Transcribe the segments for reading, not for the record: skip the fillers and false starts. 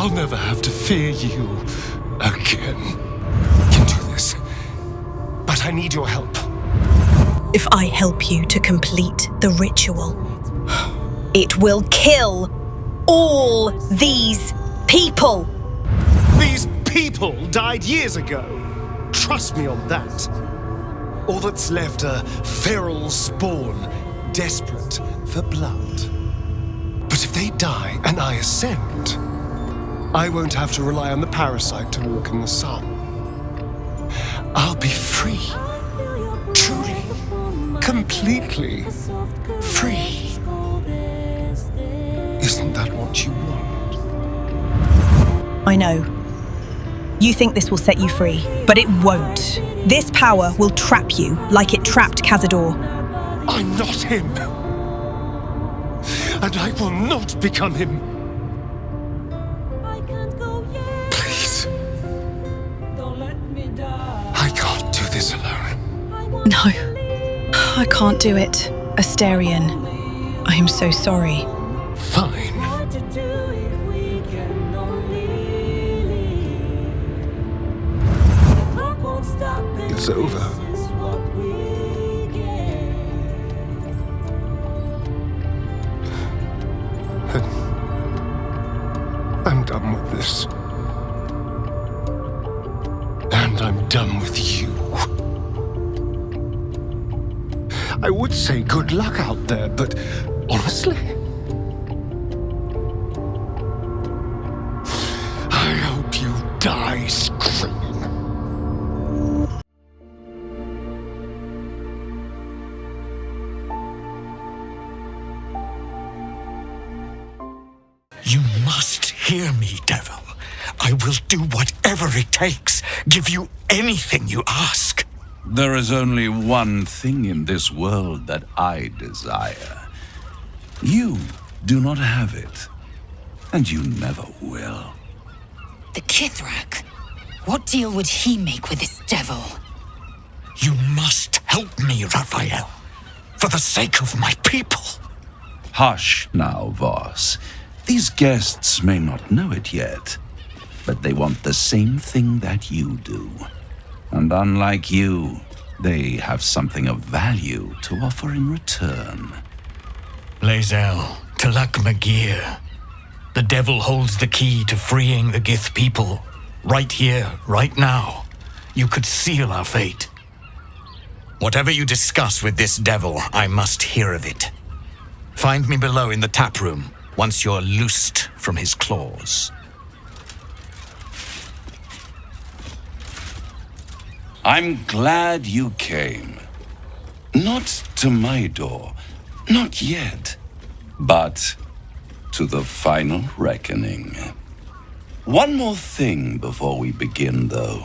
I'll never have to fear you again. You can do this, but I need your help. If I help you to complete the ritual, it will kill all these people. These people died years ago. Trust me on that. All that's left are feral spawn, desperate for blood. But if they die and I ascend, I won't have to rely on the parasite to walk in the sun. I'll be free. Truly, completely free. Isn't that what you want? I know. You think this will set you free, but it won't. This power will trap you like it trapped Cazador. I'm not him. And I will not become him. Please. I can't do this alone. No, I can't do it, Asterion. I am so sorry. Fine. It's over. I'm done with this. And I'm done with you. I would say good luck out there, but honestly, I hope you die screaming. You must hear me, devil. I will do whatever it takes, give you anything you ask. There is only one thing in this world that I desire. You do not have it, and you never will. The Kithrak? What deal would he make with this devil? You must help me, Raphael, for the sake of my people. Hush now, Voss. These guests may not know it yet, but they want the same thing that you do. And unlike you, they have something of value to offer in return. Lae'zel, Talak Magir. The devil holds the key to freeing the Gith people. Right here, right now. You could seal our fate. Whatever you discuss with this devil, I must hear of it. Find me below in the tap room, once you're loosed from his claws. I'm glad you came. Not to my door, not yet, but to the final reckoning. One more thing before we begin, though.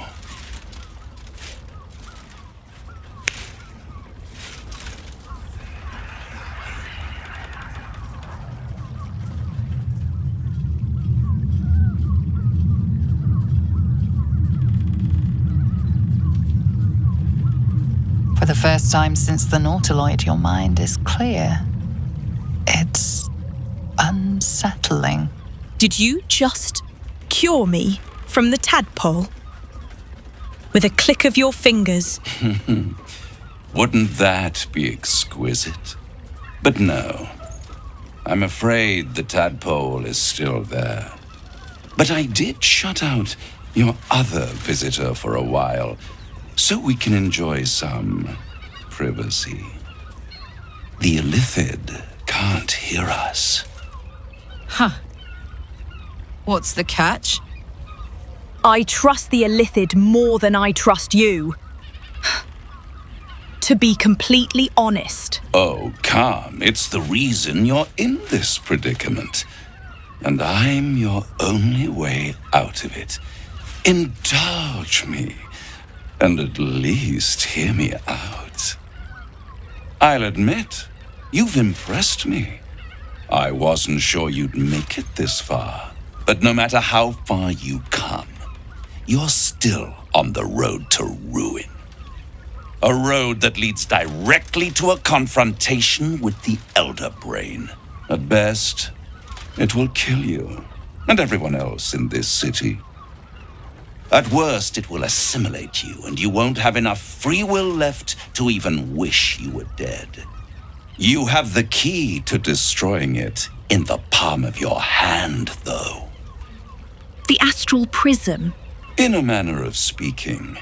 For the first time since the Nautiloid, your mind is clear. It's unsettling. Did you just cure me from the tadpole? With a click of your fingers? Wouldn't that be exquisite? But no. I'm afraid the tadpole is still there. But I did shut out your other visitor for a while, so we can enjoy some privacy. The Illithid can't hear us. Huh. What's the catch? I trust the Illithid more than I trust you. To be completely honest. Oh, calm. It's the reason you're in this predicament. And I'm your only way out of it. Indulge me. And at least hear me out. I'll admit, you've impressed me. I wasn't sure you'd make it this far. But no matter how far you come, you're still on the road to ruin. A road that leads directly to a confrontation with the Elder Brain. At best, it will kill you. and everyone else in this city. At worst, it will assimilate you, and you won't have enough free will left to even wish you were dead. You have the key to destroying it in the palm of your hand, though. The astral prism. In a manner of speaking.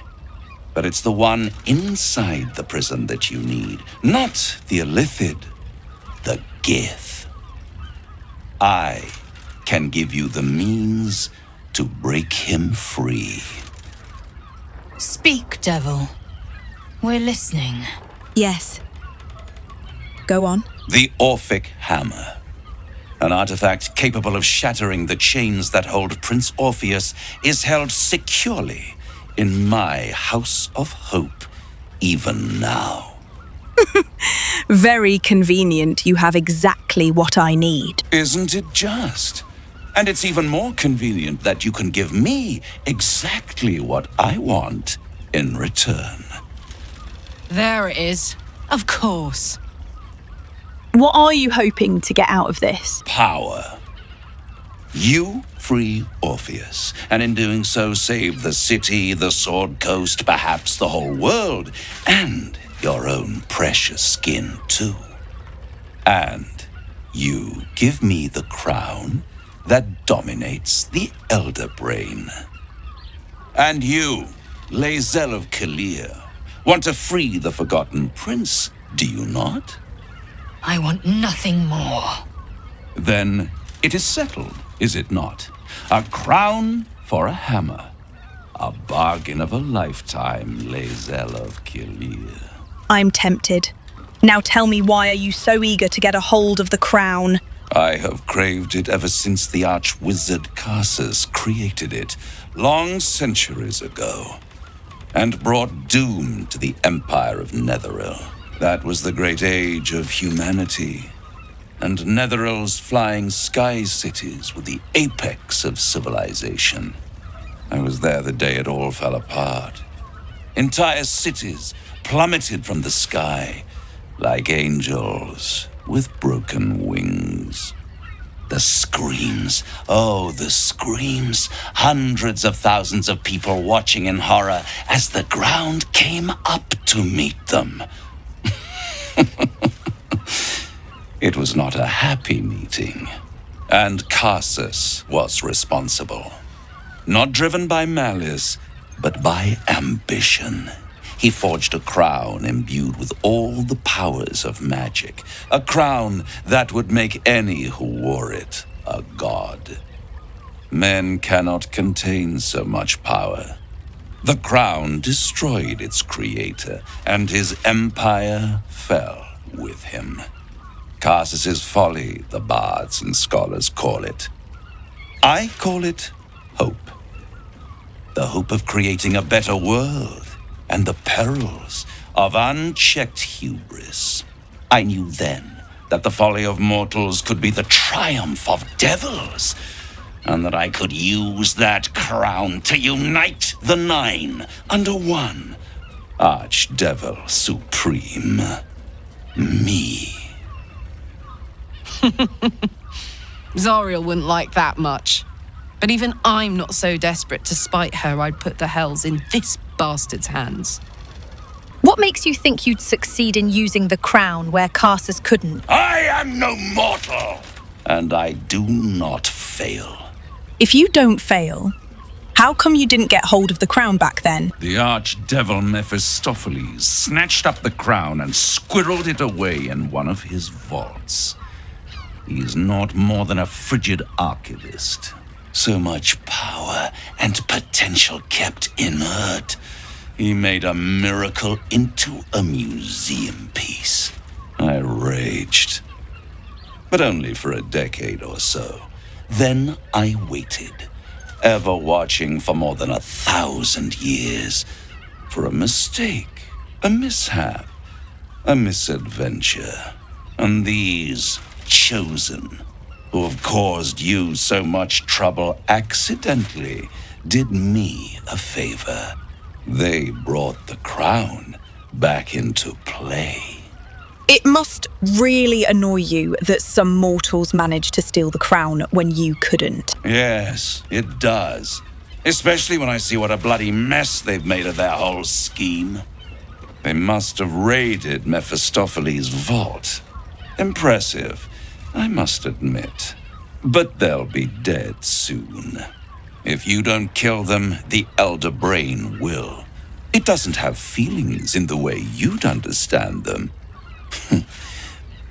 But it's the one inside the prism that you need, not the illithid, the Gith. I can give you the means to break him free. Speak, devil. We're listening. Yes. Go on. The Orphic Hammer. An artifact capable of shattering the chains that hold Prince Orpheus is held securely in my House of Hope, even now. Very convenient. You have exactly what I need. Isn't it just? And it's even more convenient that you can give me exactly what I want in return. There it is. Of course. What are you hoping to get out of this? Power. You free Orpheus, and in doing so save the city, the Sword Coast, perhaps the whole world, and your own precious skin too. And you give me the crown that dominates the Elder Brain. And you, Lae'zel of Kalir, want to free the Forgotten Prince, do you not? I want nothing more. Then it is settled, is it not? A crown for a hammer. A bargain of a lifetime, Lae'zel of Kalir. I'm tempted. Now tell me, why are you so eager to get a hold of the crown? I have craved it ever since the arch-wizard Karsus created it, long centuries ago, and brought doom to the Empire of Netheril. That was the great age of humanity, and Netheril's flying sky cities were the apex of civilization. I was there the day it all fell apart. Entire cities plummeted from the sky like angels with broken wings. The screams, oh, the screams. Hundreds of thousands of people watching in horror as the ground came up to meet them. It was not a happy meeting, and Karsus was responsible. Not driven by malice, but by ambition. He forged a crown imbued with all the powers of magic, a crown that would make any who wore it a god. Men cannot contain so much power. The crown destroyed its creator, and his empire fell with him. Karsus's folly, the bards and scholars call it. I call it hope. The hope of creating a better world, and the perils of unchecked hubris. I knew then that the folly of mortals could be the triumph of devils, and that I could use that crown to unite the Nine under one Archdevil Supreme. Me. Zariel wouldn't like that much. But even I'm not so desperate to spite her I'd put the hells in this bastard's hands. What makes you think you'd succeed in using the crown where Karsus couldn't? I am no mortal, and I do not fail. If you don't fail, how come you didn't get hold of the crown back then? The archdevil Mephistopheles snatched up the crown and squirreled it away in one of his vaults. He is not more than a frigid archivist. So much power and potential kept inert. He made a miracle into a museum piece. I raged. But only for a decade or so. Then I waited, ever watching for more than 1,000 years, for a mistake, a mishap, a misadventure. And these chosen, who have caused you so much trouble accidentally, did me a favor. They brought the crown back into play. It must really annoy you that some mortals managed to steal the crown when you couldn't. Yes, it does. Especially when I see what a bloody mess they've made of their whole scheme. They must have raided Mephistopheles' vault. Impressive, I must admit. But they'll be dead soon. If you don't kill them, the Elder Brain will. It doesn't have feelings in the way you'd understand them.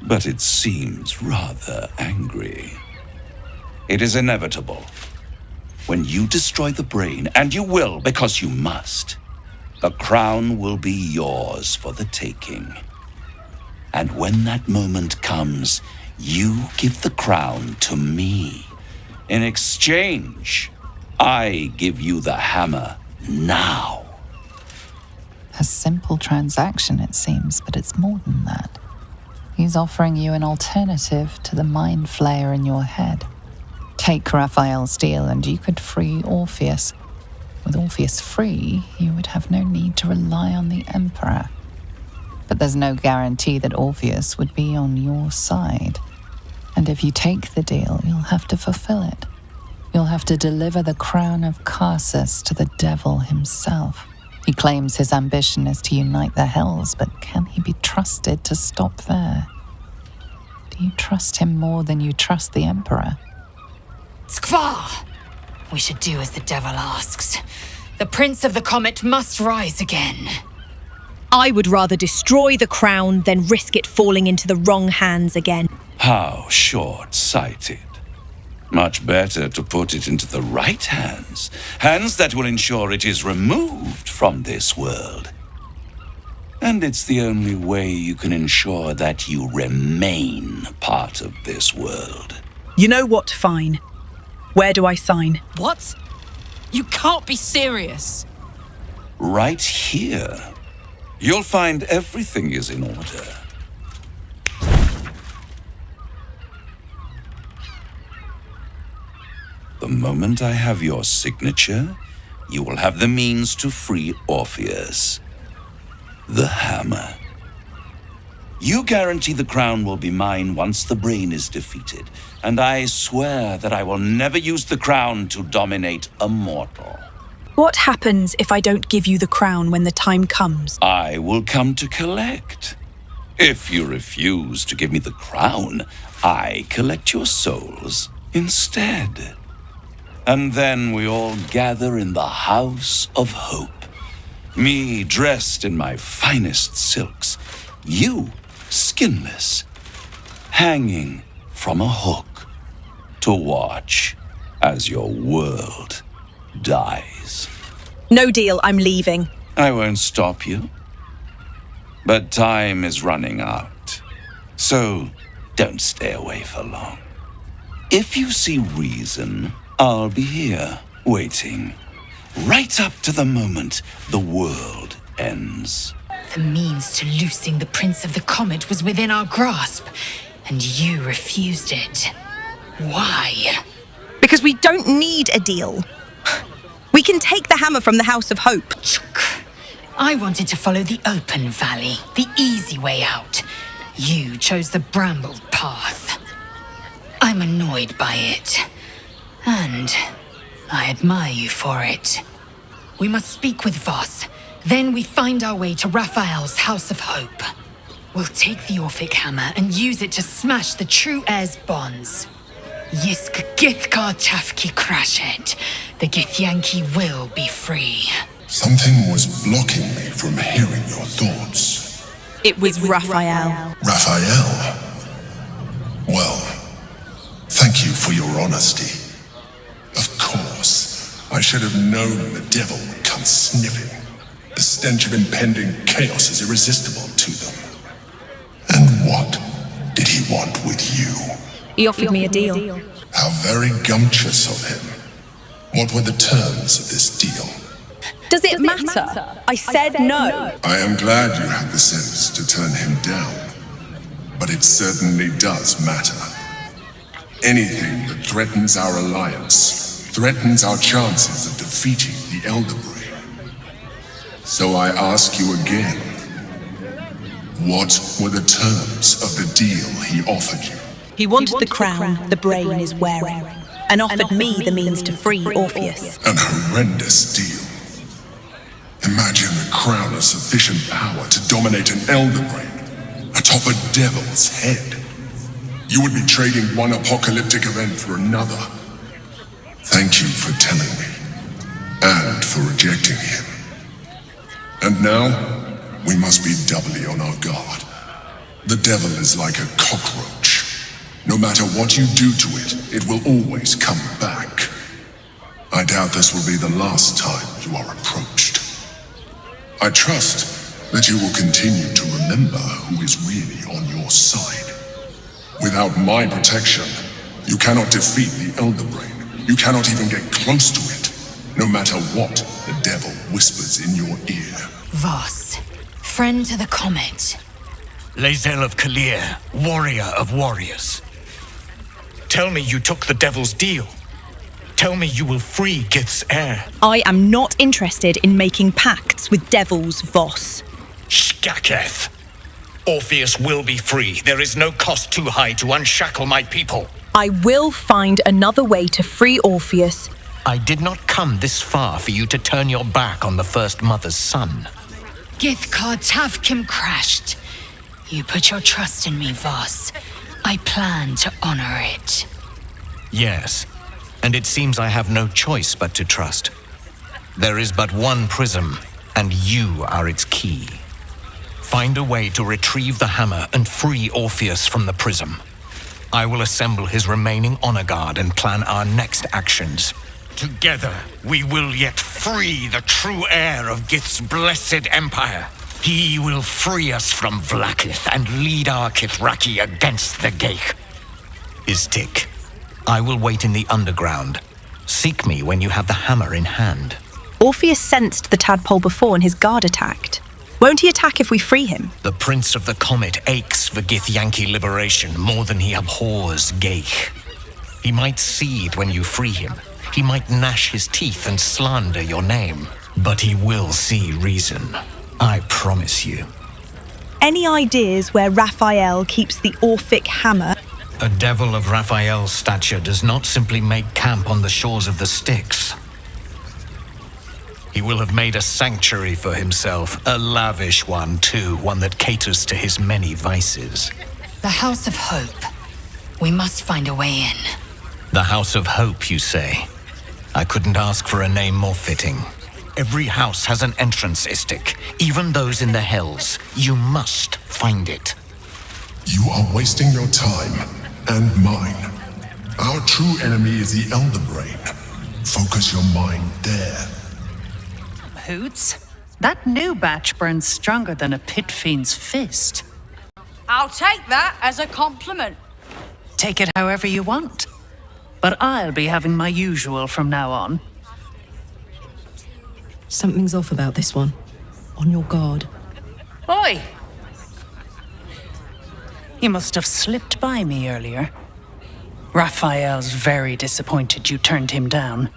But it seems rather angry. It is inevitable. When you destroy the brain, and you will because you must, the crown will be yours for the taking. And when that moment comes, you give the crown to me. In exchange, I give you the hammer now. A simple transaction, it seems, but it's more than that. He's offering you an alternative to the mind flayer in your head. Take Raphael's deal and you could free Orpheus. With Orpheus free, you would have no need to rely on the Emperor. But there's no guarantee that Orpheus would be on your side. And if you take the deal, you'll have to fulfill it. You'll have to deliver the crown of Carsus to the devil himself. He claims his ambition is to unite the hells, but can he be trusted to stop there? Do you trust him more than you trust the Emperor? Skvar! We should do as the devil asks. The Prince of the Comet must rise again. I would rather destroy the crown than risk it falling into the wrong hands again. How short-sighted. Much better to put it into the right hands. Hands that will ensure it is removed from this world. And it's the only way you can ensure that you remain part of this world. You know what, fine. Where do I sign? What? You can't be serious. Right here. You'll find everything is in order. The moment I have your signature, you will have the means to free Orpheus. The hammer. You guarantee the crown will be mine once the brain is defeated, and I swear that I will never use the crown to dominate a mortal. What happens if I don't give you the crown when the time comes? I will come to collect. If you refuse to give me the crown, I collect your souls instead. And then we all gather in the House of Hope. Me dressed in my finest silks, you skinless, hanging from a hook to watch as your world dies. No deal, I'm leaving. I won't stop you. But time is running out, so don't stay away for long. If you see reason, I'll be here, waiting, right up to the moment the world ends. The means to loosing the Prince of the Comet was within our grasp, and you refused it. Why? Because we don't need a deal. We can take the hammer from the House of Hope. I wanted to follow the open valley, the easy way out. You chose the brambled path. I'm annoyed by it. And I admire you for it. We must speak with Voss. Then we find our way to Raphael's House of Hope. We'll take the Orphic hammer and use it to smash the true heir's bonds. Yisk Githkar Tafki Krashet. The Githyanki will be free. Something was blocking me from hearing your thoughts. It was Raphael. Raphael? Well, thank you for your honesty. Of course, I should have known the devil would come sniffing. The stench of impending chaos is irresistible to them. And what did he want with you? He offered me a deal. How very gumptious of him. What were the terms of this deal? Does it matter? I said no. I am glad you had the sense to turn him down. But it certainly does matter. Anything that threatens our alliance threatens our chances of defeating the Elder Brain. So I ask you again, What were the terms of the deal he offered you? He wanted the crown the brain is wearing, and offered me the means to free Orpheus. An horrendous deal. Imagine the crown of sufficient power to dominate an elder brain atop a devil's head. You would be trading one apocalyptic event for another. Thank you for telling me, and for rejecting him. And now, we must be doubly on our guard. The devil is like a cockroach. No matter what you do to it, it will always come back. I doubt this will be the last time you are approached. I trust that you will continue to remember who is really on your side. Without my protection, you cannot defeat the Elder Brain. You cannot even get close to it, no matter what the devil whispers in your ear. Voss, friend to the comet. Lae'zel of Kalir, warrior of warriors. Tell me you took the devil's deal. Tell me you will free Gith's heir. I am not interested in making pacts with devils, Voss. Skaketh. Orpheus will be free. There is no cost too high to unshackle my people. I will find another way to free Orpheus. I did not come this far for you to turn your back on the first mother's son. Githkar Tavkim crashed. You put your trust in me, Voss. I plan to honor it. Yes, and it seems I have no choice but to trust. There is but one prism, and you are its key. Find a way to retrieve the hammer and free Orpheus from the prism. I will assemble his remaining honor guard and plan our next actions. Together, we will yet free the true heir of Gith's blessed empire. He will free us from Vlaakith and lead our Kithraki against the Geich. Istik, I will wait in the underground. Seek me when you have the hammer in hand. Orpheus sensed the tadpole before and his guard attacked. Won't he attack if we free him? The Prince of the Comet aches for Githyanki liberation more than he abhors Geich. He might seethe when you free him. He might gnash his teeth and slander your name. But he will see reason. I promise you. Any ideas where Raphael keeps the Orphic hammer? A devil of Raphael's stature does not simply make camp on the shores of the Styx. He will have made a sanctuary for himself, a lavish one too, one that caters to his many vices. The House of Hope. We must find a way in. The House of Hope, you say? I couldn't ask for a name more fitting. Every house has an entrance, Istik, even those in the Hells. You must find it. You are wasting your time, and mine. Our true enemy is the Elder Brain. Focus your mind there. Hoots, that new batch burns stronger than a pit fiend's fist. I'll take that as a compliment. Take it however you want. But I'll be having my usual from now on. Something's off about this one. On your guard. Oi! You must have slipped by me earlier. Raphael's very disappointed you turned him down.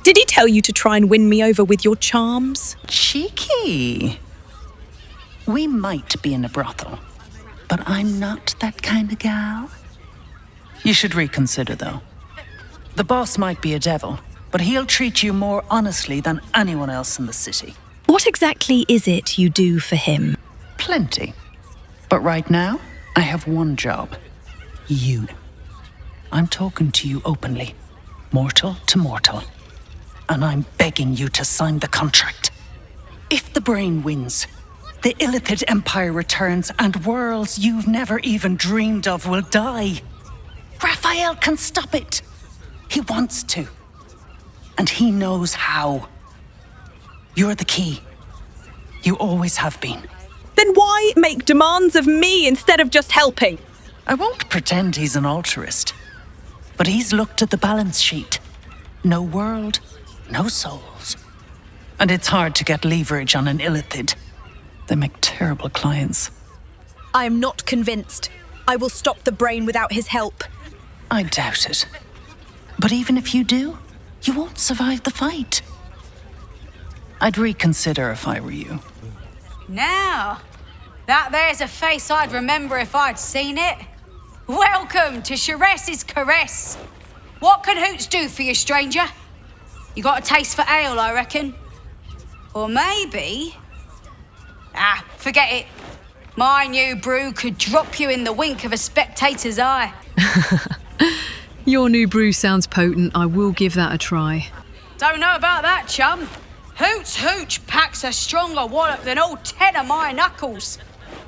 Did he tell you to try and win me over with your charms? Cheeky. We might be in a brothel, but I'm not that kind of gal. You should reconsider, though. The boss might be a devil, but he'll treat you more honestly than anyone else in the city. What exactly is it you do for him? Plenty. But right now, I have one job. You. I'm talking to you openly, mortal to mortal. And I'm begging you to sign the contract. If the brain wins, the Illithid Empire returns and worlds you've never even dreamed of will die. Raphael can stop it. He wants to. And he knows how. You're the key. You always have been. Then why make demands of me instead of just helping? I won't pretend he's an altruist. But he's looked at the balance sheet. No world, no souls. And it's hard to get leverage on an Illithid. They make terrible clients. I am not convinced. I will stop the brain without his help. I doubt it. But even if you do, you won't survive the fight. I'd reconsider if I were you. Now, That there's a face I'd remember if I'd seen it. Welcome to Sharess's Caress. What can Hoots do for you, stranger? You got a taste for ale, I reckon. Or maybe... forget it. My new brew could drop you in the wink of a spectator's eye. Your new brew sounds potent. I will give that a try. Don't know about that, chum. Hoots Hooch packs a stronger wallop than all 10 of my knuckles.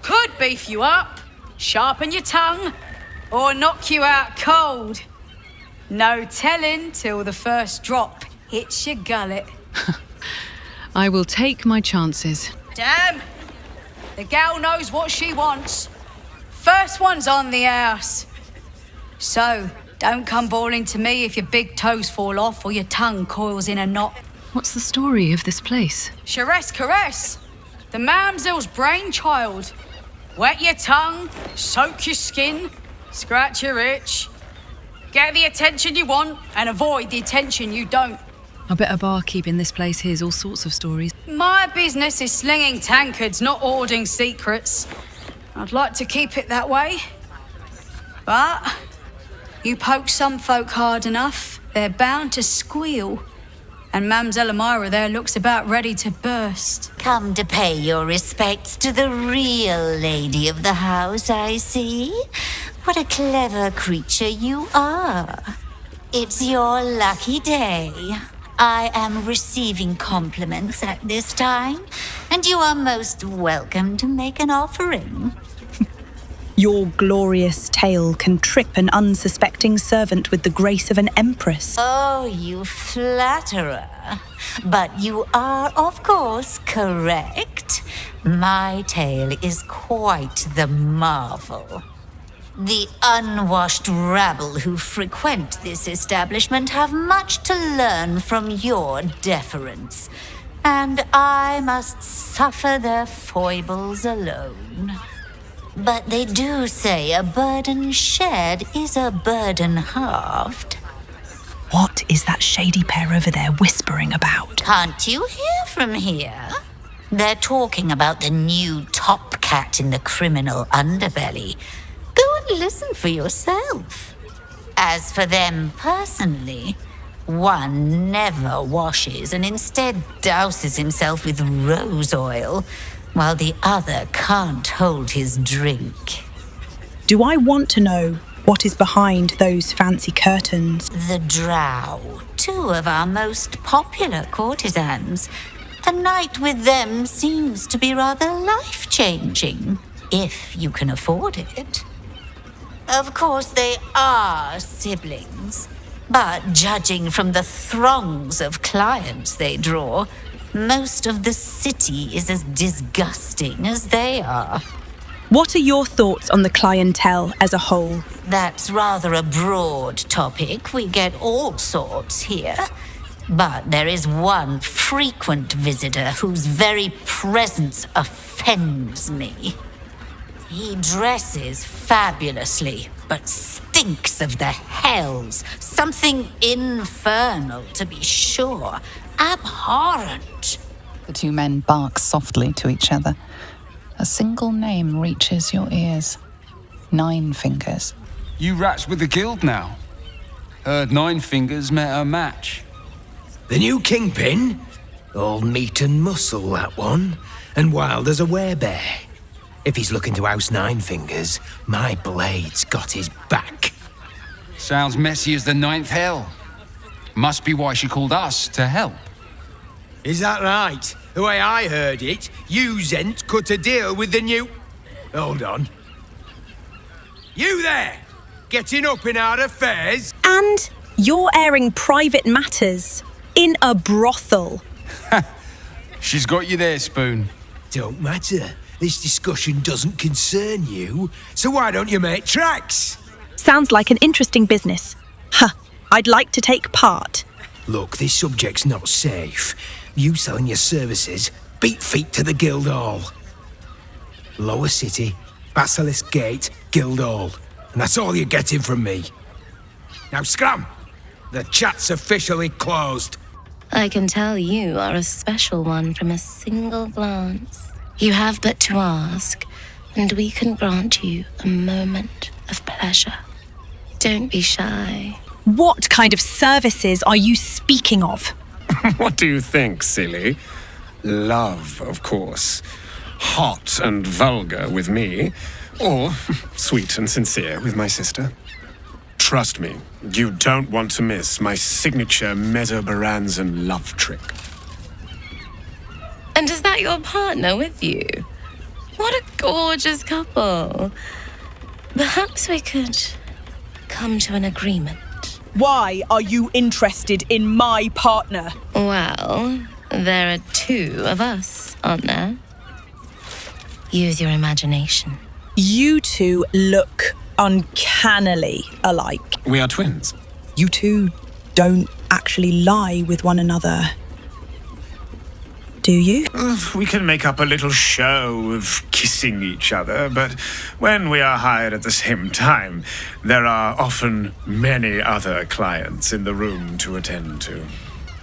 Could beef you up, sharpen your tongue, or knock you out cold. No telling till the first drop hits your gullet. I will take my chances. Damn! The gal knows what she wants. First one's on the house. So, don't come bawling to me if your big toes fall off or your tongue coils in a knot. What's the story of this place? Sharess Caress, the mamsel's brainchild. Wet your tongue, soak your skin, scratch your itch. Get the attention you want and avoid the attention you don't. I bet a barkeep in this place hears all sorts of stories. My business is slinging tankards, not hoarding secrets. I'd like to keep it that way. But you poke some folk hard enough, they're bound to squeal. And Mamselle Amira there looks about ready to burst. Come to pay your respects to the real lady of the house, I see. What a clever creature you are. It's your lucky day. I am receiving compliments at this time, and you are most welcome to make an offering. Your glorious tale can trip an unsuspecting servant with the grace of an empress. Oh, you flatterer. But you are, of course, correct. My tale is quite the marvel. The unwashed rabble who frequent this establishment have much to learn from your deference, and I must suffer their foibles alone. But they do say a burden shared is a burden halved. What is that shady pair over there whispering about? Can't you hear from here? They're talking about the new top cat in the criminal underbelly. Go and listen for yourself. As for them personally, one never washes and instead douses himself with rose oil, while the other can't hold his drink. Do I want to know what is behind those fancy curtains? The Drow, two of our most popular courtesans. A night with them seems to be rather life-changing, if you can afford it. Of course, they are siblings, but judging from the throngs of clients they draw, most of the city is as disgusting as they are. What are your thoughts on the clientele as a whole? That's rather a broad topic. We get all sorts here. But there is one frequent visitor whose very presence offends me. He dresses fabulously, but stinks of the hells. Something infernal, to be sure. Abhorrent. The two men bark softly to each other. A single name reaches your ears. 9 Fingers. You rats with the guild now. Heard 9 Fingers met her match. The new kingpin? All meat and muscle, that one. And wild as a werebear. If he's looking to oust 9 Fingers, my blade's got his back. Sounds messy as the 9th hell. Must be why she called us to help. Is that right? The way I heard it, you Zent cut a deal with the new... Hold on. You there! Getting up in our affairs? And you're airing private matters in a brothel. She's got you there, Spoon. Don't matter. This discussion doesn't concern you, so why don't you make tracks? Sounds like an interesting business. I'd like to take part. Look, this subject's not safe. You selling your services, beat feet to the Guildhall. Lower City, Basilisk Gate, Guildhall. And that's all you're getting from me. Now scram! The chat's officially closed. I can tell you are a special one from a single glance. You have but to ask, and we can grant you a moment of pleasure. Don't be shy. What kind of services are you speaking of? What do you think, silly? Love, of course. Hot and vulgar with me, or sweet and sincere with my sister. Trust me, you don't want to miss my signature Mesobaranzan love trick. And is that your partner with you? What a gorgeous couple. Perhaps we could come to an agreement. Why are you interested in my partner? Well, there are two of us, aren't there? Use your imagination. You two look uncannily alike. We are twins. You two don't actually lie with one another, do you? We can make up a little show of kissing each other, but when we are hired at the same time, there are often many other clients in the room to attend to.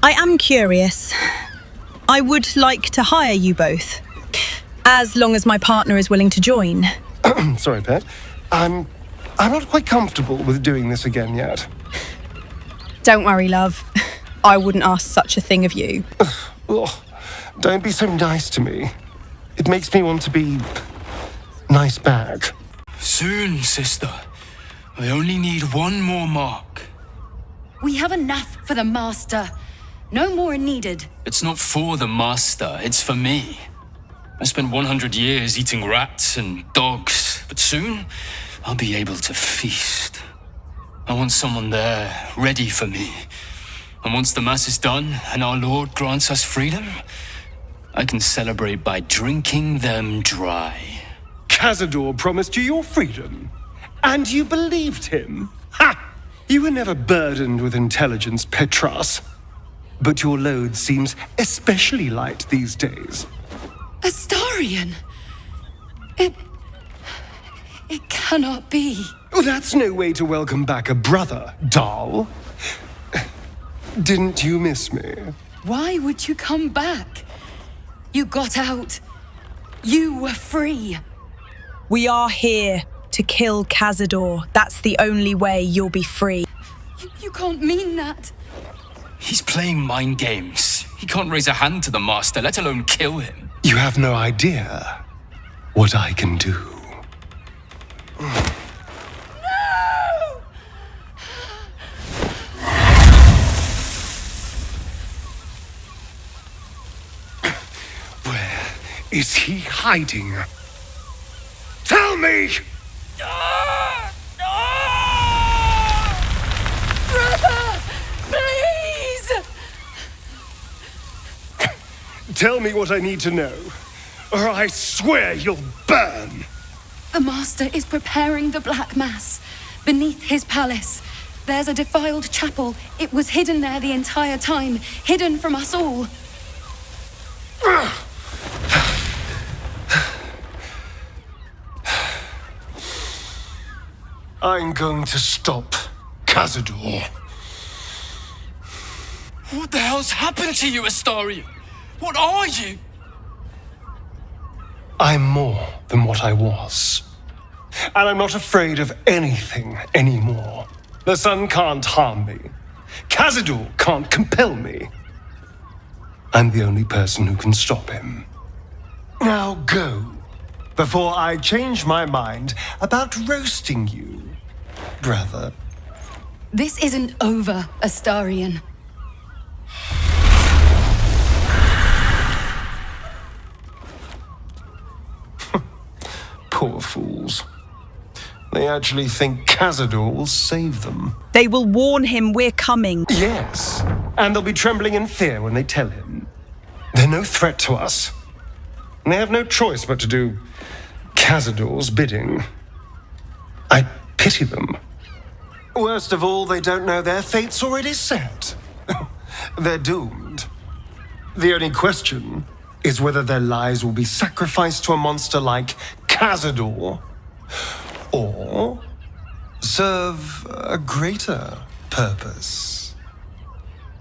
I am curious. I would like to hire you both, as long as my partner is willing to join. Sorry, Pet. I'm not quite comfortable with doing this again yet. Don't worry, love. I wouldn't ask such a thing of you. Ugh. Don't be so nice to me. It makes me want to be nice back. Soon, sister. I only need one more mark. We have enough for the master. No more are needed. It's not for the master, it's for me. I spent 100 years eating rats and dogs, but soon I'll be able to feast. I want someone there, ready for me. And once the mass is done and our Lord grants us freedom, I can celebrate by drinking them dry. Cazador promised you your freedom, and you believed him? Ha! You were never burdened with intelligence, Petras. But your load seems especially light these days. Astarion! It cannot be. Oh, that's no way to welcome back a brother, doll. Didn't you miss me? Why would you come back? You got out. You were free. We are here to kill Cazador. That's the only way you'll be free. You can't mean that. He's playing mind games. He can't raise a hand to the master, let alone kill him. You have no idea what I can do. Where is he hiding? Tell me! Brother! Please! Tell me what I need to know, or I swear you'll burn! The master is preparing the Black Mass beneath his palace. There's a defiled chapel. It was hidden there the entire time, hidden from us all. I'm going to stop Cazador. What the hell's happened to you, Astarion? What are you? I'm more than what I was. And I'm not afraid of anything anymore. The sun can't harm me. Cazador can't compel me. I'm the only person who can stop him. Now go, before I change my mind about roasting you, brother. This isn't over, Astarion. Poor fools. They actually think Cazador will save them. They will warn him we're coming. Yes, and they'll be trembling in fear when they tell him. They're no threat to us. And they have no choice but to do Cazador's bidding. I pity them. Worst of all, they don't know their fate's already set. They're doomed. The only question is whether their lives will be sacrificed to a monster like Cazador, or serve a greater purpose.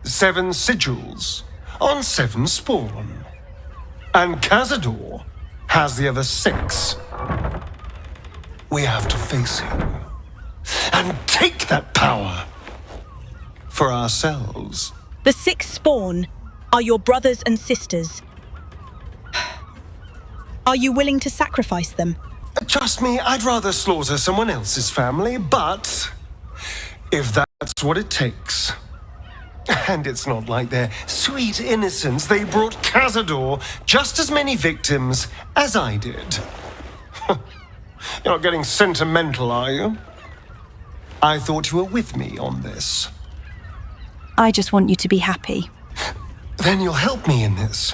7 sigils on 7 spawn. And Cazador has the other 6. We have to face him and take that power for ourselves. The 6 spawn are your brothers and sisters. Are you willing to sacrifice them? Trust me, I'd rather slaughter someone else's family, but if that's what it takes. And it's not like their sweet innocence. They brought Cazador just as many victims as I did. You're not getting sentimental, are you? I thought you were with me on this. I just want you to be happy. Then you'll help me in this.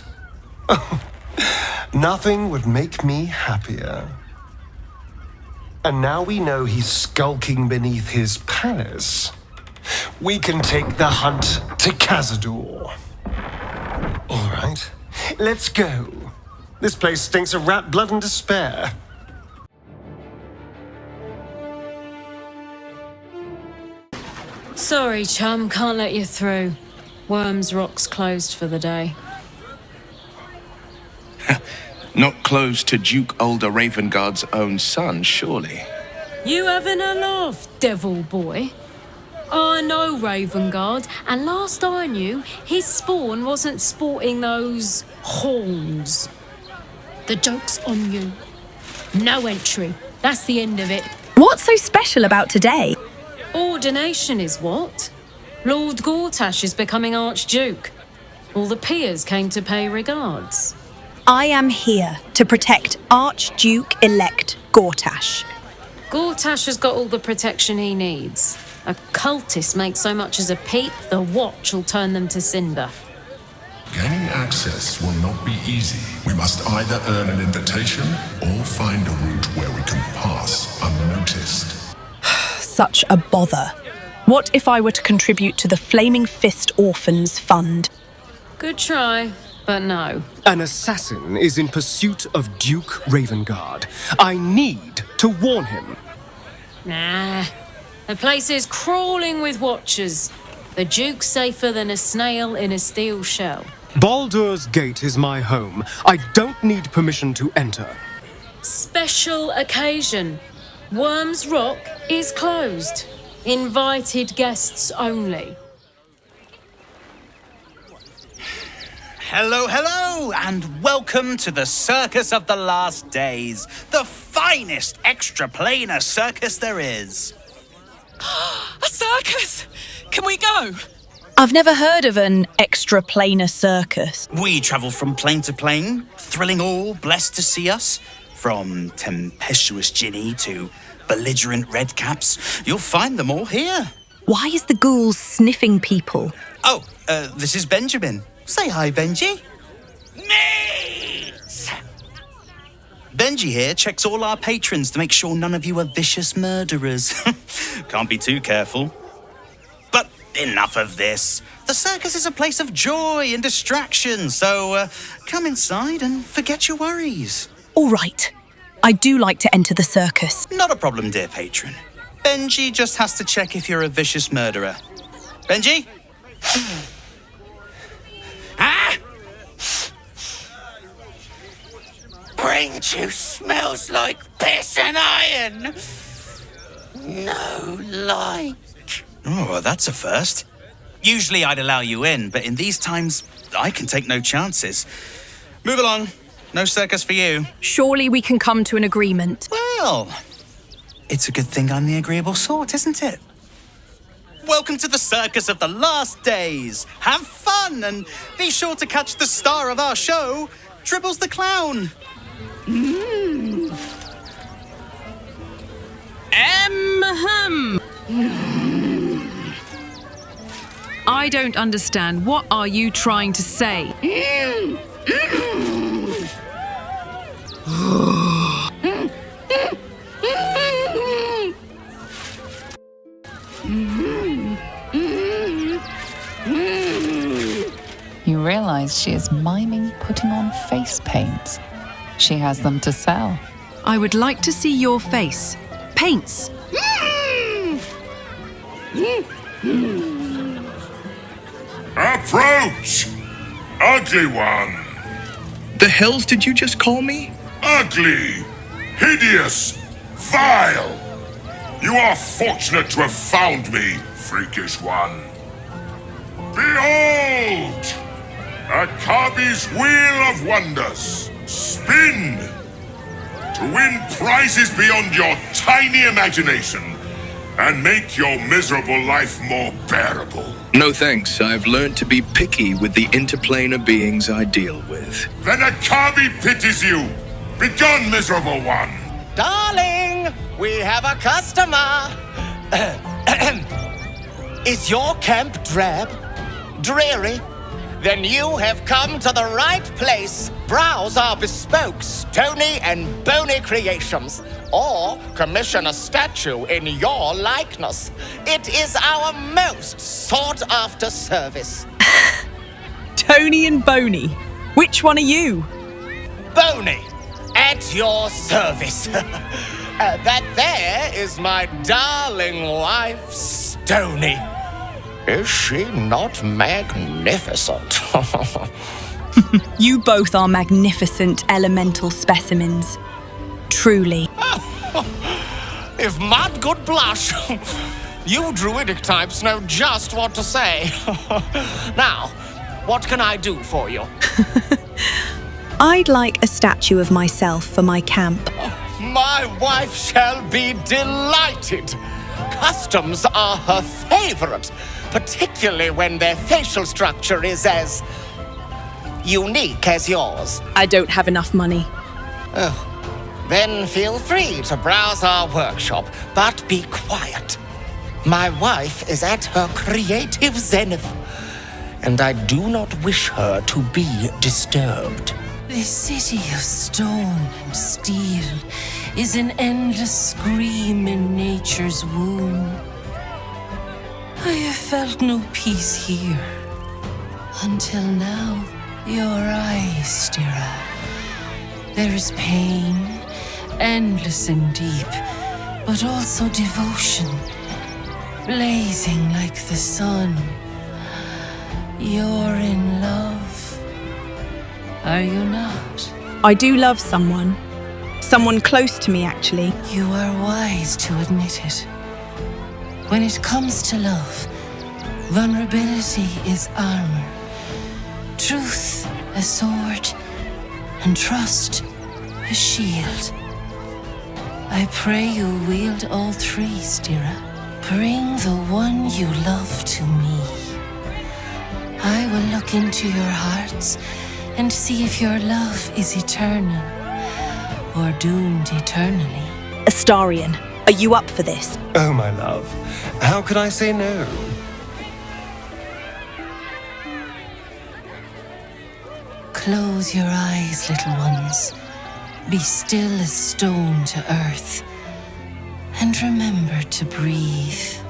Nothing would make me happier. And now we know he's skulking beneath his palace. We can take the hunt to Cazador. All right, let's go. This place stinks of rat blood and despair. Sorry, chum, can't let you through. Worms Rock's closed for the day. Not closed to Duke Older Ravengard's own son, surely. You having a laugh, devil boy? I know Ravengard, and last I knew, his spawn wasn't sporting those horns. The joke's on you. No entry. That's the end of it. What's so special about today? Ordination is what? Lord Gortash is becoming Archduke. All the peers came to pay regards. I am here to protect Archduke-elect Gortash. Gortash has got all the protection he needs. A cultist makes so much as a peep, the watch will turn them to cinder. Gaining access will not be easy. We must either earn an invitation or find a route where we can pass unnoticed. Such a bother. What if I were to contribute to the Flaming Fist Orphans Fund? Good try, but no. An assassin is in pursuit of Duke Ravengard. I need to warn him. Nah. The place is crawling with watchers. The Duke's safer than a snail in a steel shell. Baldur's Gate is my home. I don't need permission to enter. Special occasion. Worms Rock is closed. Invited guests only. Hello, hello, and welcome to the Circus of the Last Days, the finest extra-planar circus there is. A circus! Can we go? I've never heard of an extra-planar circus. We travel from plane to plane, thrilling all blessed to see us. From tempestuous Ginny to belligerent redcaps, you'll find them all here. Why is the ghoul sniffing people? Oh, this is Benjamin. Say hi, Benji. Meat! Benji here checks all our patrons to make sure none of you are vicious murderers. Can't be too careful. But enough of this. The circus is a place of joy and distraction, so come inside and forget your worries. All right. I do like to enter the circus. Not a problem, dear patron. Benji just has to check if you're a vicious murderer. Benji? Ah! Brain juice smells like piss and iron. No like. Oh, that's a first. Usually I'd allow you in, but in these times, I can take no chances. Move along. No circus for you. Surely we can come to an agreement. Well, it's a good thing I'm the agreeable sort, isn't it? Welcome to the Circus of the Last Days. Have fun and be sure to catch the star of our show, Dribbles the Clown. I don't understand. What are you trying to say? You realize she is miming putting on face paints. She has them to sell. I would like to see your face. Paints. Approach! Ugly one! The hells did you just call me? ugly, hideous, vile. You are fortunate to have found me, freakish one. Behold! Akabi's Wheel of Wonders. Spin! To win prizes beyond your tiny imagination and make your miserable life more bearable. No thanks. I've learned to be picky with the interplanar beings I deal with. Then Akabi pities you. Begone, miserable one. Darling, we have a customer. Is your camp drab? Dreary? Then you have come to the right place. Browse our bespoke, stony and bony creations, or commission a statue in your likeness. It is our most sought-after service. Tony and Boney. Which one are you? Boney, at your service. That there is my darling wife, Stony. Is she not magnificent? You both are magnificent elemental specimens. Truly. If mud could blush, you druidic types know just what to say. Now, what can I do for you? I'd like a statue of myself for my camp. My wife shall be delighted. Customs are her favorite, particularly when their facial structure is as unique as yours. I don't have enough money. Oh, then feel free to browse our workshop, but be quiet. My wife is at her creative zenith, and I do not wish her to be disturbed. This city of stone and steel is an endless scream in nature's womb. I have felt no peace here. Until now, your eyes, Stira. There is pain, endless and deep, but also devotion, blazing like the sun. You're in love. Are you not? I do love someone. Someone close to me, actually. You are wise to admit it. When it comes to love, vulnerability is armor, truth a sword, and trust a shield. I pray you wield all three, Stira. Bring the one you love to me. I will look into your hearts and see if your love is eternal or doomed eternally. Astarion, are you up for this? Oh, my love. How could I say no? Close your eyes, little ones. Be still as stone to earth. And remember to breathe.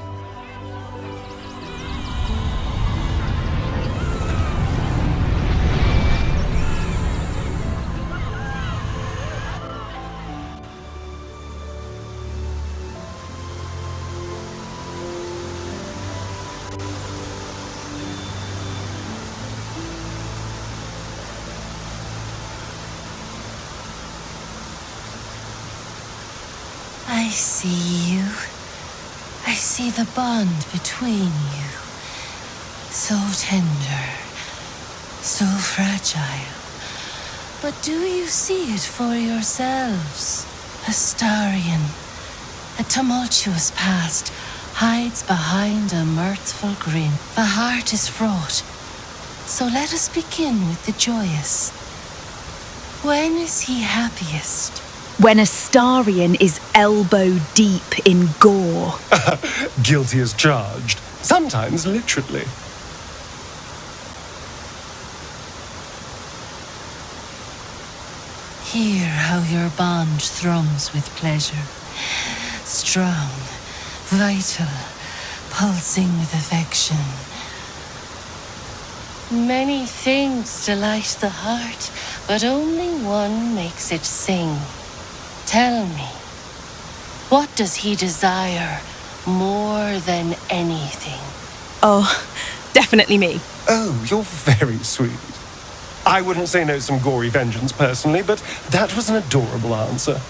I see you. I see the bond between you. So tender, so fragile. But do you see it for yourselves? Astarion, a tumultuous past, hides behind a mirthful grin. The heart is fraught. So let us begin with the joyous. When is he happiest? When Astarion is elbow deep in gore. Guilty as charged. Sometimes literally. Hear how your bond thrums with pleasure. Strong, vital, pulsing with affection. Many things delight the heart, but only one makes it sing. Tell me, what does he desire more than anything? Oh, definitely me. Oh, you're very sweet. I wouldn't say no to some gory vengeance personally, but that was an adorable answer.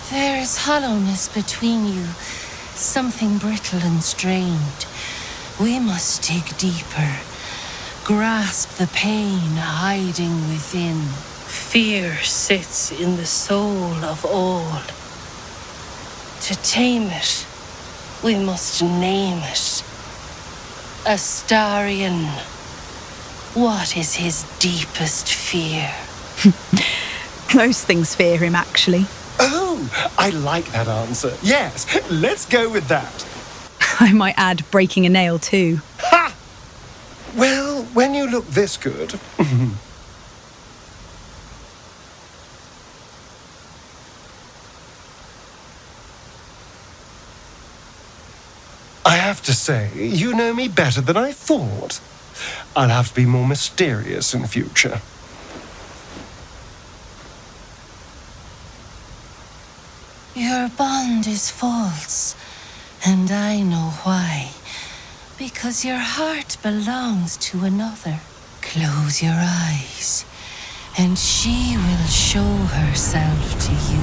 There is hollowness between you, something brittle and strained. We must dig deeper, grasp the pain hiding within. Fear sits in the soul of all. To tame it, we must name it. Astarion, what is his deepest fear? Most things fear him, actually. Oh, I like that answer. Yes, let's go with that. I might add breaking a nail, too. Ha! Well, when you look this good... I have to say, you know me better than I thought. I'll have to be more mysterious in future. Your bond is false, and I know why. Because your heart belongs to another. Close your eyes, and she will show herself to you.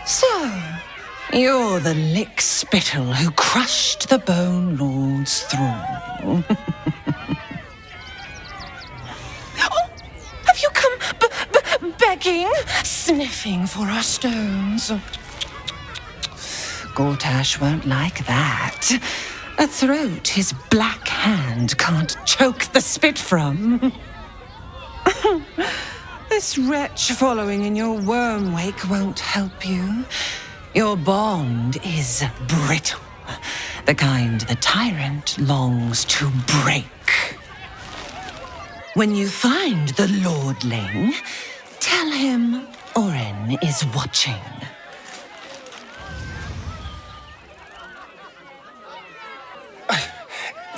So, you're the lick-spittle who crushed the Bone Lord's throne. Oh, have you come begging, sniffing for our stones? Gortash won't like that. A throat his black hand can't choke the spit from. This wretch following in your worm wake won't help you. Your bond is brittle, the kind the tyrant longs to break. When you find the lordling, tell him Orin is watching.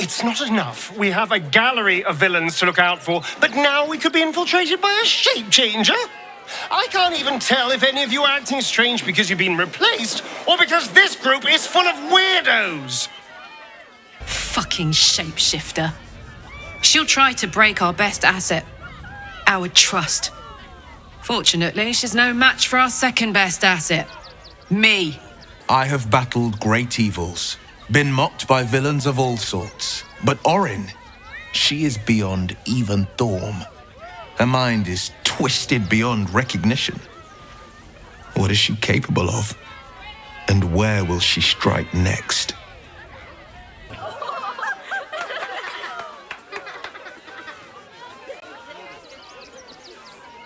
It's not enough. We have a gallery of villains to look out for, but now we could be infiltrated by a shape changer? I can't even tell if any of you are acting strange because you've been replaced, or because this group is full of weirdos. Fucking shapeshifter. She'll try to break our best asset, our trust. Fortunately, she's no match for our second best asset, me. I have battled great evils, been mocked by villains of all sorts. But Orin, she is beyond even Thorm. Her mind is twisted beyond recognition. What is she capable of? And where will she strike next?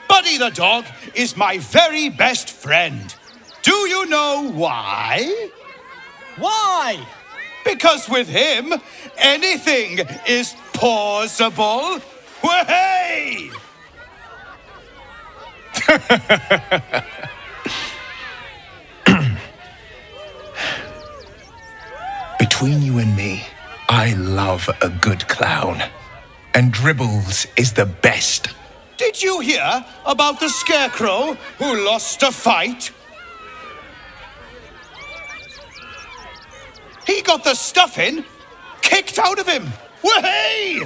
Buddy the dog is my very best friend. Do you know why? Why? Because with him, anything is possible. Way! Between you and me, I love a good clown. And Dribbles is the best. Did you hear about the scarecrow who lost a fight? He got the stuffing kicked out of him. Way!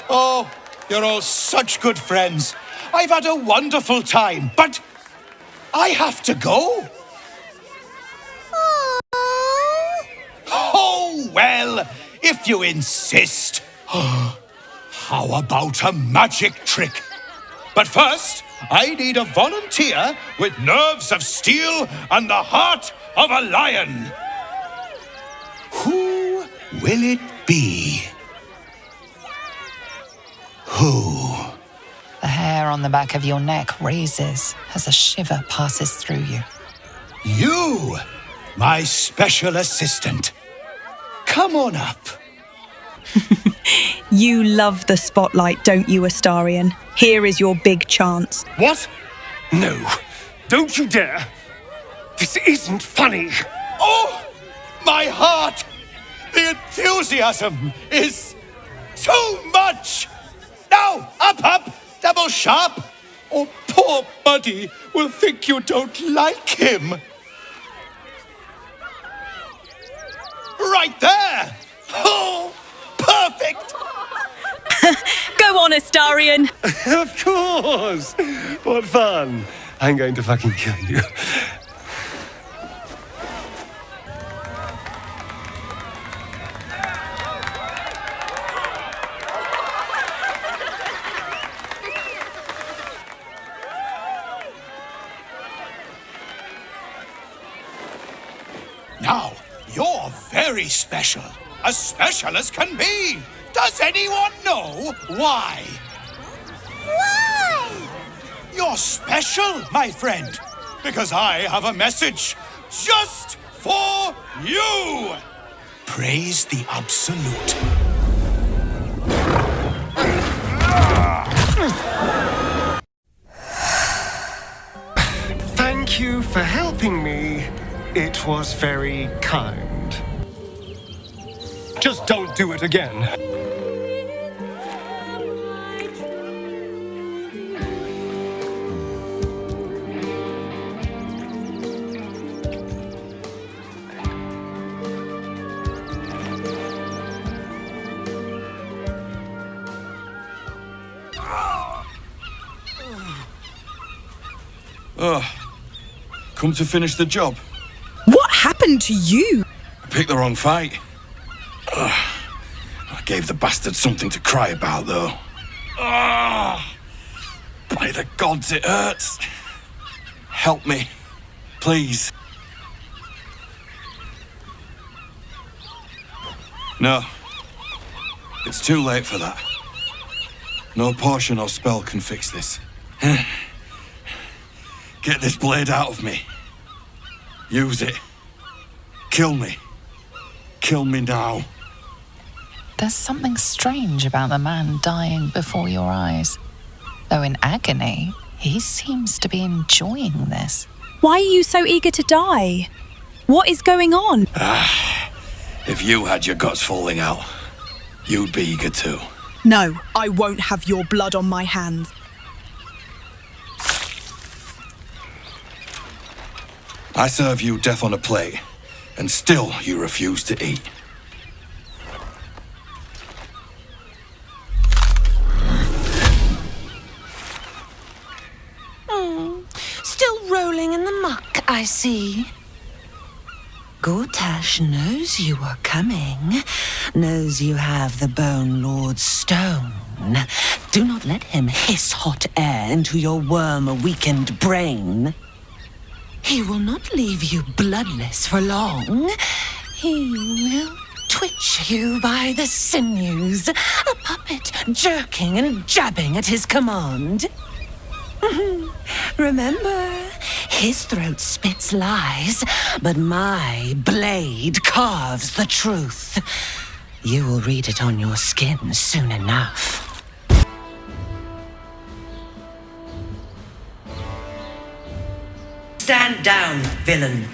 Oh, you're all such good friends. I've had a wonderful time, but I have to go. Oh, well, if you insist. How about a magic trick? But first, I need a volunteer with nerves of steel and the heart of a lion. Who will it be? Who? The hair on the back of your neck raises as a shiver passes through you. You, my special assistant. Come on up. You love the spotlight, don't you, Astarion? Here is your big chance. What? No, don't you dare. This isn't funny. Oh, my heart! The enthusiasm is too much! Now, up, double sharp, or poor Buddy will think you don't like him. Right there! Oh, perfect! Go on, Astarion. Of course! What fun! I'm going to fucking kill you. Now, you're very special. As special as can be. Does anyone know why? Why? You're special, my friend. Because I have a message just for you. Praise the Absolute. Thank you for helping me. It was very kind. Just don't do it again. Come to finish the job. What happened to you? I picked the wrong fight. I gave the bastard something to cry about, though. By the gods, it hurts. Help me, please. No. It's too late for that. No potion or spell can fix this. Get this blade out of me. Use it. Kill me. Kill me now. There's something strange about the man dying before your eyes. Though in agony, he seems to be enjoying this. Why are you so eager to die? What is going on? If you had your guts falling out, you'd be eager too. No, I won't have your blood on my hands. I serve you death on a plate, and still you refuse to eat. Still rolling in the muck, I see. Gortash knows you are coming, knows you have the Bone Lord's stone. Do not let him hiss hot air into your worm-weakened brain. He will not leave you bloodless for long. He will twitch you by the sinews, a puppet jerking and jabbing at his command. Remember, his throat spits lies, but my blade carves the truth. You will read it on your skin soon enough. Stand down, villain.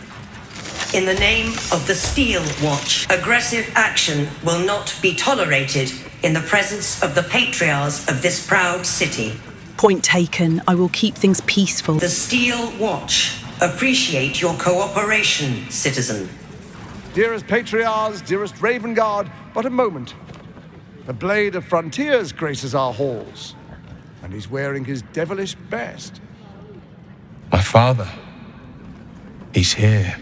In the name of the Steel Watch, aggressive action will not be tolerated in the presence of the patriarchs of this proud city. Point taken. I will keep things peaceful. The Steel Watch appreciate your cooperation, citizen. Dearest patriarchs, dearest Raven Guard, but a moment. The Blade of Frontiers graces our halls, and he's wearing his devilish best. My father. He's here.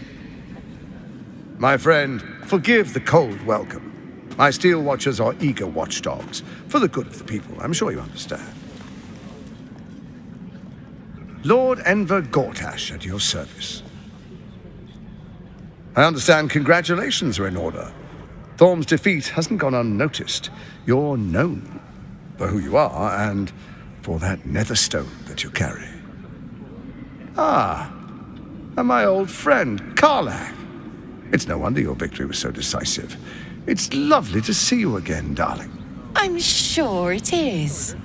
My friend, forgive the cold welcome. My Steel Watchers are eager watchdogs, for the good of the people, I'm sure you understand. Lord Enver Gortash at your service. I understand congratulations are in order. Thorm's defeat hasn't gone unnoticed. You're known for who you are and for that netherstone that you carry. Ah, and my old friend, Karlach. It's no wonder your victory was so decisive. It's lovely to see you again, darling. I'm sure it is.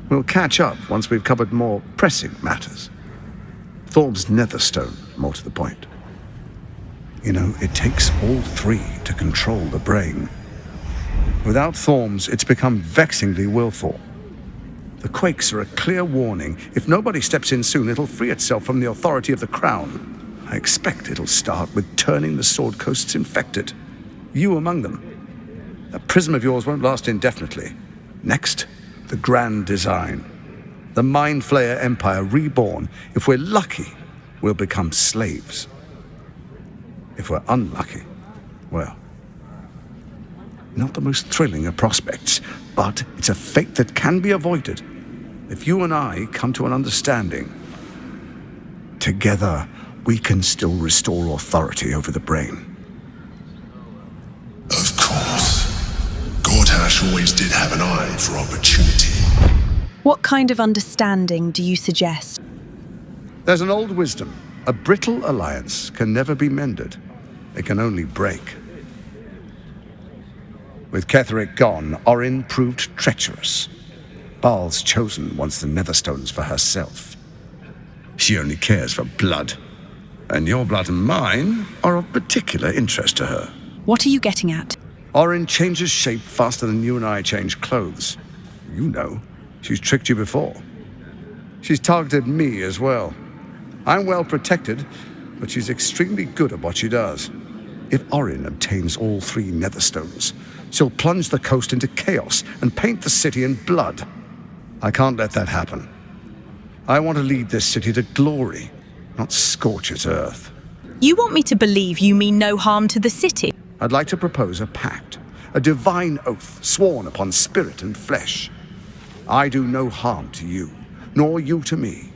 We'll catch up once we've covered more pressing matters. Thorm's netherstone, more to the point. You know, it takes all three to control the brain. Without Thorms, it's become vexingly willful. The quakes are a clear warning. If nobody steps in soon, it'll free itself from the authority of the crown. I expect it'll start with turning the Sword Coasts infected. You among them. That prism of yours won't last indefinitely. Next, the grand design. The Mind Flayer Empire reborn. If we're lucky, we'll become slaves. If we're unlucky, well, not the most thrilling of prospects, but it's a fate that can be avoided if you and I come to an understanding. Together, we can still restore authority over the brain. Of course. Gortash always did have an eye for opportunity. What kind of understanding do you suggest? There's an old wisdom. A brittle alliance can never be mended. It can only break. With Ketheric gone, Orin proved treacherous. Baal's chosen wants the Netherstones for herself. She only cares for blood. And your blood and mine are of particular interest to her. What are you getting at? Orin changes shape faster than you and I change clothes. You know, she's tricked you before. She's targeted me as well. I'm well protected, but she's extremely good at what she does. If Orin obtains all three Netherstones, she'll plunge the coast into chaos and paint the city in blood. I can't let that happen. I want to lead this city to glory, not scorch its earth. You want me to believe you mean no harm to the city? I'd like to propose a pact, a divine oath sworn upon spirit and flesh. I do no harm to you, nor you to me.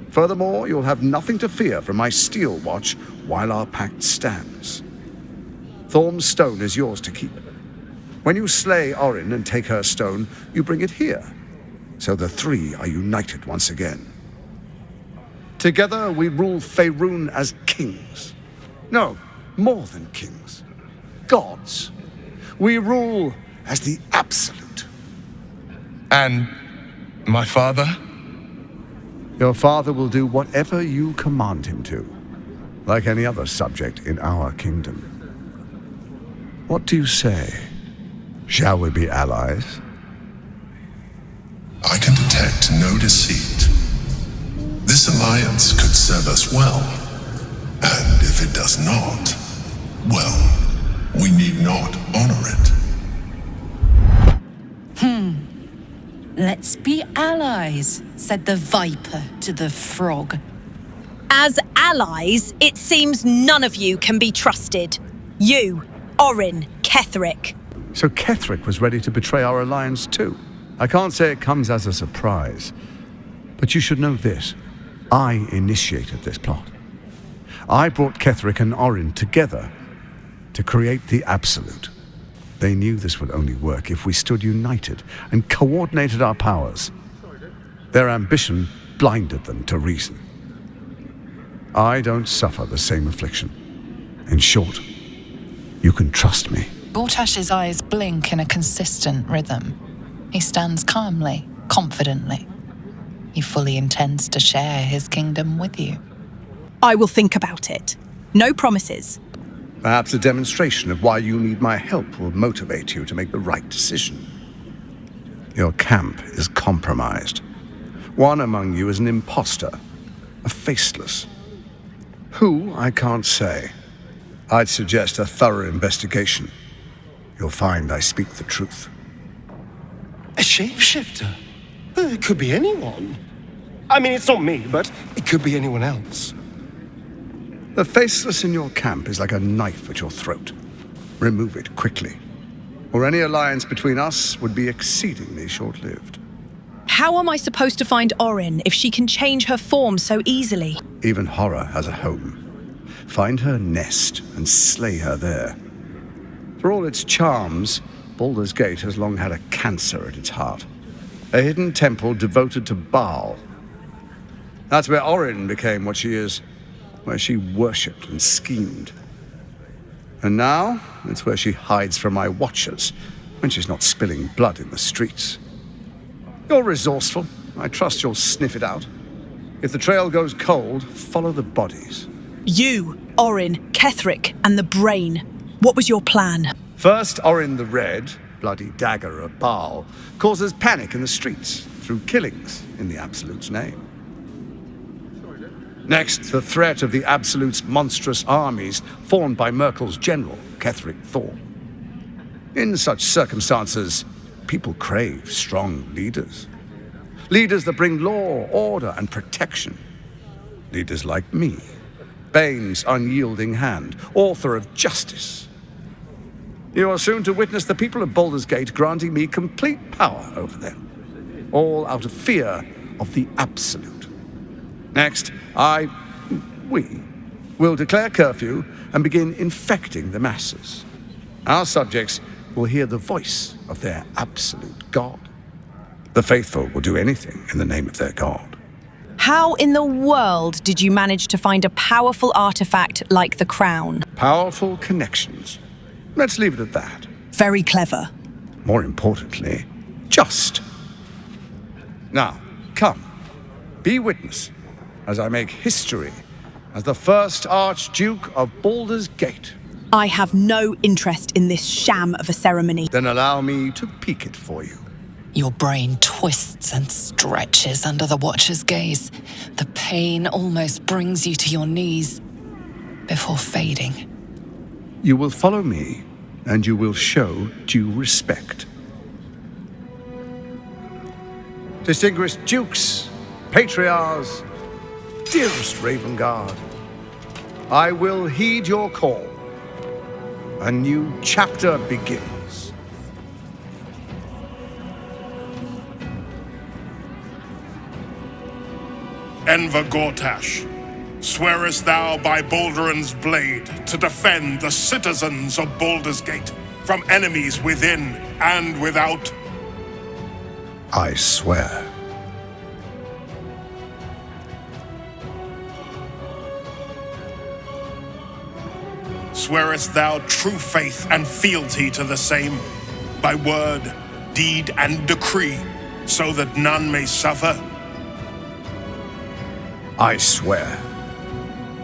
Furthermore, you'll have nothing to fear from my steel watch while our pact stands. Thorm's stone is yours to keep. When you slay Orin and take her stone, you bring it here, so the three are united once again. Together we rule Faerun as kings. No, more than kings. Gods. We rule as the Absolute. And my father? Your father will do whatever you command him to, like any other subject in our kingdom. What do you say? Shall we be allies? I can detect no deceit. This alliance could serve us well. And if it does not, well, we need not honor it. Let's be allies, said the viper to the frog. As allies, it seems none of you can be trusted. You, Orin, Ketheric. So Ketheric was ready to betray our alliance too. I can't say it comes as a surprise, but you should know this. I initiated this plot. I brought Ketheric and Orin together to create the Absolute. They knew this would only work if we stood united and coordinated our powers. Their ambition blinded them to reason. I don't suffer the same affliction. In short, you can trust me. Gortash's eyes blink in a consistent rhythm. He stands calmly, confidently. He fully intends to share his kingdom with you. I will think about it. No promises. Perhaps a demonstration of why you need my help will motivate you to make the right decision. Your camp is compromised. One among you is an imposter, a faceless. Who, I can't say. I'd suggest a thorough investigation. You'll find I speak the truth. A shapeshifter? It could be anyone. I mean, it's not me, but it could be anyone else. The faceless in your camp is like a knife at your throat. Remove it quickly, or any alliance between us would be exceedingly short-lived. How am I supposed to find Orin if she can change her form so easily? Even horror has a home. Find her nest and slay her there. For all its charms, Baldur's Gate has long had a cancer at its heart. A hidden temple devoted to Baal. That's where Orin became what she is, where she worshipped and schemed. And now, it's where she hides from my watchers, when she's not spilling blood in the streets. You're resourceful. I trust you'll sniff it out. If the trail goes cold, follow the bodies. You, Orin, Ketheric, and the Brain. What was your plan? First, Orin the Red, bloody dagger of Baal, causes panic in the streets through killings in the Absolute's name. Next, the threat of the Absolute's monstrous armies formed by Merkel's general, Ketheric Thorm. In such circumstances, people crave strong leaders. Leaders that bring law, order, and protection. Leaders like me, Bane's unyielding hand, author of justice. You are soon to witness the people of Baldur's Gate granting me complete power over them, all out of fear of the Absolute. Next, we will declare curfew and begin infecting the masses. Our subjects will hear the voice of their absolute God. The faithful will do anything in the name of their God. How in the world did you manage to find a powerful artifact like the crown? Powerful connections. Let's leave it at that. Very clever. More importantly, just. Now, come, be witness as I make history as the first Archduke of Baldur's Gate. I have no interest in this sham of a ceremony. Then allow me to peek it for you. Your brain twists and stretches under the Watcher's gaze. The pain almost brings you to your knees before fading. You will follow me, and you will show due respect. Distinguished dukes, patriarchs, dearest Ravengard, I will heed your call. A new chapter begins. Enver Gortash, swearest thou by Balduran's blade to defend the citizens of Baldur's Gate from enemies within and without? I swear. Swearest thou true faith and fealty to the same, by word, deed, and decree, so that none may suffer? I swear.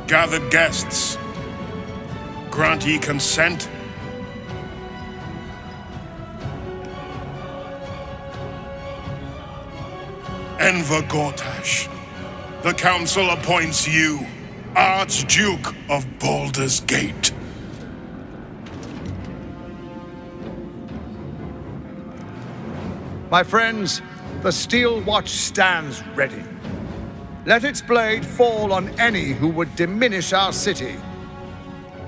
Gathered guests, grant ye consent? Enver Gortash, the council appoints you Archduke of Baldur's Gate. My friends, the Steel Watch stands ready. Let its blade fall on any who would diminish our city.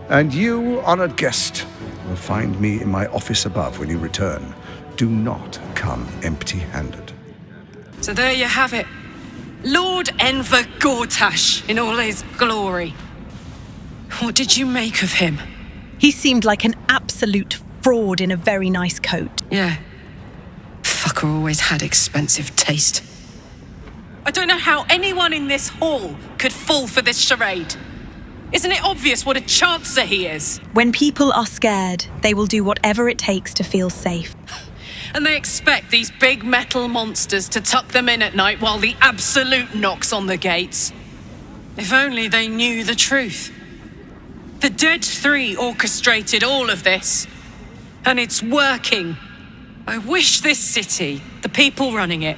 And you, honored guest, will find me in my office above when you return. Do not come empty-handed. So there you have it. Lord Enver Gortash in all his glory. What did you make of him? He seemed like an absolute fraud in a very nice coat. Yeah. Fucker always had expensive taste. I don't know how anyone in this hall could fall for this charade. Isn't it obvious what a chancer he is? When people are scared, they will do whatever it takes to feel safe. And they expect these big metal monsters to tuck them in at night while the Absolute knocks on the gates. If only they knew the truth. The Dead Three orchestrated all of this. And it's working. I wish this city, the people running it,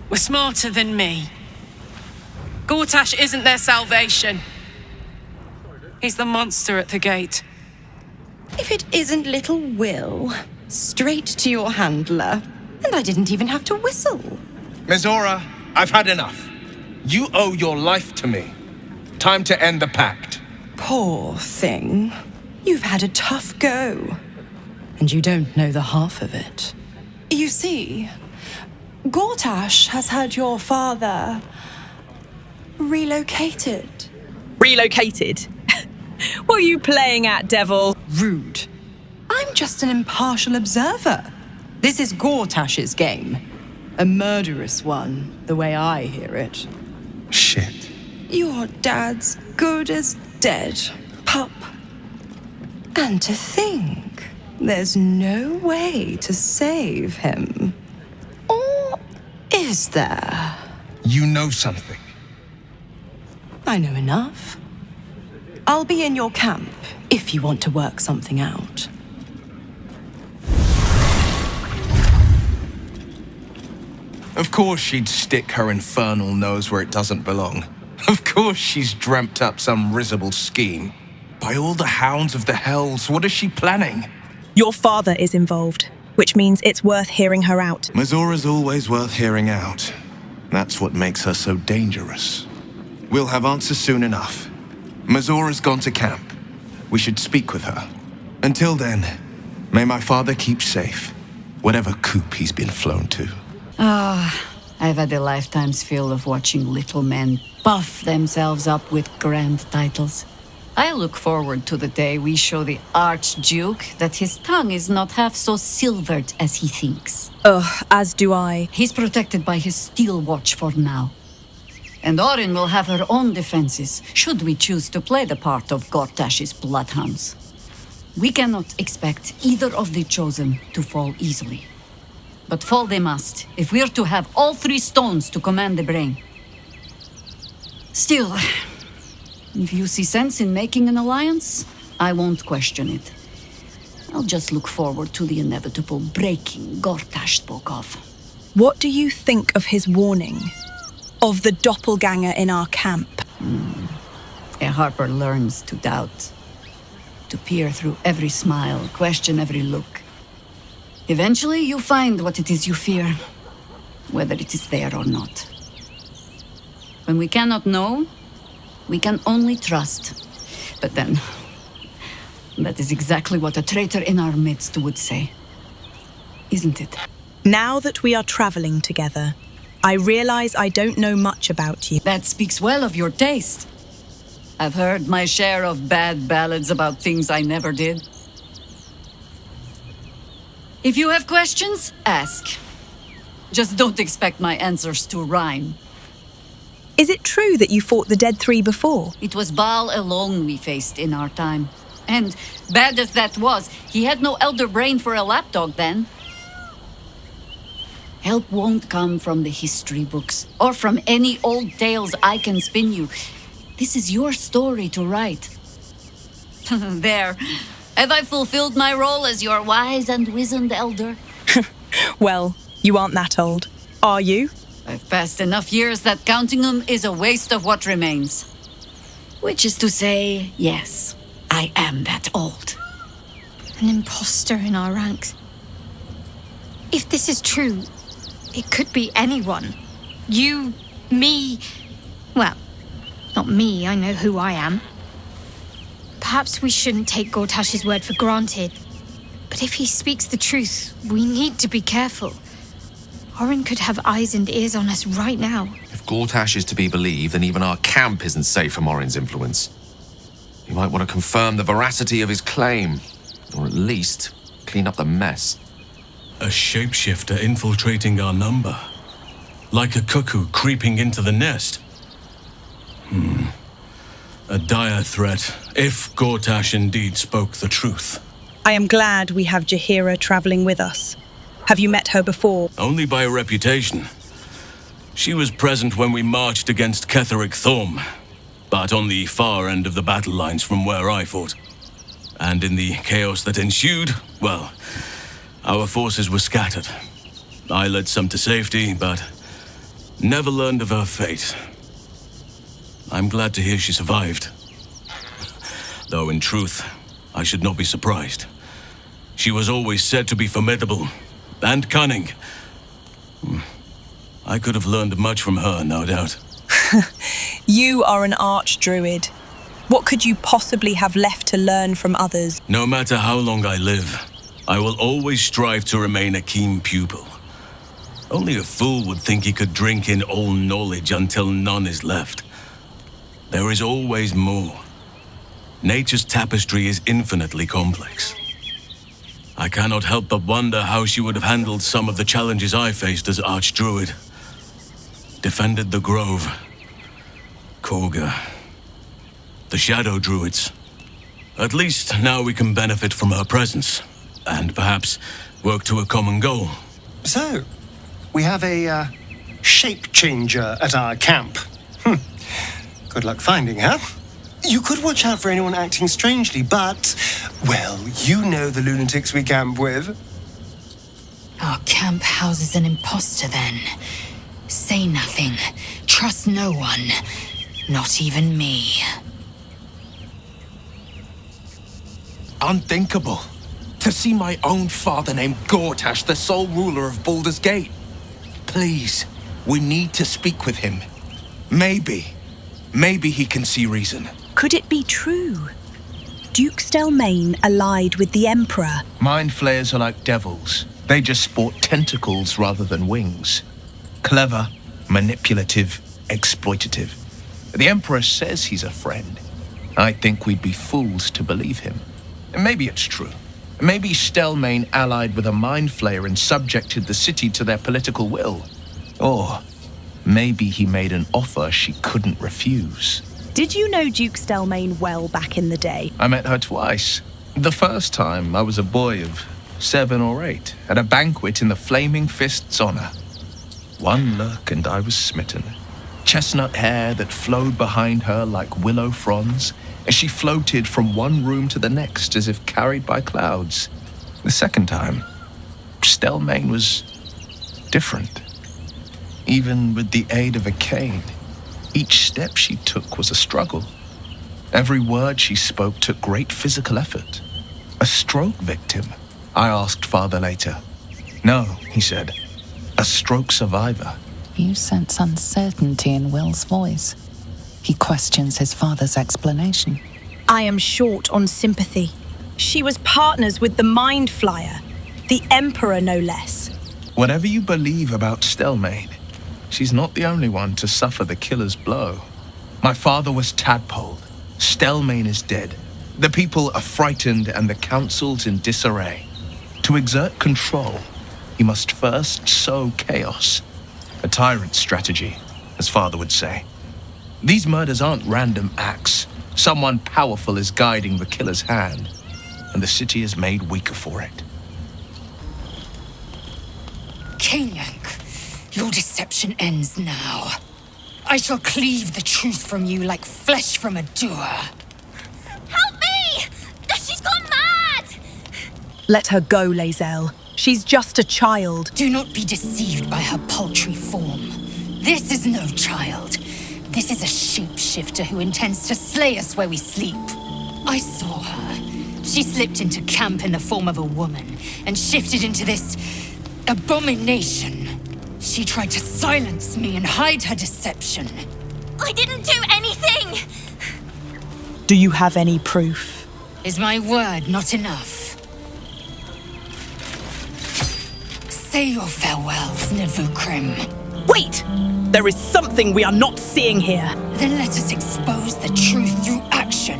were smarter than me. Gortash isn't their salvation. He's the monster at the gate. If it isn't little Will, straight to your handler. And I didn't even have to whistle. Mizora, I've had enough. You owe your life to me. Time to end the pact. Poor thing. You've had a tough go. And you don't know the half of it. You see, Gortash has had your father relocated. Relocated? What are you playing at, devil? Rude. I'm just an impartial observer. This is Gortash's game. A murderous one, the way I hear it. Shit. Your dad's good as dead, pup. And to think, there's no way to save him. Or is there? You know something. I know enough. I'll be in your camp if you want to work something out. Of course she'd stick her infernal nose where it doesn't belong. Of course she's dreamt up some risible scheme. By all the hounds of the hells, what is she planning? Your father is involved, which means it's worth hearing her out. Mazora's always worth hearing out. That's what makes her so dangerous. We'll have answers soon enough. Mazora's gone to camp. We should speak with her. Until then, may my father keep safe, whatever coop he's been flown to. I've had a lifetime's fill of watching little men puff themselves up with grand titles. I look forward to the day we show the Archduke that his tongue is not half so silvered as he thinks. As do I. He's protected by his steel watch for now. And Orin will have her own defenses, should we choose to play the part of Gortash's bloodhounds. We cannot expect either of the chosen to fall easily. But fall they must, if we're to have all three stones to command the brain. Still, if you see sense in making an alliance, I won't question it. I'll just look forward to the inevitable breaking Gortash spoke of. What do you think of his warning? Of the doppelganger in our camp? A harper learns to doubt. To peer through every smile, question every look. Eventually, you find what it is you fear, whether it is there or not. When we cannot know, we can only trust. But then, that is exactly what a traitor in our midst would say. Isn't it? Now that we are traveling together, I realize I don't know much about you. That speaks well of your taste. I've heard my share of bad ballads about things I never did. If you have questions, ask. Just don't expect my answers to rhyme. Is it true that you fought the Dead Three before? It was Baal alone we faced in our time. And bad as that was, he had no elder brain for a lapdog then. Help won't come from the history books, or from any old tales I can spin you. This is your story to write. There. Have I fulfilled my role as your wise and wizened elder? Well, you aren't that old. Are you? I've passed enough years that counting them is a waste of what remains. Which is to say, yes, I am that old. An imposter in our ranks. If this is true, it could be anyone. You, me... Well, not me, I know who I am. Perhaps we shouldn't take Gortash's word for granted. But if he speaks the truth, we need to be careful. Orin could have eyes and ears on us right now. If Gortash is to be believed, then even our camp isn't safe from Orin's influence. He might want to confirm the veracity of his claim, or at least clean up the mess. A shapeshifter infiltrating our number. Like a cuckoo creeping into the nest. A dire threat, if Gortash indeed spoke the truth. I am glad we have Jaheira traveling with us. Have you met her before? Only by reputation. She was present when we marched against Ketheric Thorm, but on the far end of the battle lines from where I fought. And in the chaos that ensued, well, our forces were scattered. I led some to safety, but never learned of her fate. I'm glad to hear she survived. Though in truth, I should not be surprised. She was always said to be formidable and cunning. I could have learned much from her, no doubt. You are an archdruid. What could you possibly have left to learn from others? No matter how long I live, I will always strive to remain a keen pupil. Only a fool would think he could drink in all knowledge until none is left. There is always more. Nature's tapestry is infinitely complex. I cannot help but wonder how she would have handled some of the challenges I faced as Archdruid. Defended the Grove, Korga, the Shadow Druids. At least now we can benefit from her presence, and perhaps work to a common goal. So, we have a shape changer at our camp. Good luck finding her. You could watch out for anyone acting strangely, but, well, you know the lunatics we camp with. Our camp houses an imposter then. Say nothing. Trust no one. Not even me. Unthinkable. To see my own father named Gortash, the sole ruler of Baldur's Gate. Please, we need to speak with him. Maybe he can see reason. Could it be true? Duke Stelmane allied with the Emperor. Mind flayers are like devils. They just sport tentacles rather than wings. Clever, manipulative, exploitative. The Emperor says he's a friend. I think we'd be fools to believe him. And maybe it's true. Maybe Stelmane allied with a mind flayer and subjected the city to their political will. Or maybe he made an offer she couldn't refuse. Did you know Duke Stelmane well back in the day? I met her twice. The first time I was a boy of 7 or 8 at a banquet in the Flaming Fist's honor. One look and I was smitten. Chestnut hair that flowed behind her like willow fronds as she floated from one room to the next as if carried by clouds. The second time, Stelmane was different. Even with the aid of a cane, each step she took was a struggle. Every word she spoke took great physical effort. A stroke victim, I asked Father later. No, he said, a stroke survivor. You sense uncertainty in Will's voice. He questions his father's explanation. I am short on sympathy. She was partners with the Mind Flyer, the Emperor no less. Whatever you believe about Stelmane, she's not the only one to suffer the killer's blow. My father was tadpoled. Stelmane is dead. The people are frightened and the council's in disarray. To exert control, he must first sow chaos. A tyrant's strategy, as father would say. These murders aren't random acts. Someone powerful is guiding the killer's hand, and the city is made weaker for it. Kaniak, your deception ends now. I shall cleave the truth from you like flesh from a doer. Help me! She's gone mad! Let her go, Lae'zel. She's just a child. Do not be deceived by her paltry form. This is no child. This is a shapeshifter who intends to slay us where we sleep. I saw her. She slipped into camp in the form of a woman and shifted into this abomination. She tried to silence me and hide her deception. I didn't do anything! Do you have any proof? Is my word not enough? Say your farewells, Navukrim. Wait! There is something we are not seeing here. Then let us expose the truth through action.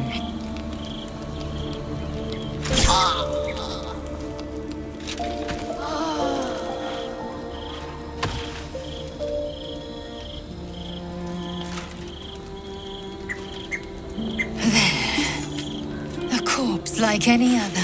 There. A corpse like any other.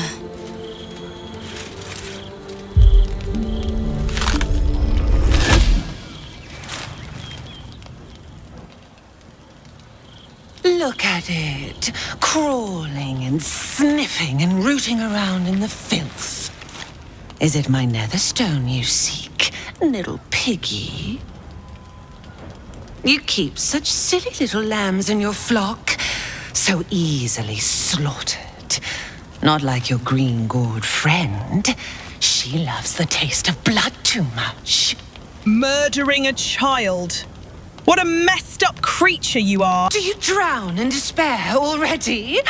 Look at it, crawling and sniffing and rooting around in the filth. Is it my netherstone you seek, little piggy? You keep such silly little lambs in your flock, so easily slaughtered. Not like your green-gored friend. She loves the taste of blood too much. Murdering a child. What a messed up creature you are! Do you drown in despair already?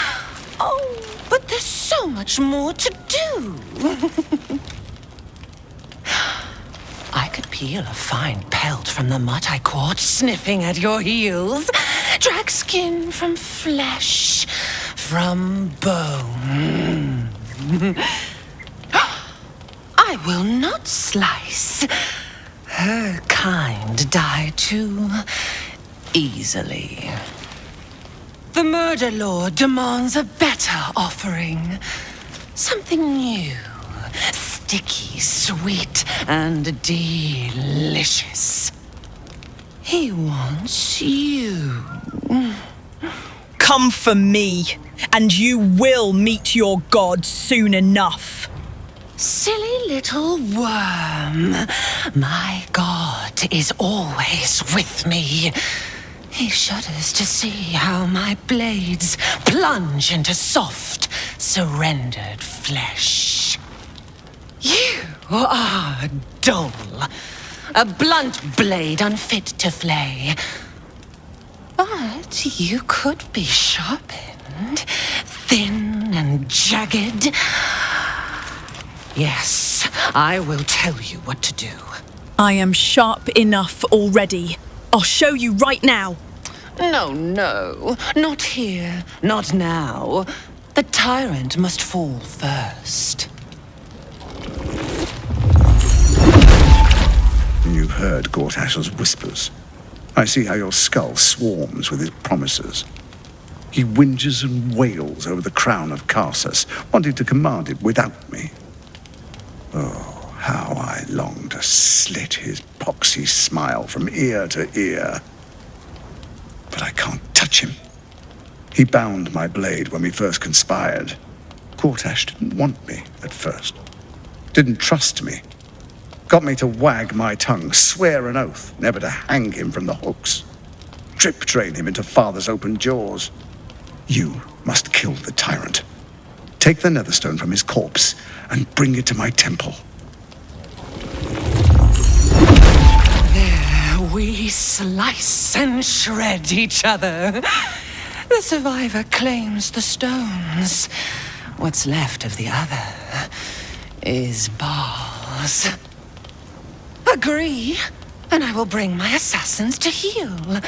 Oh, but there's so much more to do. I could peel a fine pelt from the mutt I caught sniffing at your heels. Drag skin from flesh, from bone. I will not slice. Her kind die too easily. The murder lord demands a better offering. Something new, sticky, sweet, and delicious. He wants you. come for me, and you will meet your god soon enough. Silly little worm. My god is always with me. He shudders to see how my blades plunge into soft, surrendered flesh. You are dull. A blunt blade unfit to flay. But you could be sharpened, thin and jagged. Yes, I will tell you what to do. I am sharp enough already. I'll show you right now. No, not here, not now. The tyrant must fall first. You've heard Gortash's whispers. I see how your skull swarms with his promises. He whinges and wails over the crown of Carsus, wanting to command it without me. Oh, how I long to slit his poxy smile from ear to ear. But I can't touch him. He bound my blade when we first conspired. Gortash didn't want me at first. Didn't trust me. Got me to wag my tongue, swear an oath never to hang him from the hooks. Drip train him into father's open jaws. You must kill the tyrant. Take the netherstone from his corpse and bring it to my temple. There we slice and shred each other. The survivor claims the stones. What's left of the other is bars. Agree, and I will bring my assassins to heal.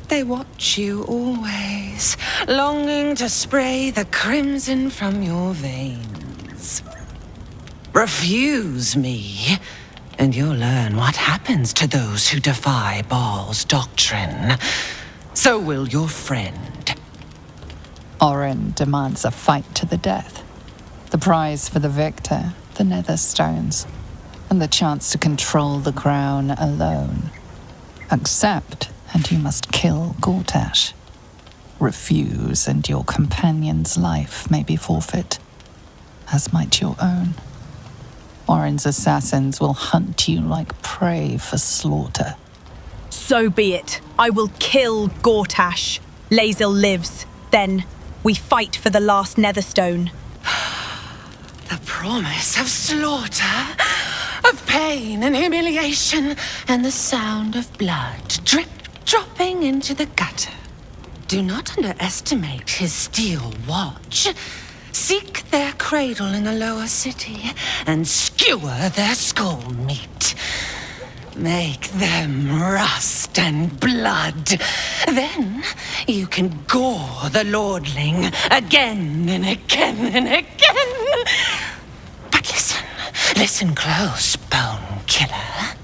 They watch you always, longing to spray the crimson from your veins. Refuse me, and you'll learn what happens to those who defy Baal's doctrine. So will your friend. Orin demands a fight to the death. The prize for the victor, the Netherstones, and the chance to control the crown alone. Accept, and you must kill Gortash. Refuse, and your companion's life may be forfeit, as might your own. Orin's assassins will hunt you like prey for slaughter. So be it. I will kill Gortash. Lae'zel lives. Then we fight for the last Netherstone. The promise of slaughter, of pain and humiliation, and the sound of blood dropping into the gutter. Do not underestimate his steel watch. Seek their cradle in the lower city and skewer their skull meat. Make them rust and blood. Then you can gore the lordling again and again and again. But listen close, Bone Killer.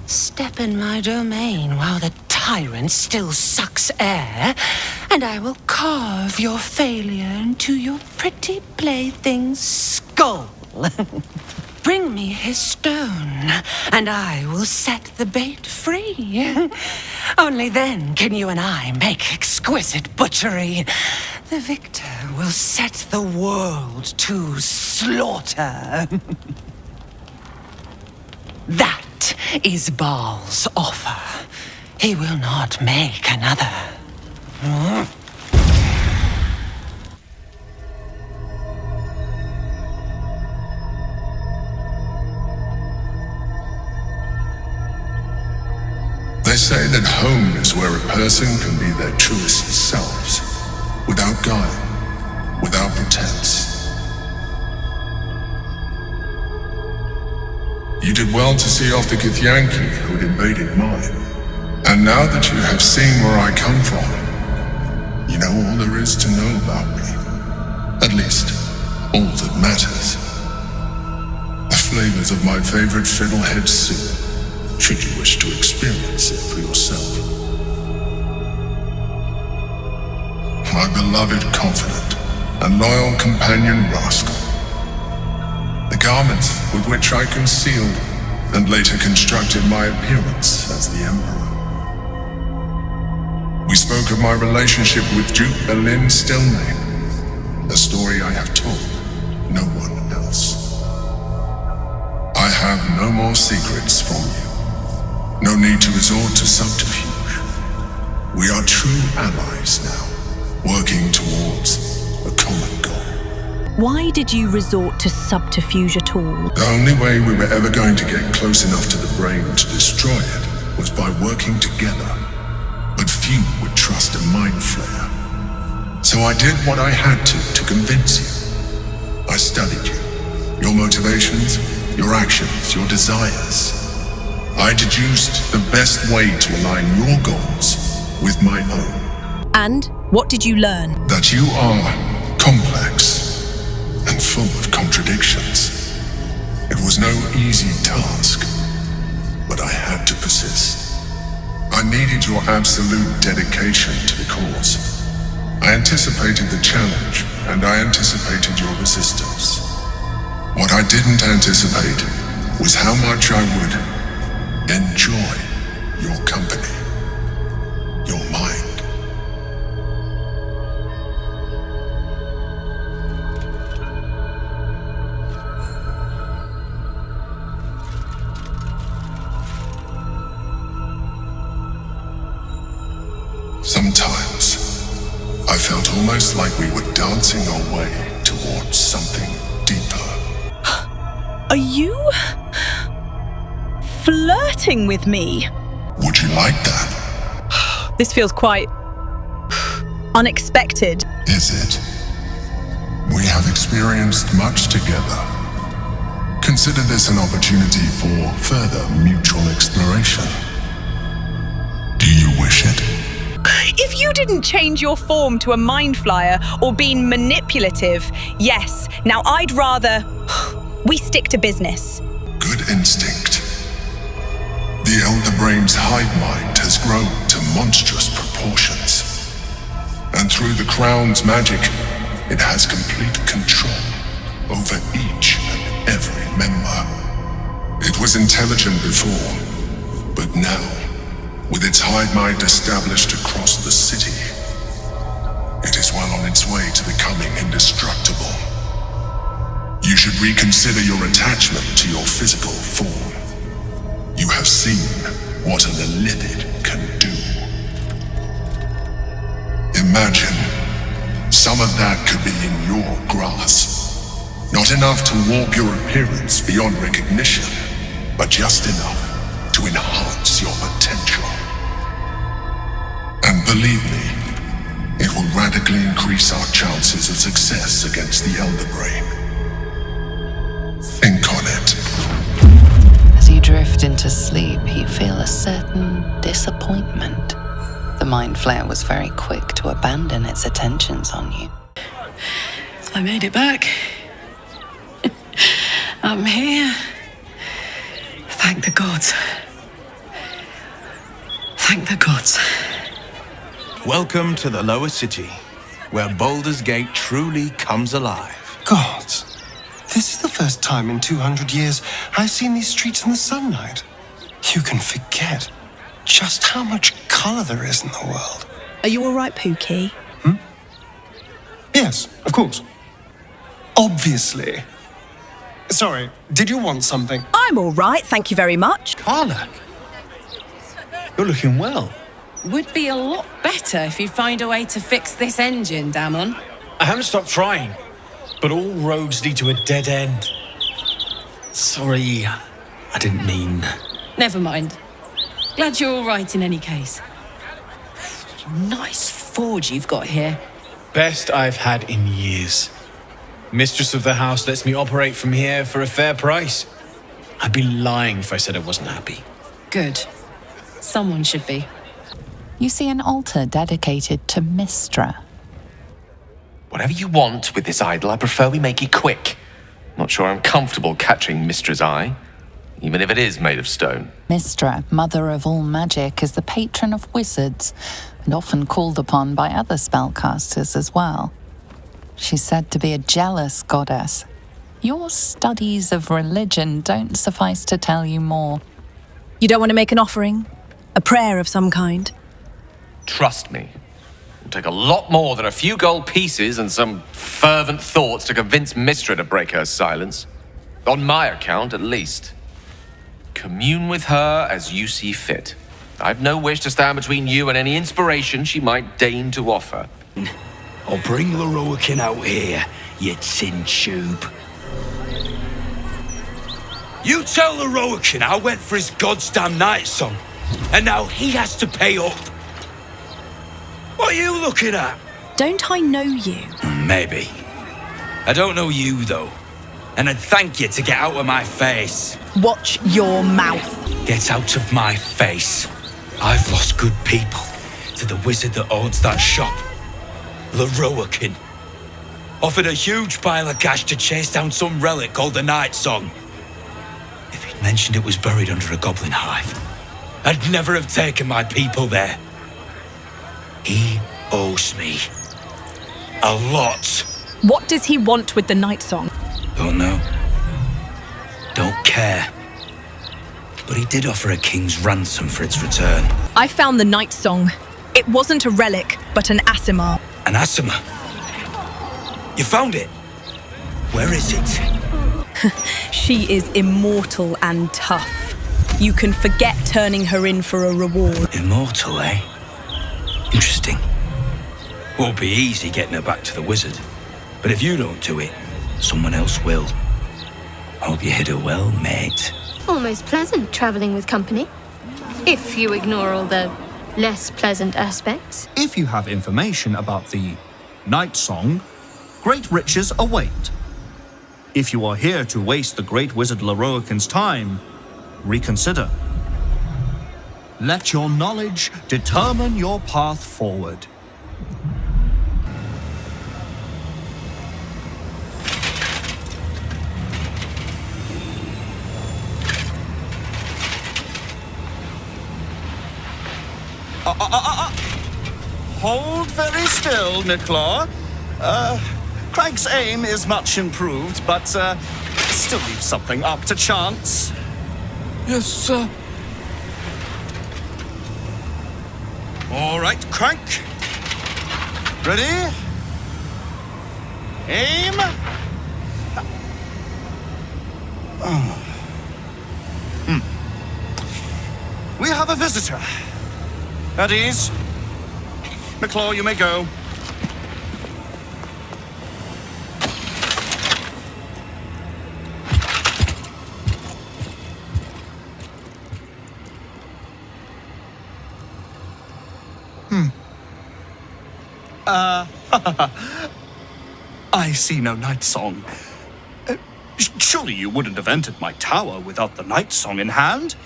Step in my domain while the tyrant still sucks air, and I will carve your failure into your pretty plaything's skull. Bring me his stone, and I will set the bait free. Only then can you and I make exquisite butchery. The victor will set the world to slaughter. That is Baal's offer. He will not make another. They say that home is where a person can be their truest selves, without guile, without pretense. You did well to see off the Githyanki who had invaded mine. And now that you have seen where I come from, you know all there is to know about me. At least, all that matters. The flavors of my favorite fiddlehead soup, should you wish to experience it for yourself. My beloved confidant and loyal companion Rascal. The garments with which I concealed and later constructed my appearance as the Emperor. We spoke of my relationship with Duke Berlin Stilney, a story I have told no one else. I have no more secrets from you. No need to resort to subterfuge. We are true allies now, working towards a common goal. Why did you resort to subterfuge at all? The only way we were ever going to get close enough to the brain to destroy it was by working together. But few would trust a mind flayer. So I did what I had to convince you. I studied you, your motivations, your actions, your desires. I deduced the best way to align your goals with my own. And what did you learn? That you are complex and full of contradictions. It was no easy task, but I had to persist. I needed your absolute dedication to the cause. I anticipated the challenge, and I anticipated your resistance. What I didn't anticipate was how much I would enjoy your company, your mind. Sometimes, I felt almost like we were dancing our way towards something deeper. Are you flirting with me? Would you like that? This feels quite unexpected. Is it? We have experienced much together. Consider this an opportunity for further mutual exploration. Do you wish it? If you didn't change your form to a mind flyer or been manipulative, yes. Now I'd rather we stick to business. Good instinct. The Elder Brain's hive mind has grown to monstrous proportions. And through the Crown's magic, it has complete control over each and every member. It was intelligent before, but now, with its hive mind established across the city, it is well on its way to becoming indestructible. You should reconsider your attachment to your physical form. You have seen what an illithid can do. Imagine some of that could be in your grasp. Not enough to warp your appearance beyond recognition, but just enough to enhance your potential. And believe me, it will radically increase our chances of success against the Elder Brain. Think on it. As you drift into sleep, you feel a certain disappointment. The Mind Flayer was very quick to abandon its attentions on you. I made it back. I'm here. Thank the gods. Thank the gods. Welcome to the lower city, where Baldur's Gate truly comes alive. Gods, this is the first time in 200 years I've seen these streets in the sunlight. You can forget just how much color there is in the world. Are you all right, Pookie? Yes, of course. Obviously. Sorry, did you want something? I'm all right, thank you very much. Karlak, you're looking well. Would be a lot better if you find a way to fix this engine, Damon. I haven't stopped trying, but all roads lead to a dead end. Sorry, I didn't mean... Never mind. Glad you're all right in any case. Nice forge you've got here. Best I've had in years. Mistress of the house lets me operate from here for a fair price. I'd be lying if I said I wasn't happy. Good. Someone should be. You see an altar dedicated to Mystra. Whatever you want with this idol, I prefer we make it quick. Not sure I'm comfortable catching Mystra's eye, even if it is made of stone. Mystra, mother of all magic, is the patron of wizards and often called upon by other spellcasters as well. She's said to be a jealous goddess. Your studies of religion don't suffice to tell you more. You don't want to make an offering? A prayer of some kind? Trust me. It'll take a lot more than a few gold pieces and some fervent thoughts to convince Mistra to break her silence. On my account, at least. Commune with her as you see fit. I've no wish to stand between you and any inspiration she might deign to offer. I'll bring Leroican out here, you tin tube. You tell Leroican I went for his goddamn night song, and now he has to pay up. What are you looking at? Don't I know you? Maybe. I don't know you, though. And I'd thank you to get out of my face. Watch your mouth. Get out of my face. I've lost good people to the wizard that owns that shop. Leroican. Offered a huge pile of cash to chase down some relic called the Night Song. If he'd mentioned it was buried under a goblin hive, I'd never have taken my people there. He owes me a lot. What does he want with the Night Song? Don't know. Don't care. But he did offer a king's ransom for its return. I found the Night Song. It wasn't a relic, but an Asimar. An Asimar? You found it? Where is it? She is immortal and tough. You can forget turning her in for a reward. Immortal, eh? Interesting. Won't be easy getting her back to the wizard. But if you don't do it, someone else will. Hope you hid her well, mate. Almost pleasant traveling with company. If you ignore all the less pleasant aspects. If you have information about the Night Song, great riches await. If you are here to waste the great wizard Leroican's time, reconsider. Let your knowledge determine your path forward. Hold very still, Nicklaw. Craig's aim is much improved, but still leaves something up to chance. Yes, sir. All right, Crank. Ready? Aim. We have a visitor. At ease. McClaw, you may go. I see no Night Song. Surely you wouldn't have entered my tower without the Night Song in hand?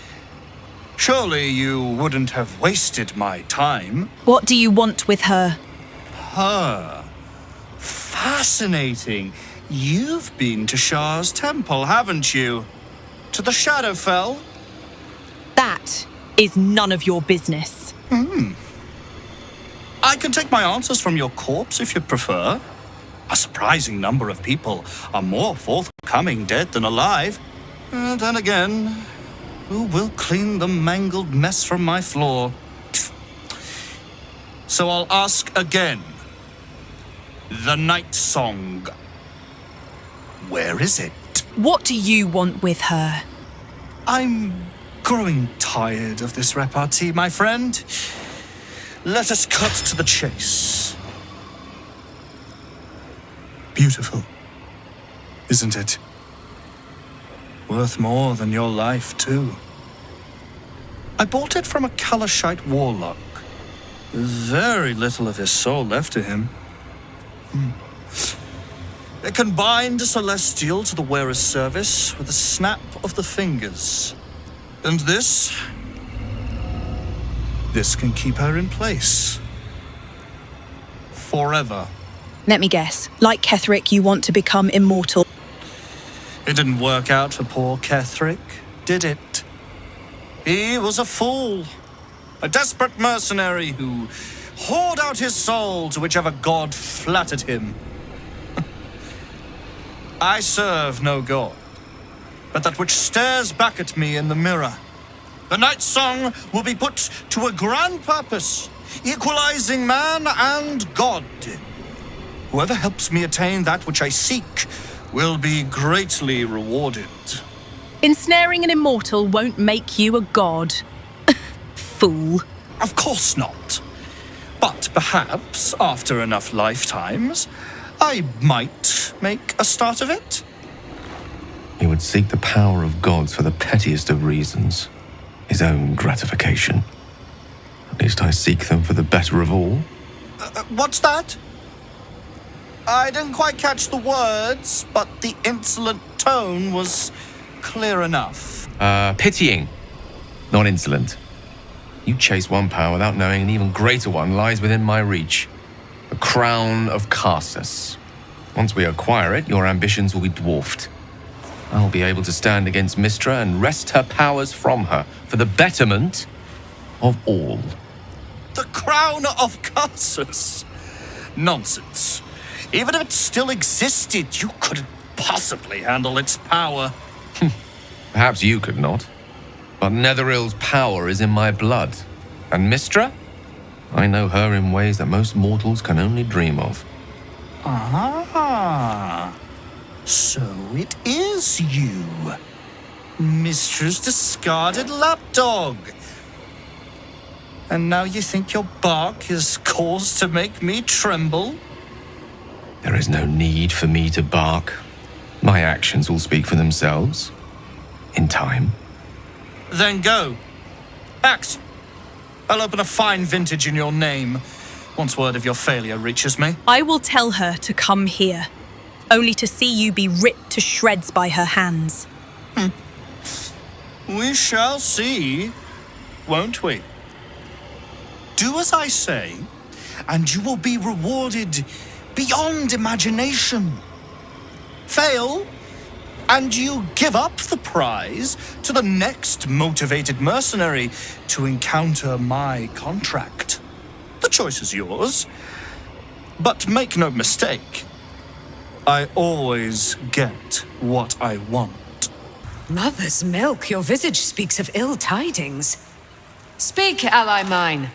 Surely you wouldn't have wasted my time? What do you want with her? Her? Fascinating. You've been to Shah's temple, haven't you? To the Shadowfell? That is none of your business. I can take my answers from your corpse if you prefer. A surprising number of people are more forthcoming dead than alive. Then again, who will clean the mangled mess from my floor? So I'll ask again. The Night Song. Where is it? What do you want with her? I'm growing tired of this repartee, my friend. Let us cut to the chase. Beautiful, isn't it? Worth more than your life, too. I bought it from a Kalashite warlock. There's very little of his soul left to him. It can bind a celestial to the wearer's service with a snap of the fingers. And this can keep her in place. Forever. Let me guess. Like Ketherick, you want to become immortal. It didn't work out for poor Ketherick, did it? He was a fool. A desperate mercenary who hoard out his soul to whichever god flattered him. I serve no god, but that which stares back at me in the mirror. The Night Song will be put to a grand purpose. equalizing man and God. Whoever helps me attain that which I seek will be greatly rewarded. Ensnaring an immortal won't make you a god. Fool. Of course not. But perhaps, after enough lifetimes, I might make a start of it. He would seek the power of gods for the pettiest of reasons. His own gratification. At least I seek them for the better of all. What's that? I didn't quite catch the words, but the insolent tone was clear enough. Pitying, not insolent. You chase one power without knowing an even greater one lies within my reach. The crown of Carsus. Once we acquire it, your ambitions will be dwarfed. I'll be able to stand against Mystra and wrest her powers from her for the betterment of all. The crown of Carsus? Nonsense. Even if it still existed, you couldn't possibly handle its power. Perhaps you could not. But Netherill's power is in my blood. And Mystra? I know her in ways that most mortals can only dream of. Ah, so it is you. Mystra's discarded lapdog. And now you think your bark is cause to make me tremble? There is no need for me to bark. My actions will speak for themselves. In time. Then go. Act. I'll open a fine vintage in your name, once word of your failure reaches me. I will tell her to come here, only to see you be ripped to shreds by her hands. We shall see, won't we? Do as I say, and you will be rewarded beyond imagination. Fail, and you give up the prize to the next motivated mercenary to encounter my contract. The choice is yours. But make no mistake, I always get what I want. Mother's milk, your visage speaks of ill tidings. Speak, ally mine.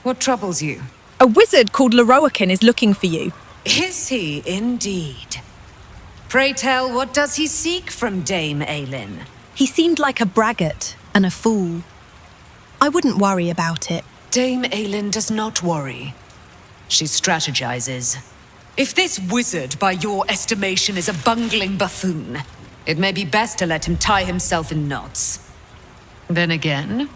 What troubles you? A wizard called Leroican is looking for you. Is he indeed? Pray tell, what does he seek from Dame Aelin? He seemed like a braggart and a fool. I wouldn't worry about it. Dame Aelin does not worry. She strategizes. If this wizard, by your estimation, is a bungling buffoon, it may be best to let him tie himself in knots. Then again,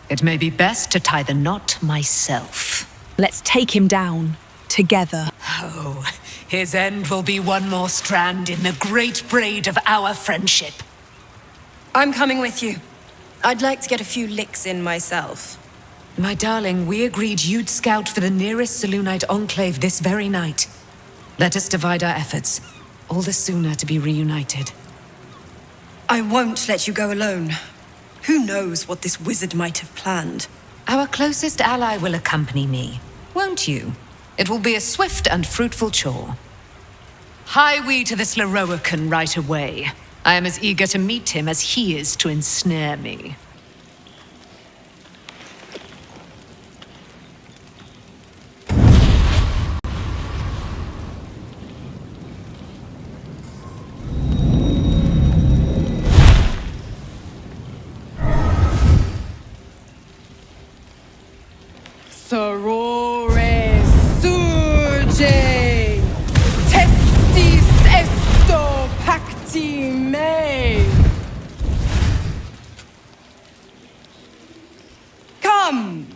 it may be best to tie the knot myself. Let's take him down, together. Oh, his end will be one more strand in the great braid of our friendship. I'm coming with you. I'd like to get a few licks in myself. My darling, we agreed you'd scout for the nearest Selûnite enclave this very night. Let us divide our efforts, all the sooner to be reunited. I won't let you go alone. Who knows what this wizard might have planned? Our closest ally will accompany me, won't you? It will be a swift and fruitful chore. Hie we to this Leroican right away. I am as eager to meet him as he is to ensnare me. Sorore surge, testis esto pacti me. Come,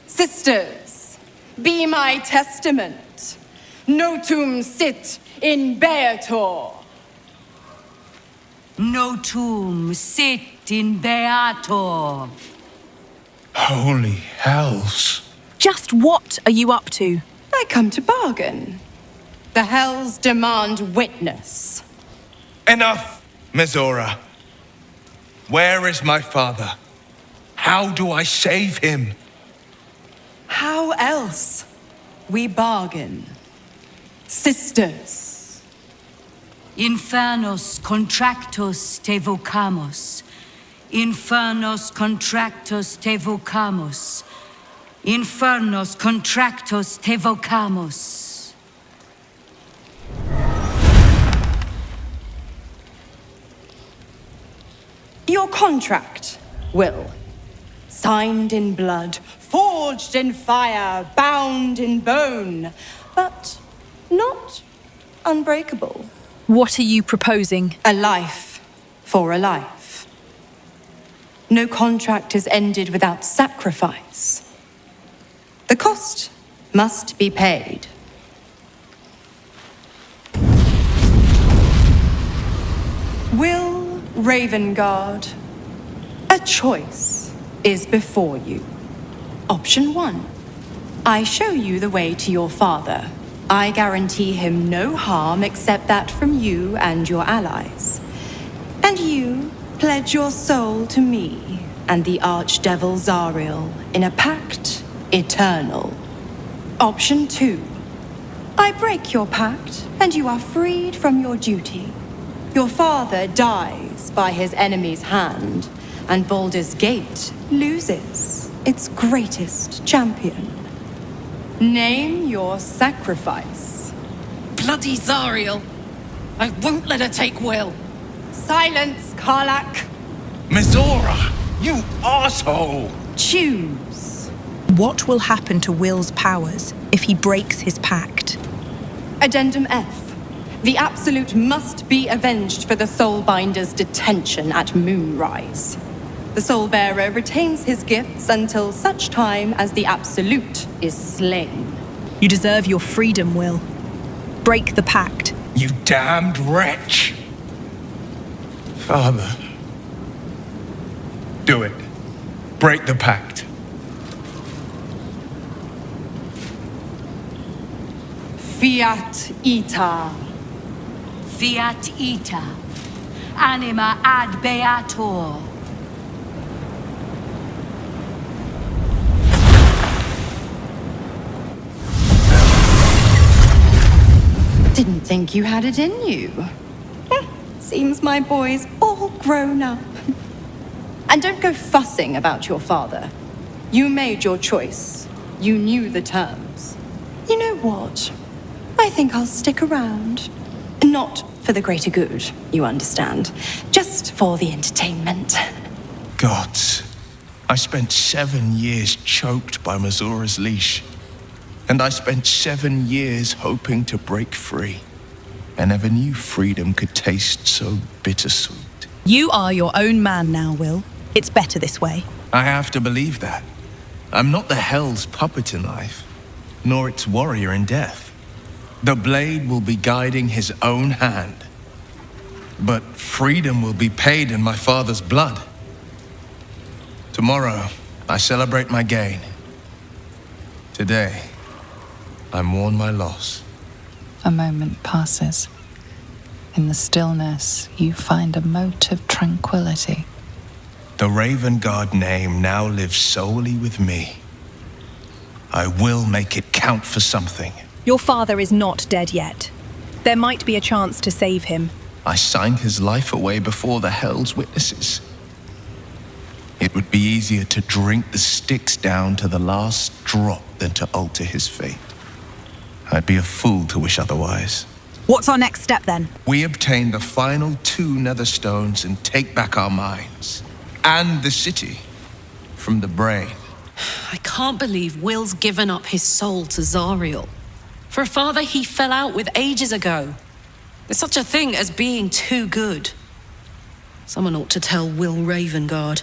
sisters, be my testament. Notum sit in beator. Notum sit in beator. Holy hells. Just what are you up to? I come to bargain. The hells demand witness. Enough, Mizora. Where is my father? How do I save him? How else? We bargain. Sisters. Infernos contractos te vocamos. Infernos contractos te vocamos. Infernos contractos te vocamos. Your contract, Will. Signed in blood, forged in fire, bound in bone, but not unbreakable. What are you proposing? A life for a life. No contract is ended without sacrifice. The cost must be paid. Will Ravengard, a choice is before you. Option 1. I show you the way to your father. I guarantee him no harm except that from you and your allies. And you pledge your soul to me and the archdevil Zariel in a pact eternal. Option 2. I break your pact and you are freed from your duty. Your father dies by his enemy's hand, and Baldur's Gate loses its greatest champion. Name your sacrifice. Bloody Zariel! I won't let her take Will. Silence, Karlak. Mizora, you arsehole! Choose. What will happen to Will's powers if he breaks his pact? Addendum F. The Absolute must be avenged for the Soulbinder's detention at Moonrise. The Soulbearer retains his gifts until such time as the Absolute is slain. You deserve your freedom, Will. Break the pact. You damned wretch! Father. Do it. Break the pact. Fiat Ita. Fiat ita. Anima ad beator. Didn't think you had it in you. Seems my boy's all grown up. And don't go fussing about your father. You made your choice. You knew the terms. You know what? I think I'll stick around. Not for the greater good, you understand. Just for the entertainment. Gods, I spent 7 years choked by Mizora's leash. And I spent 7 years hoping to break free. I never knew freedom could taste so bittersweet. You are your own man now, Will. It's better this way. I have to believe that. I'm not the Hell's puppet in life, nor its warrior in death. The blade will be guiding his own hand. But freedom will be paid in my father's blood. Tomorrow, I celebrate my gain. Today, I mourn my loss. A moment passes. In the stillness, you find a mote of tranquility. The Ravengard name now lives solely with me. I will make it count for something. Your father is not dead yet. There might be a chance to save him. I signed his life away before the Hell's witnesses. It would be easier to drink the Styx down to the last drop than to alter his fate. I'd be a fool to wish otherwise. What's our next step then? We obtain the final 2 Netherstones and take back our minds. And the city. From the brain. I can't believe Will's given up his soul to Zariel. For a father he fell out with ages ago. There's such a thing as being too good. Someone ought to tell Will Ravengard.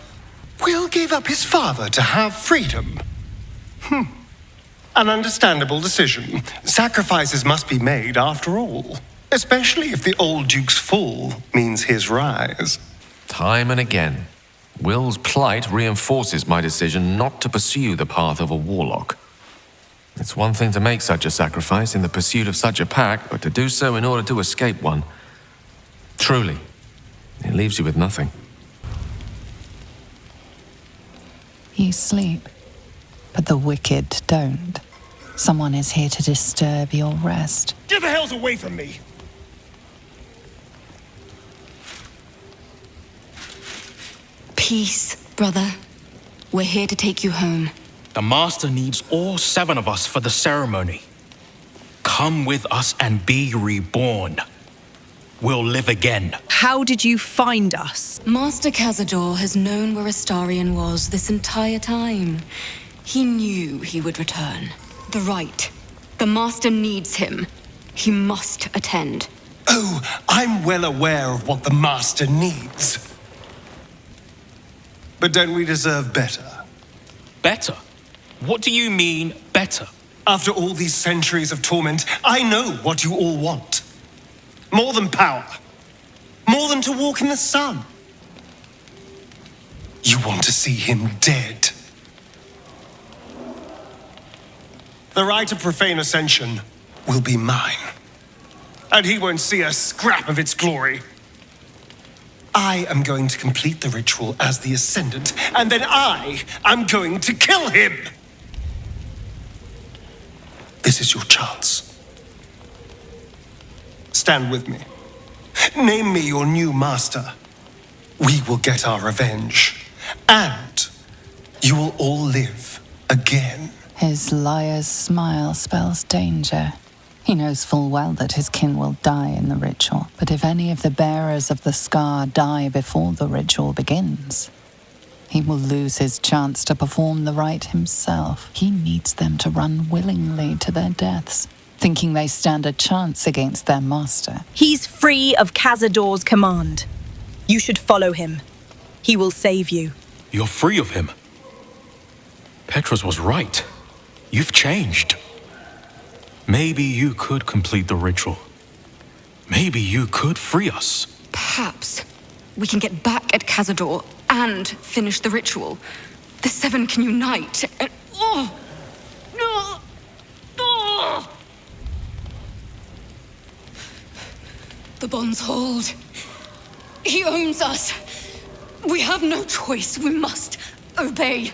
Will gave up his father to have freedom. An understandable decision. Sacrifices must be made after all. Especially if the old Duke's fall means his rise. Time and again, Will's plight reinforces my decision not to pursue the path of a warlock. It's one thing to make such a sacrifice in the pursuit of such a pact, but to do so in order to escape one. Truly, it leaves you with nothing. You sleep, but the wicked don't. Someone is here to disturb your rest. Get the hells away from me! Peace, brother. We're here to take you home. The Master needs all 7 of us for the ceremony. Come with us and be reborn. We'll live again. How did you find us? Master Cazador has known where Astarion was this entire time. He knew he would return. The rite. The Master needs him. He must attend. Oh, I'm well aware of what the Master needs. But don't we deserve better? Better? What do you mean, better? After all these centuries of torment, I know what you all want. More than power. More than to walk in the sun. You want to see him dead. The right of profane ascension will be mine. And he won't see a scrap of its glory. I am going to complete the ritual as the Ascendant, and then I am going to kill him! This is your chance. Stand with me. Name me your new master. We will get our revenge. And you will all live again. His liar's smile spells danger. He knows full well that his kin will die in the ritual, but if any of the bearers of the scar die before the ritual begins, he will lose his chance to perform the rite himself. He needs them to run willingly to their deaths, thinking they stand a chance against their master. He's free of Cazador's command. You should follow him. He will save you. You're free of him. Petros was right. You've changed. Maybe you could complete the ritual. Maybe you could free us. Perhaps we can get back at Cazador and finish the ritual. The 7 can unite and... The bonds hold. He owns us. We have no choice. We must obey.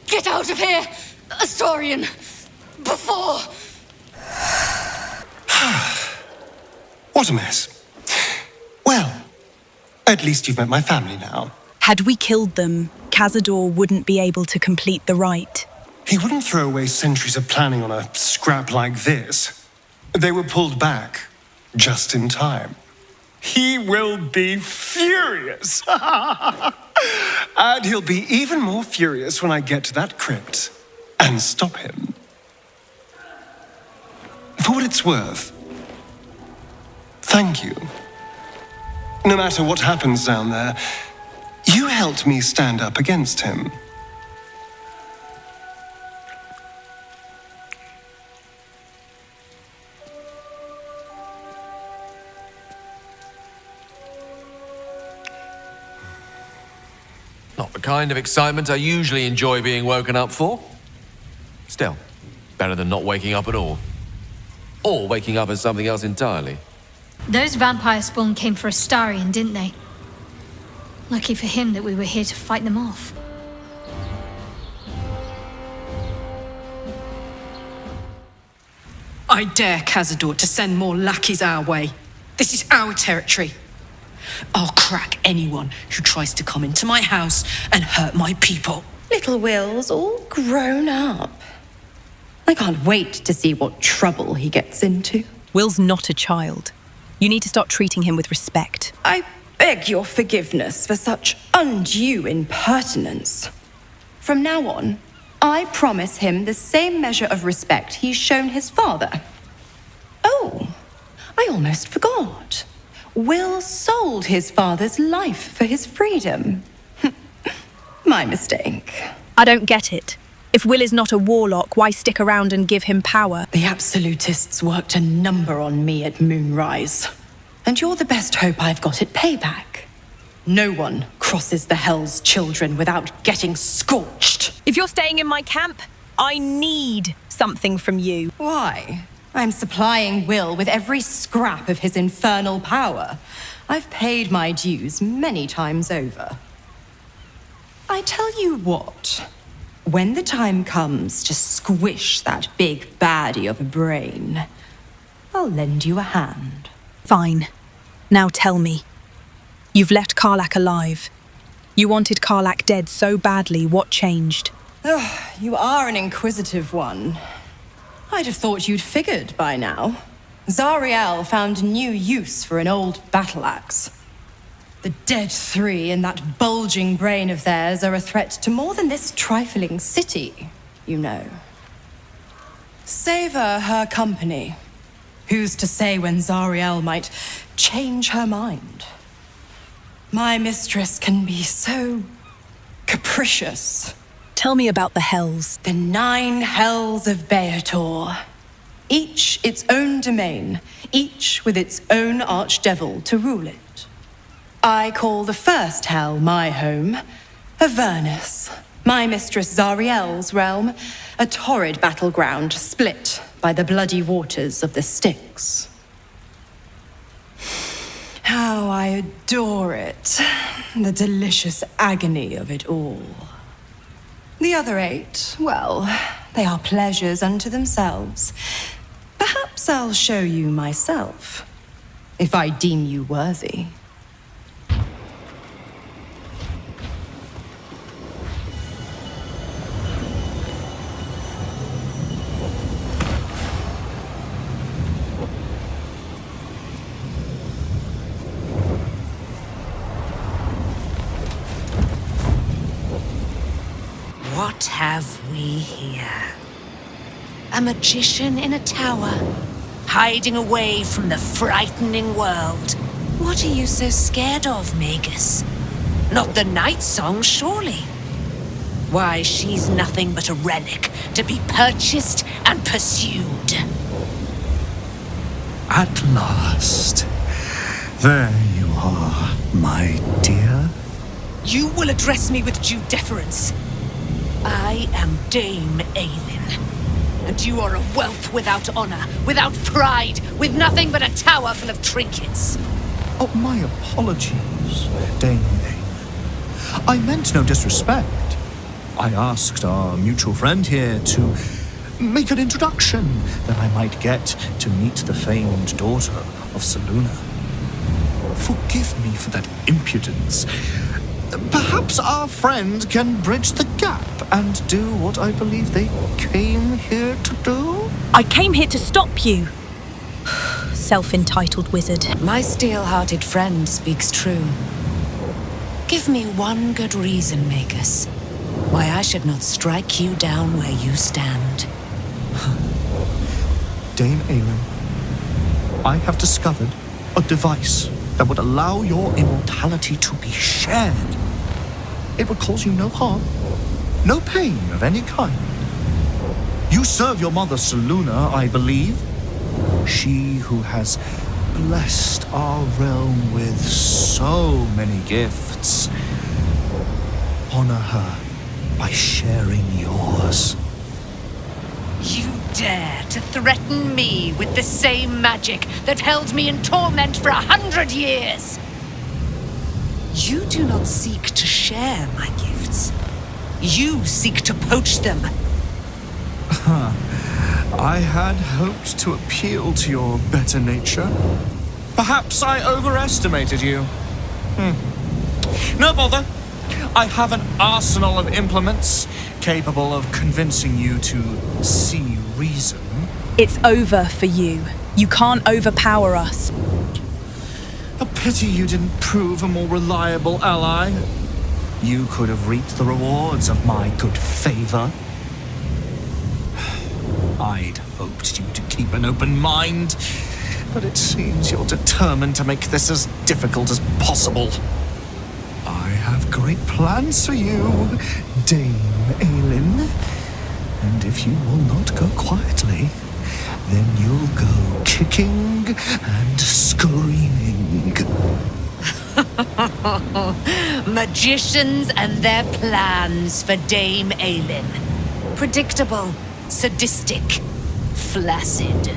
Get out of here, Astarion, before... What a mess. Well, at least you've met my family now. Had we killed them, Cazador wouldn't be able to complete the rite. He wouldn't throw away centuries of planning on a scrap like this. They were pulled back just in time. He will be furious. And he'll be even more furious when I get to that crypt and stop him. For what it's worth, thank you. No matter what happens down there, you helped me stand up against him. Not the kind of excitement I usually enjoy being woken up for. Still, better than not waking up at all. Or waking up as something else entirely. Those vampire spawn came for Astarion, didn't they? Lucky for him that we were here to fight them off. I dare Cazador to send more lackeys our way. This is our territory. I'll crack anyone who tries to come into my house and hurt my people. Little Will's all grown up. I can't wait to see what trouble he gets into. Will's not a child. You need to start treating him with respect. I beg your forgiveness for such undue impertinence. From now on, I promise him the same measure of respect he's shown his father. Oh, I almost forgot. Will sold his father's life for his freedom. My mistake. I don't get it. If Will is not a warlock, why stick around and give him power? The absolutists worked a number on me at Moonrise. And you're the best hope I've got at payback. No one crosses the Hell's Children without getting scorched. If you're staying in my camp, I need something from you. Why? I'm supplying Will with every scrap of his infernal power. I've paid my dues many times over. I tell you what, when the time comes to squish that big baddie of a brain, I'll lend you a hand. Fine. Now tell me. You've left Karlach alive. You wanted Karlach dead so badly, what changed? You are an inquisitive one. I'd have thought you'd figured by now. Zariel found a new use for an old battle axe. The dead three and that bulging brain of theirs are a threat to more than this trifling city, you know. Savor her company. Who's to say when Zariel might change her mind? My mistress can be so capricious. Tell me about the hells. The 9 hells of Beator. Each its own domain, each with its own archdevil to rule it. I call the first hell my home, Avernus, my mistress Zariel's realm, a torrid battleground split by the bloody waters of the Styx. How I adore it, the delicious agony of it all. The other 8, well, they are pleasures unto themselves. Perhaps I'll show you myself, if I deem you worthy. What have we here? A magician in a tower, hiding away from the frightening world. What are you so scared of, Magus? Not the night song, surely? Why, she's nothing but a relic to be purchased and pursued. At last. There you are, my dear. You will address me with due deference. I am Dame Aelin, and you are a whelp without honor, without pride, with nothing but a tower full of trinkets. Oh, my apologies, Dame Aelin. I meant no disrespect. I asked our mutual friend here to make an introduction, that I might get to meet the famed daughter of Seluna. Forgive me for that impudence. Perhaps our friend can bridge the gap and do what I believe they came here to do? I came here to stop you. Self-entitled wizard. My steel-hearted friend speaks true. Give me one good reason, Magus, why I should not strike you down where you stand. Dame Aelin, I have discovered a device that would allow your immortality to be shared. It would cause you no harm, no pain of any kind. You serve your mother Seluna, I believe. She who has blessed our realm with so many gifts. Honor her by sharing yours. You dare to threaten me with the same magic that held me in torment for 100 years? You do not seek to share my gifts. You seek to poach them. I had hoped to appeal to your better nature. Perhaps I overestimated you. No bother. I have an arsenal of implements capable of convincing you to see reason. It's over for you. You can't overpower us. A pity you didn't prove a more reliable ally. You could have reaped the rewards of my good favor. I'd hoped you to keep an open mind, but it seems you're determined to make this as difficult as possible. I have great plans for you, Dame Aelin. And if you will not go quietly, then you'll go kicking and screaming. Magicians and their plans for Dame Aelin. Predictable, sadistic, flaccid.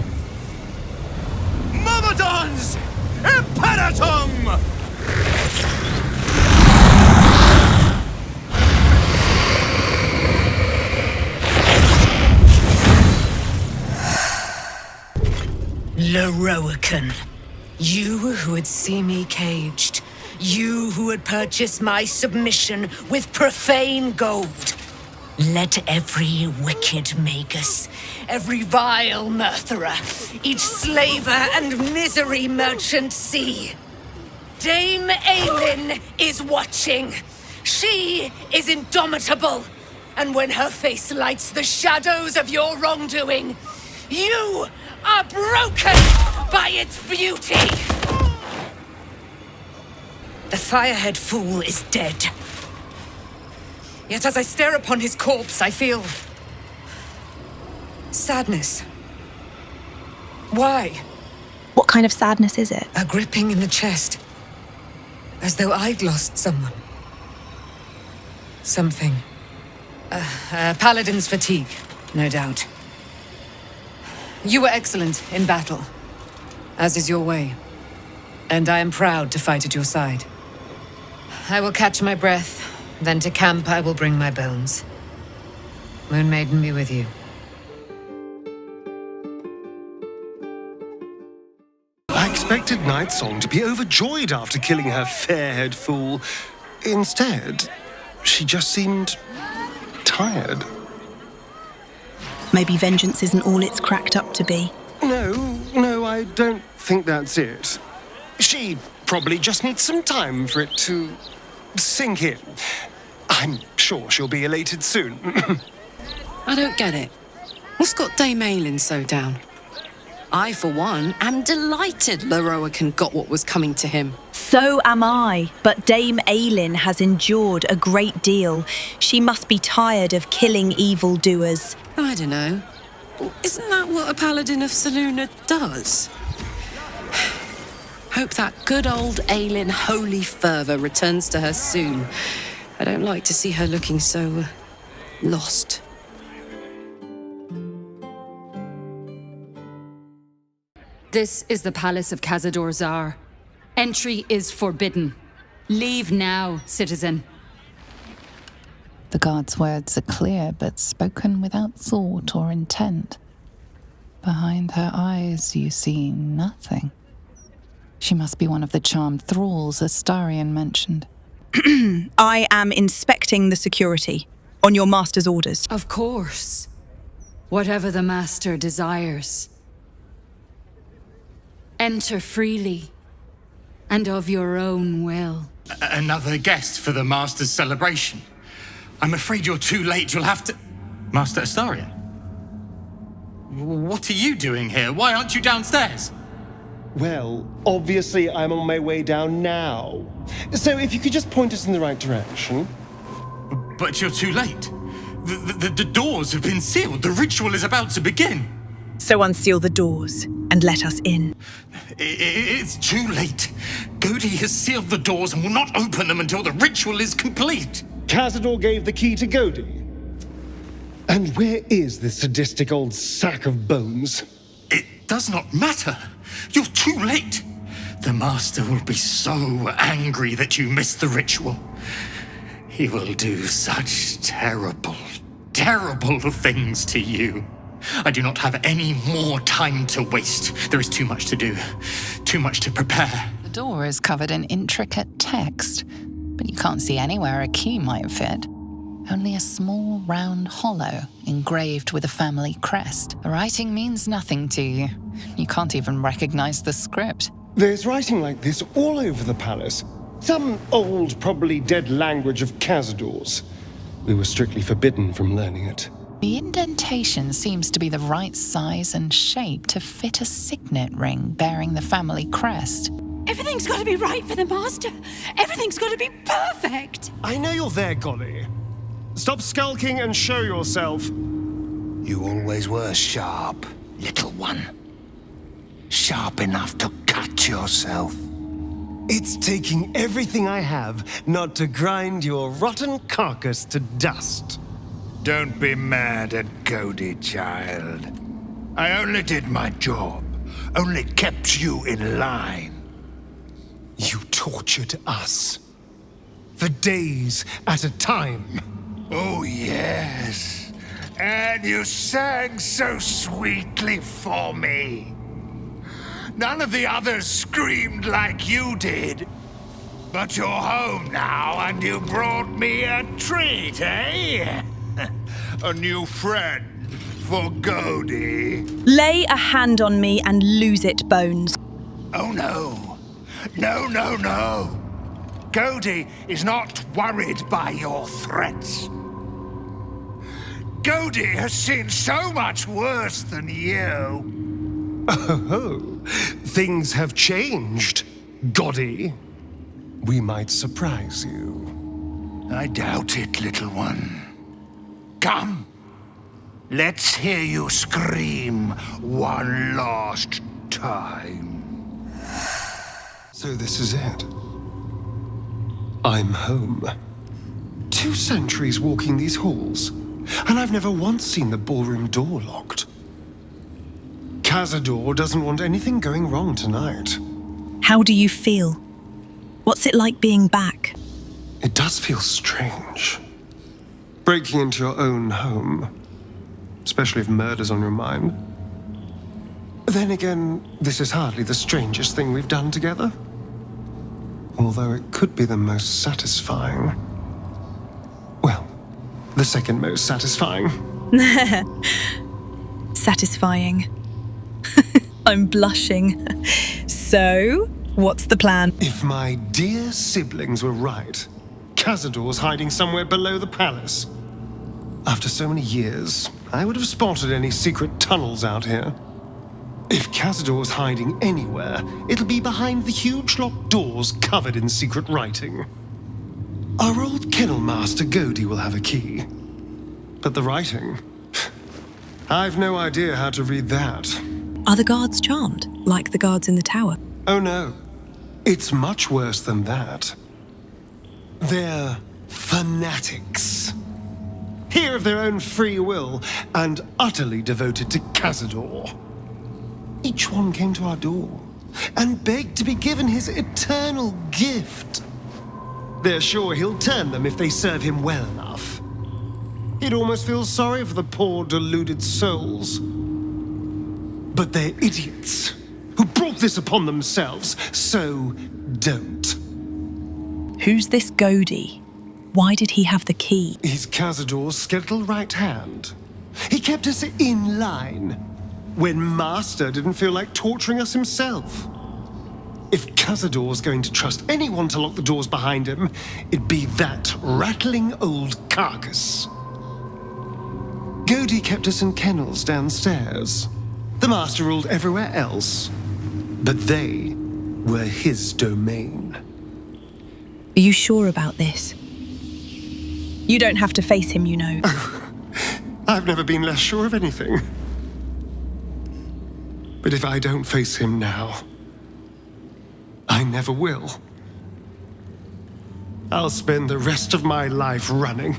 Myrmidons! Imperatum! Leroican, you who would see me caged, you who would purchase my submission with profane gold. Let every wicked magus, every vile murtherer, each slaver and misery merchant see. Dame Aelin is watching. She is indomitable. And when her face lights the shadows of your wrongdoing, you are broken by its beauty. The Firehead Fool is dead. Yet as I stare upon his corpse, I feel sadness. Why? What kind of sadness is it? A gripping in the chest. As though I'd lost someone. Something. Paladin's fatigue, no doubt. You were excellent in battle, as is your way. And I am proud to fight at your side. I will catch my breath, then to camp I will bring my bones. Moon Maiden be with you. I expected Nightsong to be overjoyed after killing her fair-haired fool. Instead, she just seemed tired. Maybe vengeance isn't all it's cracked up to be. No, I don't think that's it. She probably just needs some time for it to sink in. I'm sure she'll be elated soon. I don't get it. What's got Dame Aelin so down? I, for one, am delighted Leroican got what was coming to him. So am I, but Dame Aelin has endured a great deal. She must be tired of killing evildoers. I don't know. Isn't that what a paladin of Saluna does? Hope that good old Aelin holy fervour returns to her soon. I don't like to see her looking so lost. This is the palace of Cazador Zar. Entry is forbidden. Leave now, citizen. The guard's words are clear, but spoken without thought or intent. Behind her eyes, you see nothing. She must be one of the charmed thralls Astarion mentioned. I am inspecting the security, on your master's orders. Of course. Whatever the master desires. Enter freely, and of your own will. Another guest for the Master's celebration. I'm afraid you're too late. You'll have to... Master Astarion? What are you doing here? Why aren't you downstairs? Well, obviously I'm on my way down now. So if you could just point us in the right direction. But you're too late. The doors have been sealed. The ritual is about to begin. So unseal the doors and let us in. It's too late. Godi has sealed the doors and will not open them until the ritual is complete. Cazador gave the key to Godi. And where is this sadistic old sack of bones? It does not matter. You're too late. The Master will be so angry that you missed the ritual. He will do such terrible, terrible things to you. I do not have any more time to waste. There is too much to do, too much to prepare. The door is covered in intricate text, but you can't see anywhere a key might fit. Only a small round hollow engraved with a family crest. The writing means nothing to you. You can't even recognize the script. There's writing like this all over the palace. Some old, probably dead language of Cazador's. We were strictly forbidden from learning it. The indentation seems to be the right size and shape to fit a signet ring bearing the family crest. Everything's got to be right for the Master. Everything's got to be perfect. I know you're there, Golly. Stop skulking and show yourself. You always were sharp, little one. Sharp enough to cut yourself. It's taking everything I have not to grind your rotten carcass to dust. Don't be mad at Godi, child. I only did my job. Only kept you in line. You tortured us. For days at a time. Oh, yes. And you sang so sweetly for me. None of the others screamed like you did. But you're home now, and you brought me a treat, eh? A new friend for Godi. Lay a hand on me and lose it, Bones. Oh no. No. Godi is not worried by your threats. Godi has seen so much worse than you. Oh, things have changed, Godi. We might surprise you. I doubt it, little one. Come, let's hear you scream one last time. So this is it. I'm home. 2 centuries walking these halls, and I've never once seen the ballroom door locked. Cazador doesn't want anything going wrong tonight. How do you feel? What's it like being back? It does feel strange. Breaking into your own home, especially if murder's on your mind. Then again, this is hardly the strangest thing we've done together. Although it could be the most satisfying. Well, the second most satisfying. Satisfying. I'm blushing. So, what's the plan? If my dear siblings were right, Cazador's hiding somewhere below the palace. After so many years, I would have spotted any secret tunnels out here. If Cazador's hiding anywhere, it'll be behind the huge locked doors covered in secret writing. Our old kennel master Godi will have a key. But the writing... I've no idea how to read that. Are the guards charmed, like the guards in the tower? Oh no. It's much worse than that. They're fanatics. Here of their own free will, and utterly devoted to Cazador. Each one came to our door and begged to be given his eternal gift. They're sure he'll turn them if they serve him well enough. He'd almost feel sorry for the poor deluded souls. But they're idiots who brought this upon themselves, so don't. Who's this Godi? Why did he have the key? He's Cazador's skeletal right hand. He kept us in line when Master didn't feel like torturing us himself. If Cazador's going to trust anyone to lock the doors behind him, it'd be that rattling old carcass. Godi kept us in kennels downstairs. The Master ruled everywhere else, but they were his domain. Are you sure about this? You don't have to face him, you know. I've never been less sure of anything. But if I don't face him now, I never will. I'll spend the rest of my life running,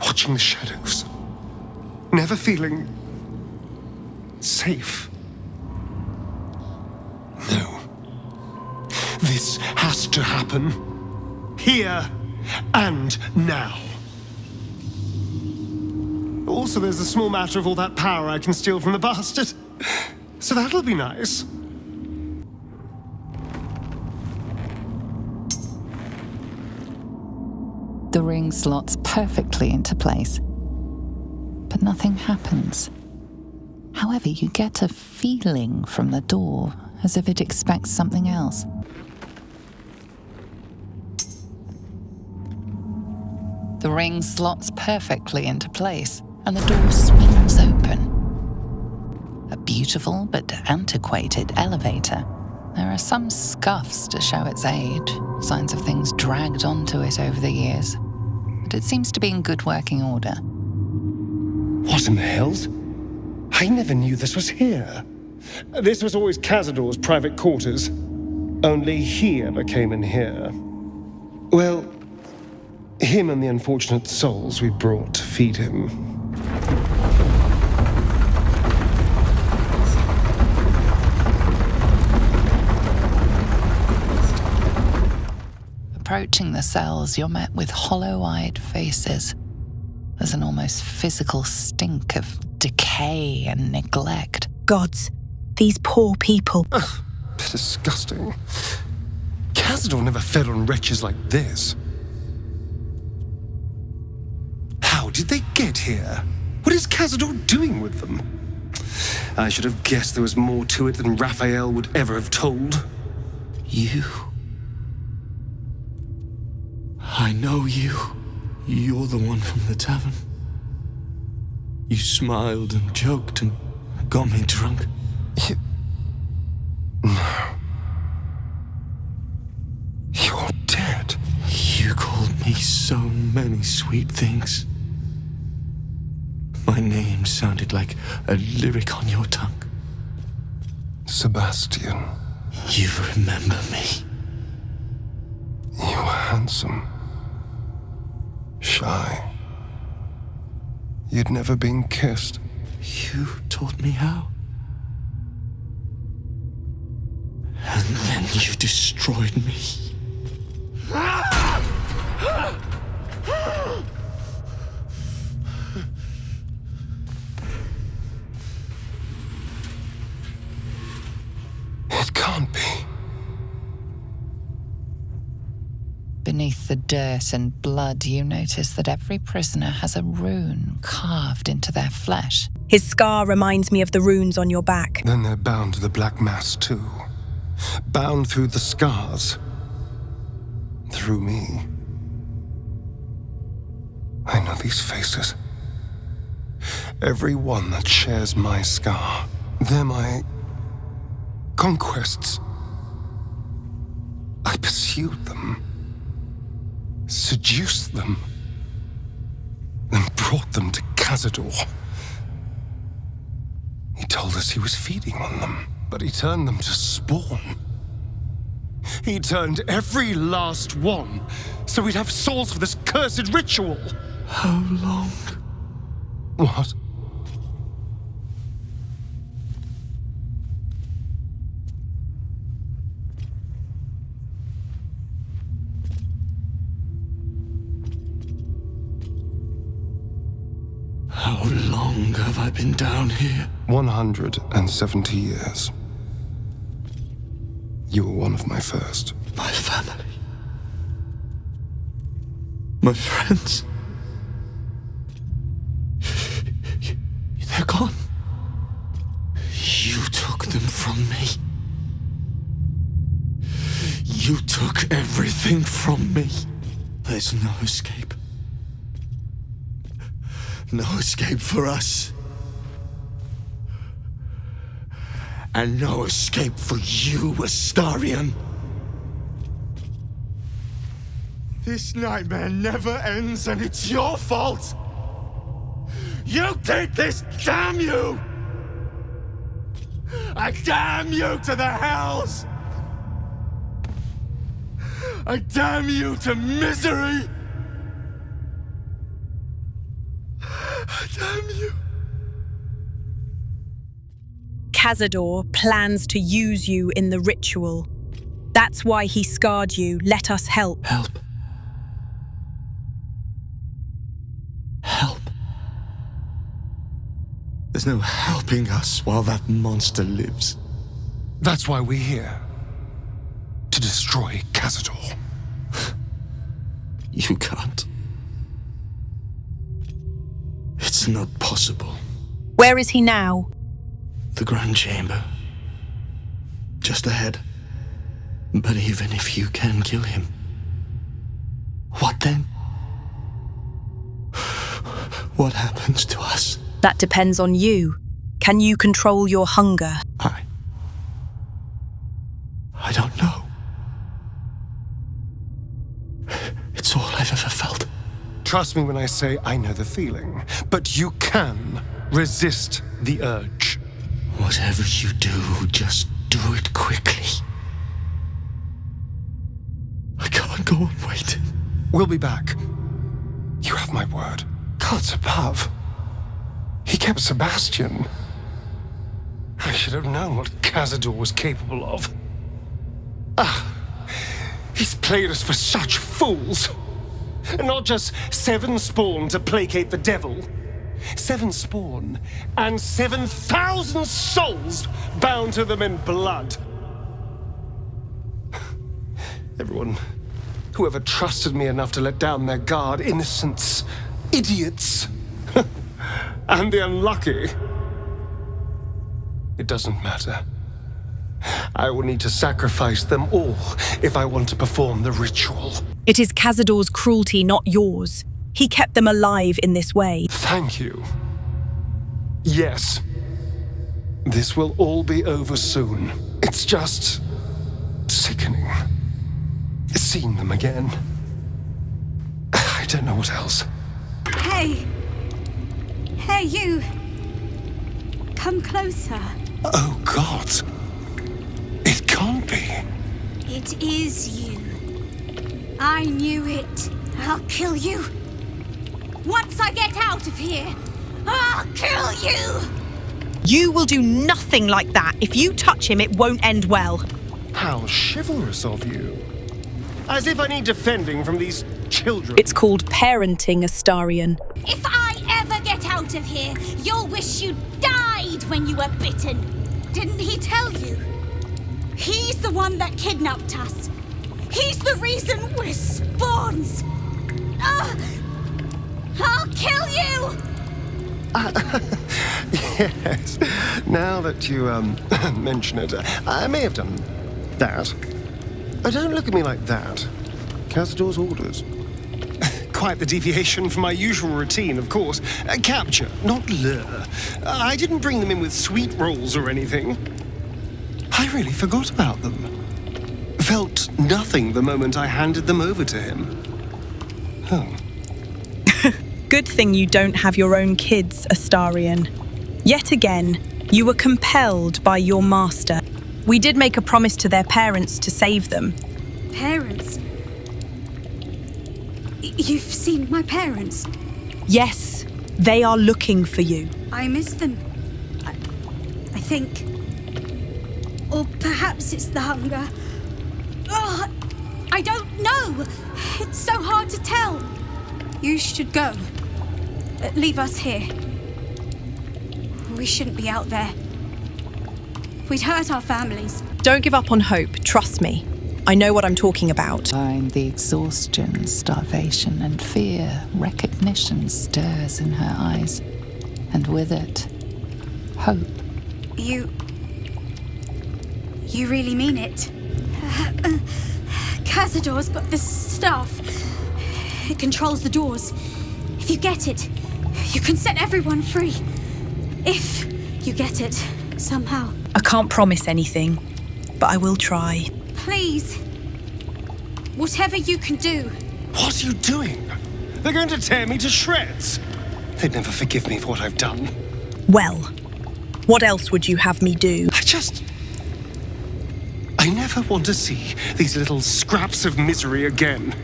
watching the shadows, never feeling safe. No. This has to happen. Here and now. Also, there's a small matter of all that power I can steal from the bastard. So that'll be nice. The ring slots perfectly into place, but nothing happens. However, you get a feeling from the door, as if it expects something else. The ring slots perfectly into place, and the door swings open. A beautiful but antiquated elevator. There are some scuffs to show its age, signs of things dragged onto it over the years. But it seems to be in good working order. What in the hells? I never knew this was here. This was always Cazador's private quarters. Only he ever came in here. Well, him and the unfortunate souls we brought to feed him. Approaching the cells, you're met with hollow-eyed faces. There's an almost physical stink of decay and neglect. Gods, these poor people. Ugh, they're disgusting. Cazador never fed on wretches like this. How did they get here? What is Cazador doing with them? I should have guessed there was more to it than Raphael would ever have told. You. I know you. You're the one from the tavern. You smiled and joked and got me drunk. No. You're dead. You called me so many sweet things. My name sounded like a lyric on your tongue. Sebastian. You remember me. You were handsome. Shy. You'd never been kissed. You taught me how. And then you destroyed me. It can't be. Beneath the dirt and blood, you notice that every prisoner has a rune carved into their flesh. His scar reminds me of the runes on your back. Then they're bound to the Black Mass too. Bound through the scars. Through me. I know these faces. Every one that shares my scar. They're my conquests. I pursued them. Seduced them. Then brought them to Cazador. He told us he was feeding on them, but he turned them to spawn. He turned every last one, so we'd have souls for this cursed ritual. How long? What? How long have I been down here? 170 years. You were one of my first. My family. My friends. They're gone. You took them from me. You took everything from me. There's no escape. No escape for us. And no escape for you, Astarion. This nightmare never ends, and it's your fault! You did this, damn you! I damn you to the hells! I damn you to misery! I damn you! Cazador plans to use you in the ritual. That's why he scarred you. Let us help. Help. Help. There's no helping us while that monster lives. That's why we're here. To destroy Cazador. You can't. It's not possible. Where is he now? The Grand Chamber. Just ahead. But even if you can kill him, what then? What happens to us? That depends on you. Can you control your hunger? I don't know. It's all I've ever felt. Trust me when I say I know the feeling. But you can resist the urge. Whatever you do, just do it quickly. I can't go on waiting. We'll be back. You have my word. Gods above. He kept Sebastian. I should have known what Cazador was capable of. He's played us for such fools. And not just 7 spawn to placate the devil. 7 spawn and 7,000 souls bound to them in blood. Everyone, whoever trusted me enough to let down their guard, innocents idiots and the unlucky. It doesn't matter. I will need to sacrifice them all if I want to perform the ritual. It is Cazador's cruelty, not yours. He kept them alive in this way. Thank you. Yes. This will all be over soon. It's just sickening. Seeing them again. I don't know what else. Hey! Hey, you! Come closer. Oh, God. It can't be. It is you. I knew it. I'll kill you. Once I get out of here, I'll kill you! You will do nothing like that. If you touch him, it won't end well. How chivalrous of you. As if I need defending from these children. It's called parenting, Astarion. If I ever get out of here, you'll wish you died when you were bitten. Didn't he tell you? He's the one that kidnapped us. He's the reason we're spawns. I'll kill you! Yes. Now that you mention it, I may have done that. Don't look at me like that. Cazador's orders. Quite the deviation from my usual routine, of course. Capture, not lure. I didn't bring them in with sweet rolls or anything. I really forgot about them. Felt nothing the moment I handed them over to him. Oh. Good thing you don't have your own kids, Astarion. Yet again, you were compelled by your master. We did make a promise to their parents to save them. Parents? You've seen my parents? Yes, they are looking for you. I miss them. I think. Or perhaps it's the hunger. Oh, I don't know. It's so hard to tell. You should go. Leave us here. We shouldn't be out there. We'd hurt our families. Don't give up on hope, trust me. I know what I'm talking about. Find the exhaustion, starvation, and fear. Recognition stirs in her eyes. And with it, hope. You really mean it? Cazador's got this stuff. It controls the doors. If you get it, you can set everyone free. If you get it, somehow. I can't promise anything, but I will try. Please. Whatever you can do. What are you doing? They're going to tear me to shreds. They'd never forgive me for what I've done. Well, what else would you have me do? I never want to see these little scraps of misery again.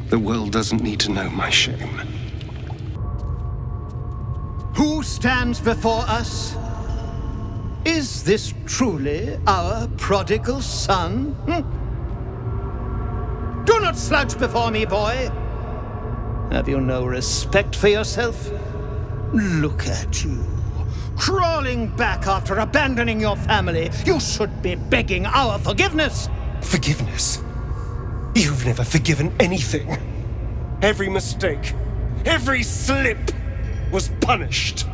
The world doesn't need to know my shame. Who stands before us? Is this truly our prodigal son? Do not slouch before me, boy. Have you no respect for yourself? Look at you, crawling back after abandoning your family. You should be begging our forgiveness. Forgiveness? You've never forgiven anything. Every mistake, every slip was punished.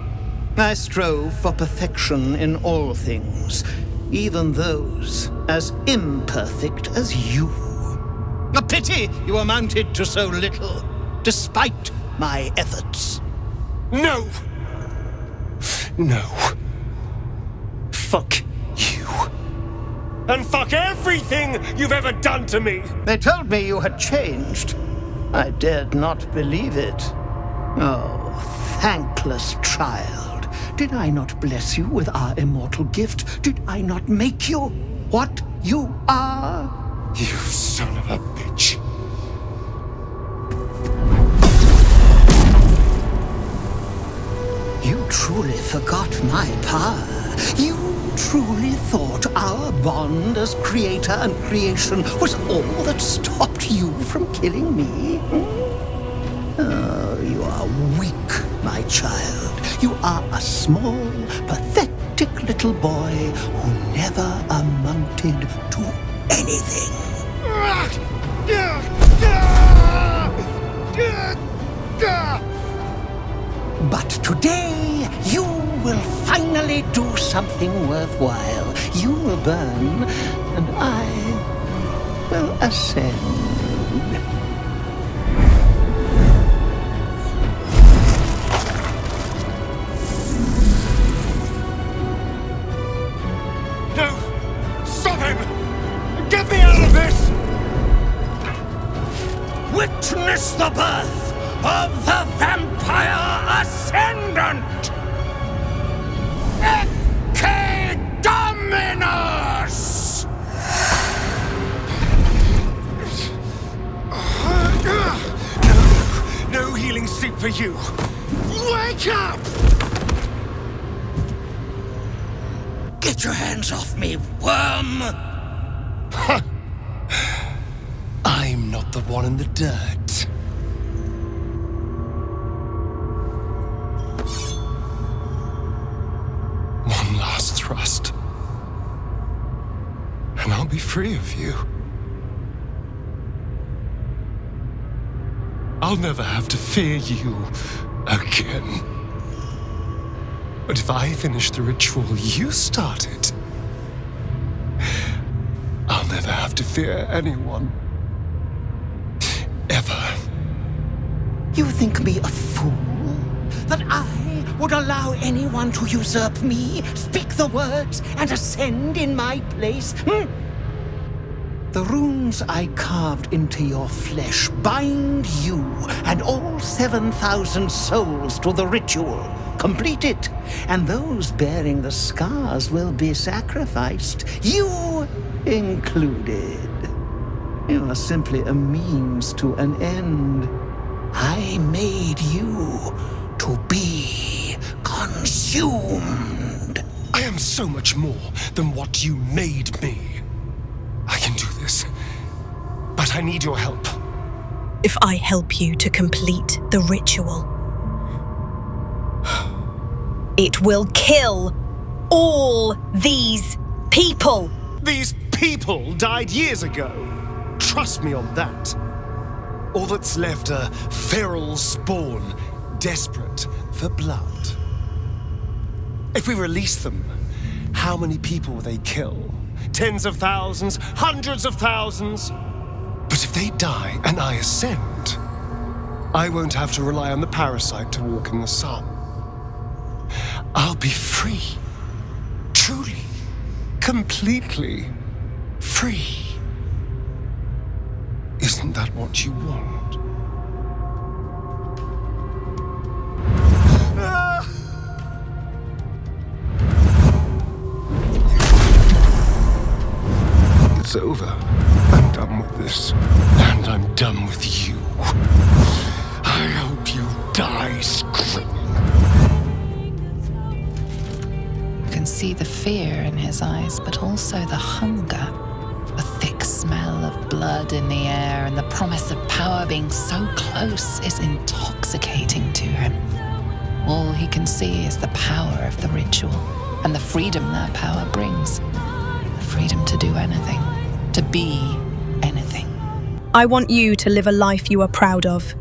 I strove for perfection in all things, even those as imperfect as you. A pity you amounted to so little, despite my efforts. No! No. Fuck you. And fuck everything you've ever done to me! They told me you had changed. I dared not believe it. Oh, thankless child. Did I not bless you with our immortal gift? Did I not make you what you are? You son of a bitch. You truly forgot my power. You truly thought our bond as creator and creation was all that stopped you from killing me? Oh, you are weak, my child. You are a small, pathetic little boy who never amounted to anything. But today, you will finally do something worthwhile. You will burn, and I will ascend. No! Stop him! Get me out of this! Witness the birth of the Vampire Ascendant! Ecce Dominus! No healing soup for you! Wake up! Get your hands off me, worm! I'm not the one in the dirt. One last thrust, and I'll be free of you. I'll never have to fear you again. But if I finish the ritual you started, I'll never have to fear anyone. Ever. You think me a fool? That I would allow anyone to usurp me, speak the words, and ascend in my place? The runes I carved into your flesh bind you and all 7,000 souls to the ritual. Complete it, and those bearing the scars will be sacrificed, you included. You are simply a means to an end. I made you to be consumed. I am so much more than what you made me. I can do this, but I need your help. If I help you to complete the ritual, it will kill all these people. These people died years ago. Trust me on that. All that's left are feral spawn, desperate for blood. If we release them, how many people will they kill? Tens of thousands, hundreds of thousands? But if they die and I ascend, I won't have to rely on the parasite to walk in the sun. I'll be free. Truly, completely free. Isn't that what you want? It's over. I'm done with this. And I'm done with you. I hope you die screaming. You can see the fear in his eyes, but also the hunger. The thick smell of blood in the air and the promise of power being so close is intoxicating to him. All he can see is the power of the ritual and the freedom that power brings. The freedom to do anything, to be anything. I want you to live a life you are proud of.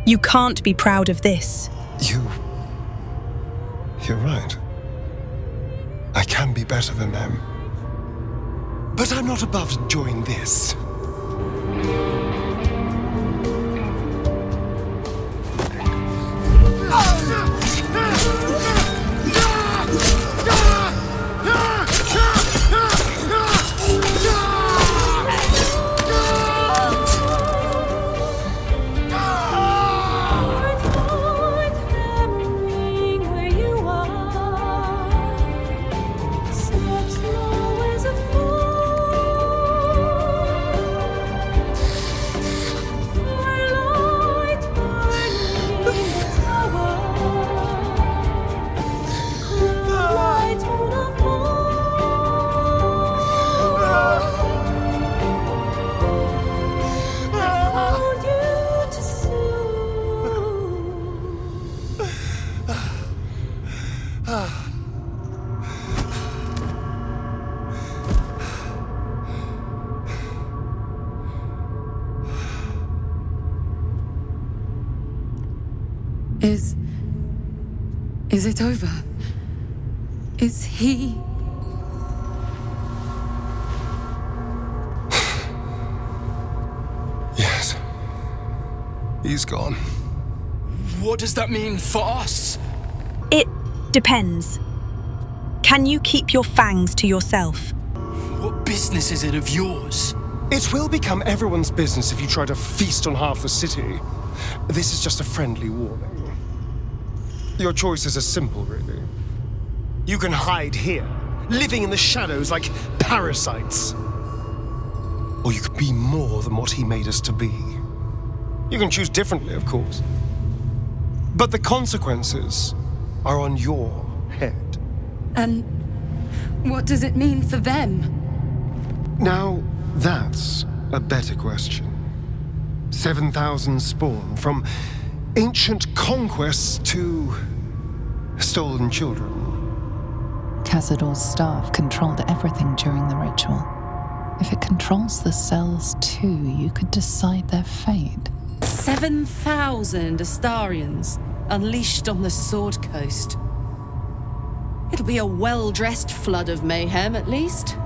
You can't be proud of this. You're right. I can be better than them. But I'm not above enjoying this. Is it over? Is he... Yes. He's gone. What does that mean for us? It depends. Can you keep your fangs to yourself? What business is it of yours? It will become everyone's business if you try to feast on half the city. This is just a friendly warning. Your choices are simple, really. You can hide here, living in the shadows like parasites. Or you could be more than what he made us to be. You can choose differently, of course. But the consequences are on your head. And what does it mean for them? Now, that's a better question. 7,000 spawn, from ancient conquests to stolen children. Cazador's staff controlled everything during the ritual. If it controls the cells too, you could decide their fate. 7,000 Astarians unleashed on the Sword Coast. It'll be a well-dressed flood of mayhem, at least.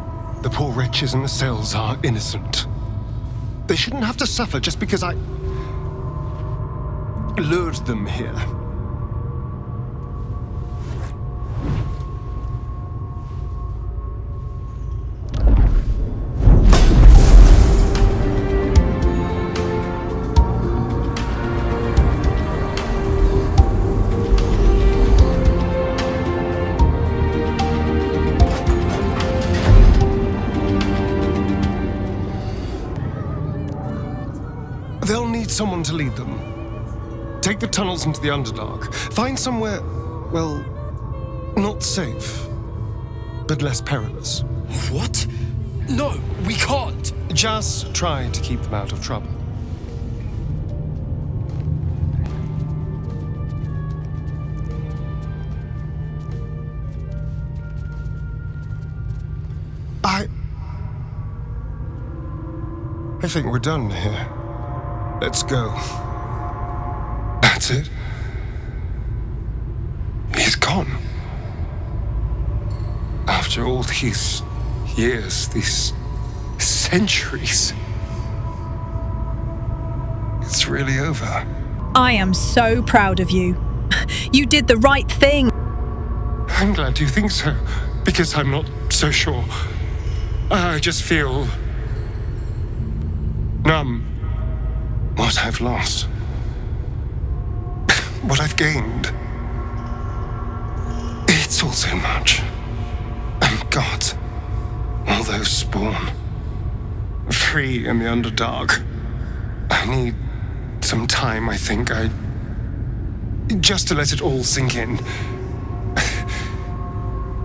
The poor wretches in the cells are innocent. They shouldn't have to suffer just because I lured them here. They'll need someone to lead them. Take the tunnels into the Underdark. Find somewhere, well, not safe, but less perilous. What? No, we can't. Just try to keep them out of trouble. I think we're done here. Let's go. That's it. He's gone. After all these years, these centuries, it's really over. I am so proud of you. You did the right thing. I'm glad you think so, because I'm not so sure. I just feel numb. What I've lost. What I've gained. It's all so much. And God, all those spawn. Free in the Underdark. I need some time, I think. Just to let it all sink in.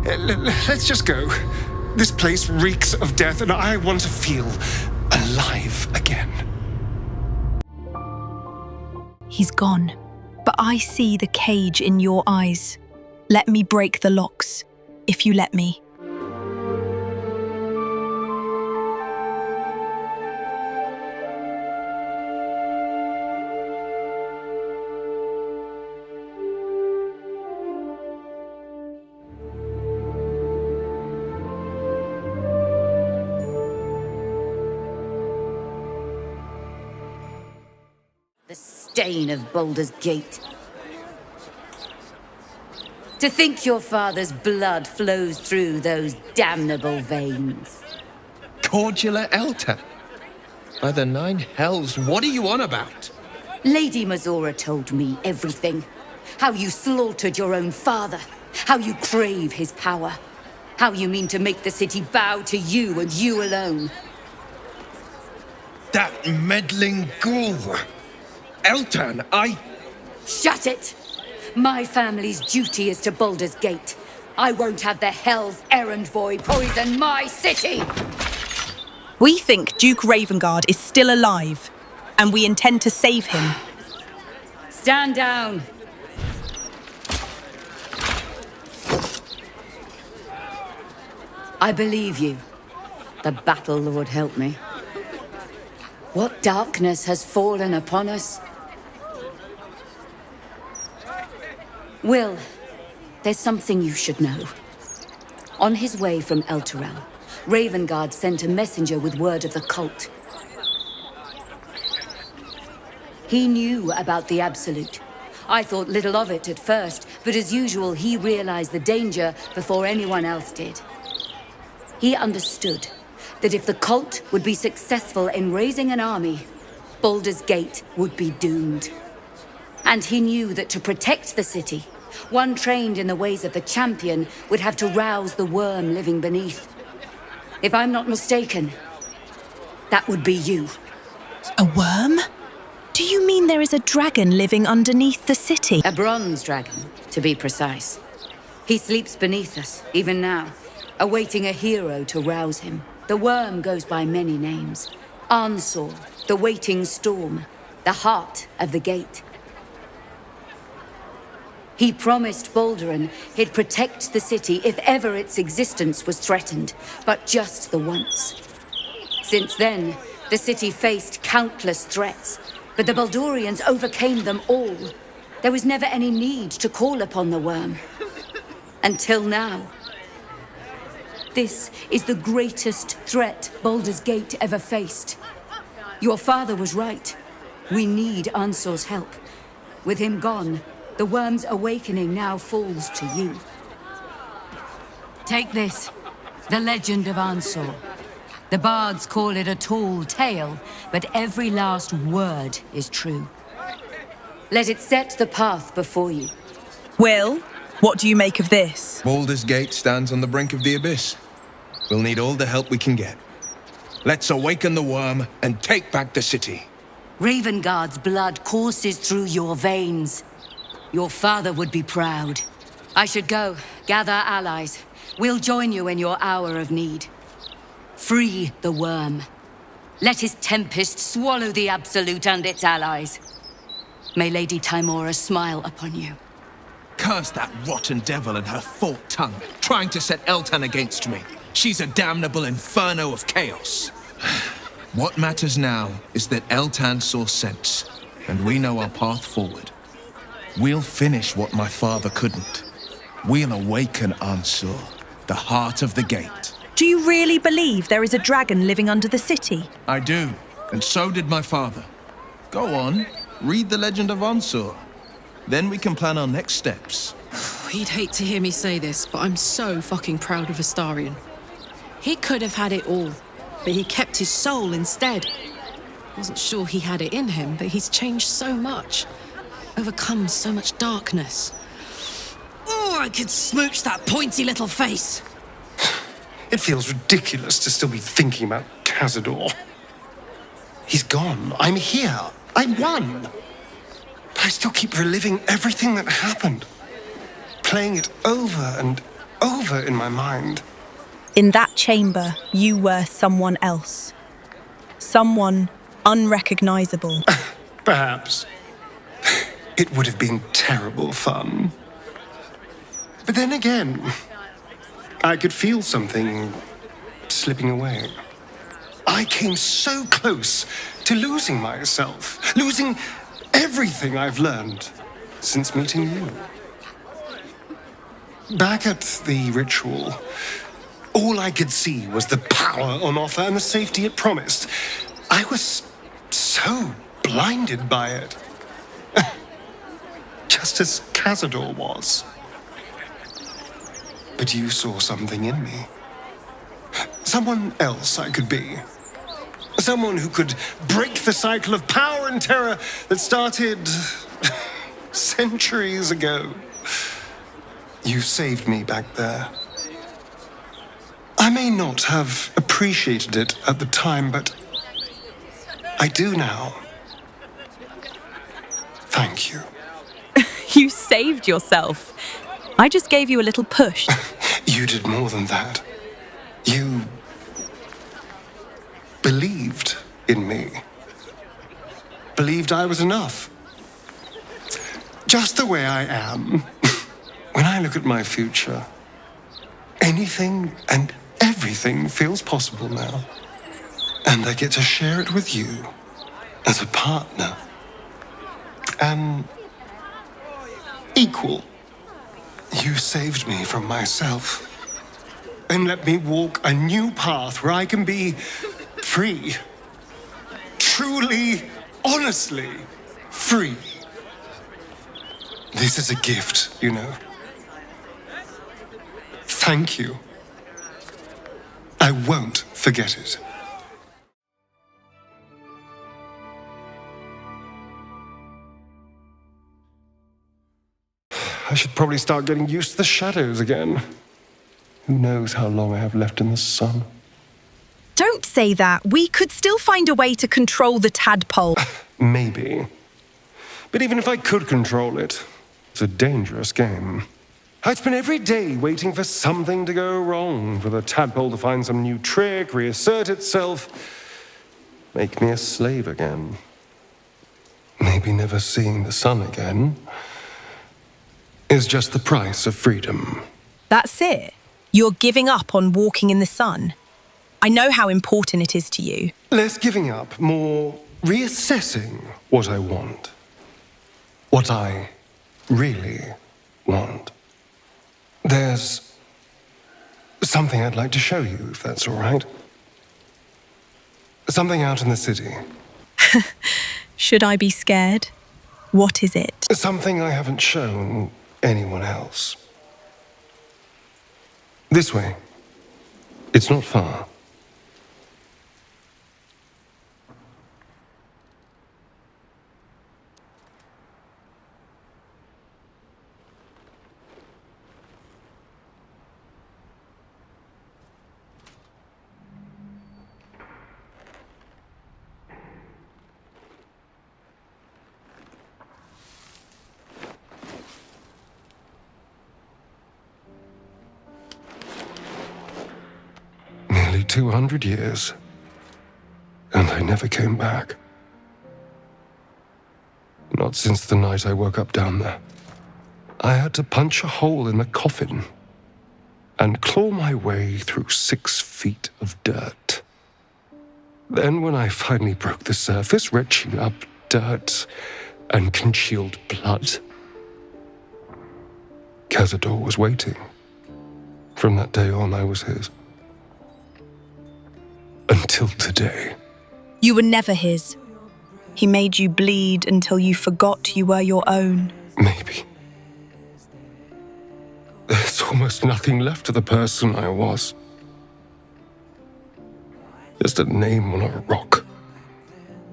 Let's just go. This place reeks of death, and I want to feel alive again. He's gone, but I see the cage in your eyes. Let me break the locks, if you let me. The stain of Baldur's Gate. To think your father's blood flows through those damnable veins. Cordular Elta? By the 9 hells, what are you on about? Lady Mazora told me everything. How you slaughtered your own father. How you crave his power. How you mean to make the city bow to you and you alone. That meddling ghoul! Eltan, Shut it! My family's duty is to Baldur's Gate. I won't have the Hell's Errand Boy poison my city! We think Duke Ravengard is still alive, and we intend to save him. Stand down! I believe you. The Battle Lord help me. What darkness has fallen upon us? Will, there's something you should know. On his way from Elturel, Ravengard sent a messenger with word of the cult. He knew about the Absolute. I thought little of it at first, but as usual, he realized the danger before anyone else did. He understood that if the cult would be successful in raising an army, Baldur's Gate would be doomed. And he knew that to protect the city, one trained in the ways of the champion would have to rouse the worm living beneath. If I'm not mistaken, that would be you. A worm? Do you mean there is a dragon living underneath the city? A bronze dragon, to be precise. He sleeps beneath us, even now, awaiting a hero to rouse him. The worm goes by many names. Ansor, the waiting storm, the heart of the gate. He promised Baldurin he'd protect the city if ever its existence was threatened, but just the once. Since then, the city faced countless threats, but the Baldurians overcame them all. There was never any need to call upon the worm. Until now. This is the greatest threat Baldur's Gate ever faced. Your father was right. We need Ansor's help. With him gone, the worm's awakening now falls to you. Take this, the legend of Ansor. The bards call it a tall tale, but every last word is true. Let it set the path before you. Will, what do you make of this? Baldur's Gate stands on the brink of the abyss. We'll need all the help we can get. Let's awaken the worm and take back the city. Ravengard's blood courses through your veins. Your father would be proud. I should go, gather allies. We'll join you in your hour of need. Free the worm. Let his tempest swallow the Absolute and its allies. May Lady Tymora smile upon you. Curse that rotten devil and her forked tongue, trying to set Eltan against me. She's a damnable inferno of chaos. What matters now is that Eltan saw sense, and we know our path forward. We'll finish what my father couldn't. We'll awaken Ansur, the heart of the gate. Do you really believe there is a dragon living under the city? I do, and so did my father. Go on, read the legend of Ansur. Then we can plan our next steps. He'd hate to hear me say this, but I'm so fucking proud of Astarion. He could have had it all, but he kept his soul instead. Wasn't sure he had it in him, but he's changed so much. Overcome so much darkness. Oh, I could smooch that pointy little face. It feels ridiculous to still be thinking about Cazador. He's gone. I'm here. I won. But I still keep reliving everything that happened. Playing it over and over in my mind. In that chamber, you were someone else. Someone unrecognizable. Perhaps. It would have been terrible fun. But then again, I could feel something slipping away. I came so close to losing myself, losing everything I've learned since meeting you. Back at the ritual, all I could see was the power on offer and the safety it promised. I was so blinded by it. Just as Cazador was. But you saw something in me. Someone else I could be. Someone who could break the cycle of power and terror that started centuries ago. You saved me back there. I may not have appreciated it at the time, but I do now. Thank you. You saved yourself. I just gave you a little push. You did more than that. You believed in me. Believed I was enough. Just the way I am. When I look at my future, anything and everything feels possible now. And I get to share it with you as a partner. An equal. You saved me from myself. And let me walk a new path where I can be free. Truly, honestly free. This is a gift, you know. Thank you. I won't forget it. I should probably start getting used to the shadows again. Who knows how long I have left in the sun? Don't say that. We could still find a way to control the tadpole. Maybe. But even if I could control it, it's a dangerous game. I'd spend every day waiting for something to go wrong, for the tadpole to find some new trick, reassert itself, make me a slave again. Maybe never seeing the sun again is just the price of freedom. That's it. You're giving up on walking in the sun. I know how important it is to you. Less giving up, more reassessing what I want. What I really want. There's something I'd like to show you, if that's all right. Something out in the city. Should I be scared? What is it? Something I haven't shown anyone else. This way. It's not far. Nearly 200 years. And I never came back. Not since the night I woke up down there. I had to punch a hole in the coffin and claw my way through 6 feet of dirt. Then when I finally broke the surface, retching up dirt and congealed blood, Cazador was waiting. From that day on, I was his. Until today. You were never his. He made you bleed until you forgot you were your own. Maybe. There's almost nothing left of the person I was. Just a name on a rock.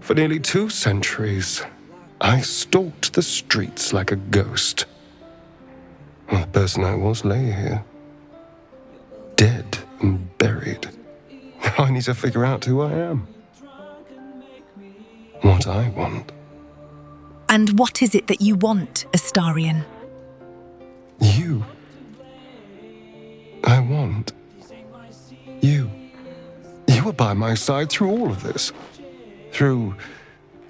For nearly 2 centuries, I stalked the streets like a ghost. Well, the person I was lay here. Dead and buried. Now I need to figure out who I am. What I want. And what is it that you want, Astarion? You. I want you. You were by my side through all of this. Through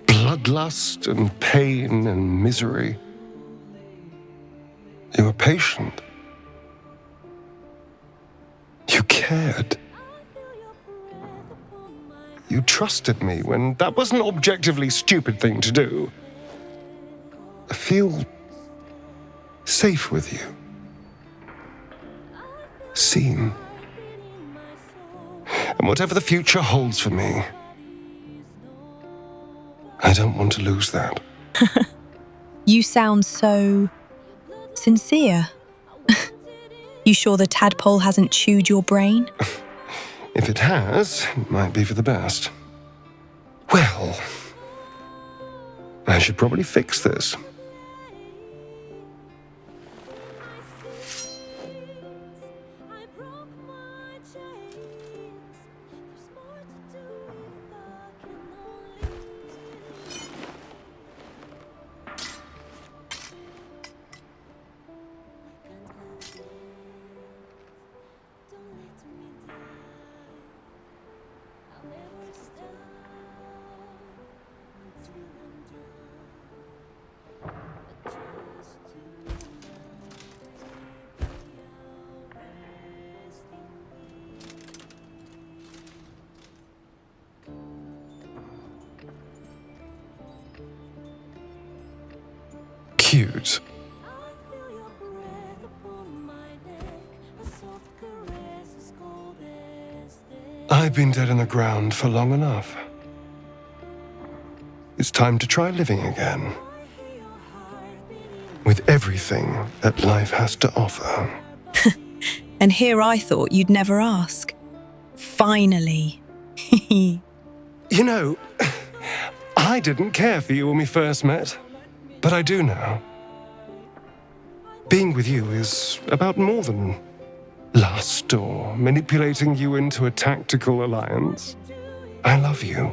bloodlust and pain and misery. You were patient. You cared. You trusted me when that was an objectively stupid thing to do. I feel safe with you. Seen. And whatever the future holds for me, I don't want to lose that. You sound so sincere. You sure the tadpole hasn't chewed your brain? If it has, it might be for the best. Well, I should probably fix this. Cute. I've been dead in the ground for long enough. It's time to try living again. With everything that life has to offer. And here I thought you'd never ask. Finally. You know, I didn't care for you when we first met, but I do now. Being with you is about more than lust or manipulating you into a tactical alliance. I love you.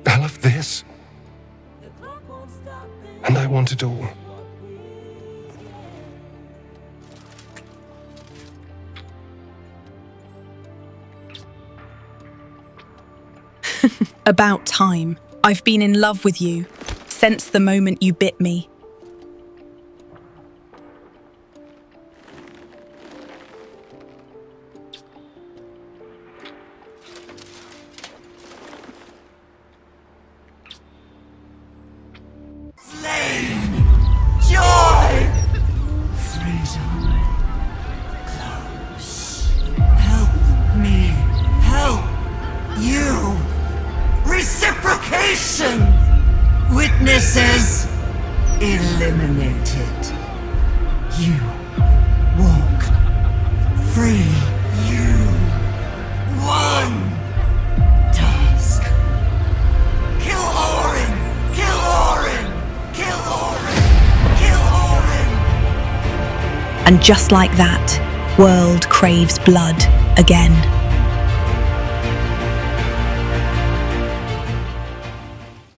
I love this. And I want it all. About time. I've been in love with you since the moment you bit me. Joy! Freedom. Close. Help me. Help you. Reciprocation! Witnesses eliminated. You walk free. You won. Task. Kill Orin! Kill Orin! Kill Orin! Kill Orin! And just like that, world craves blood again.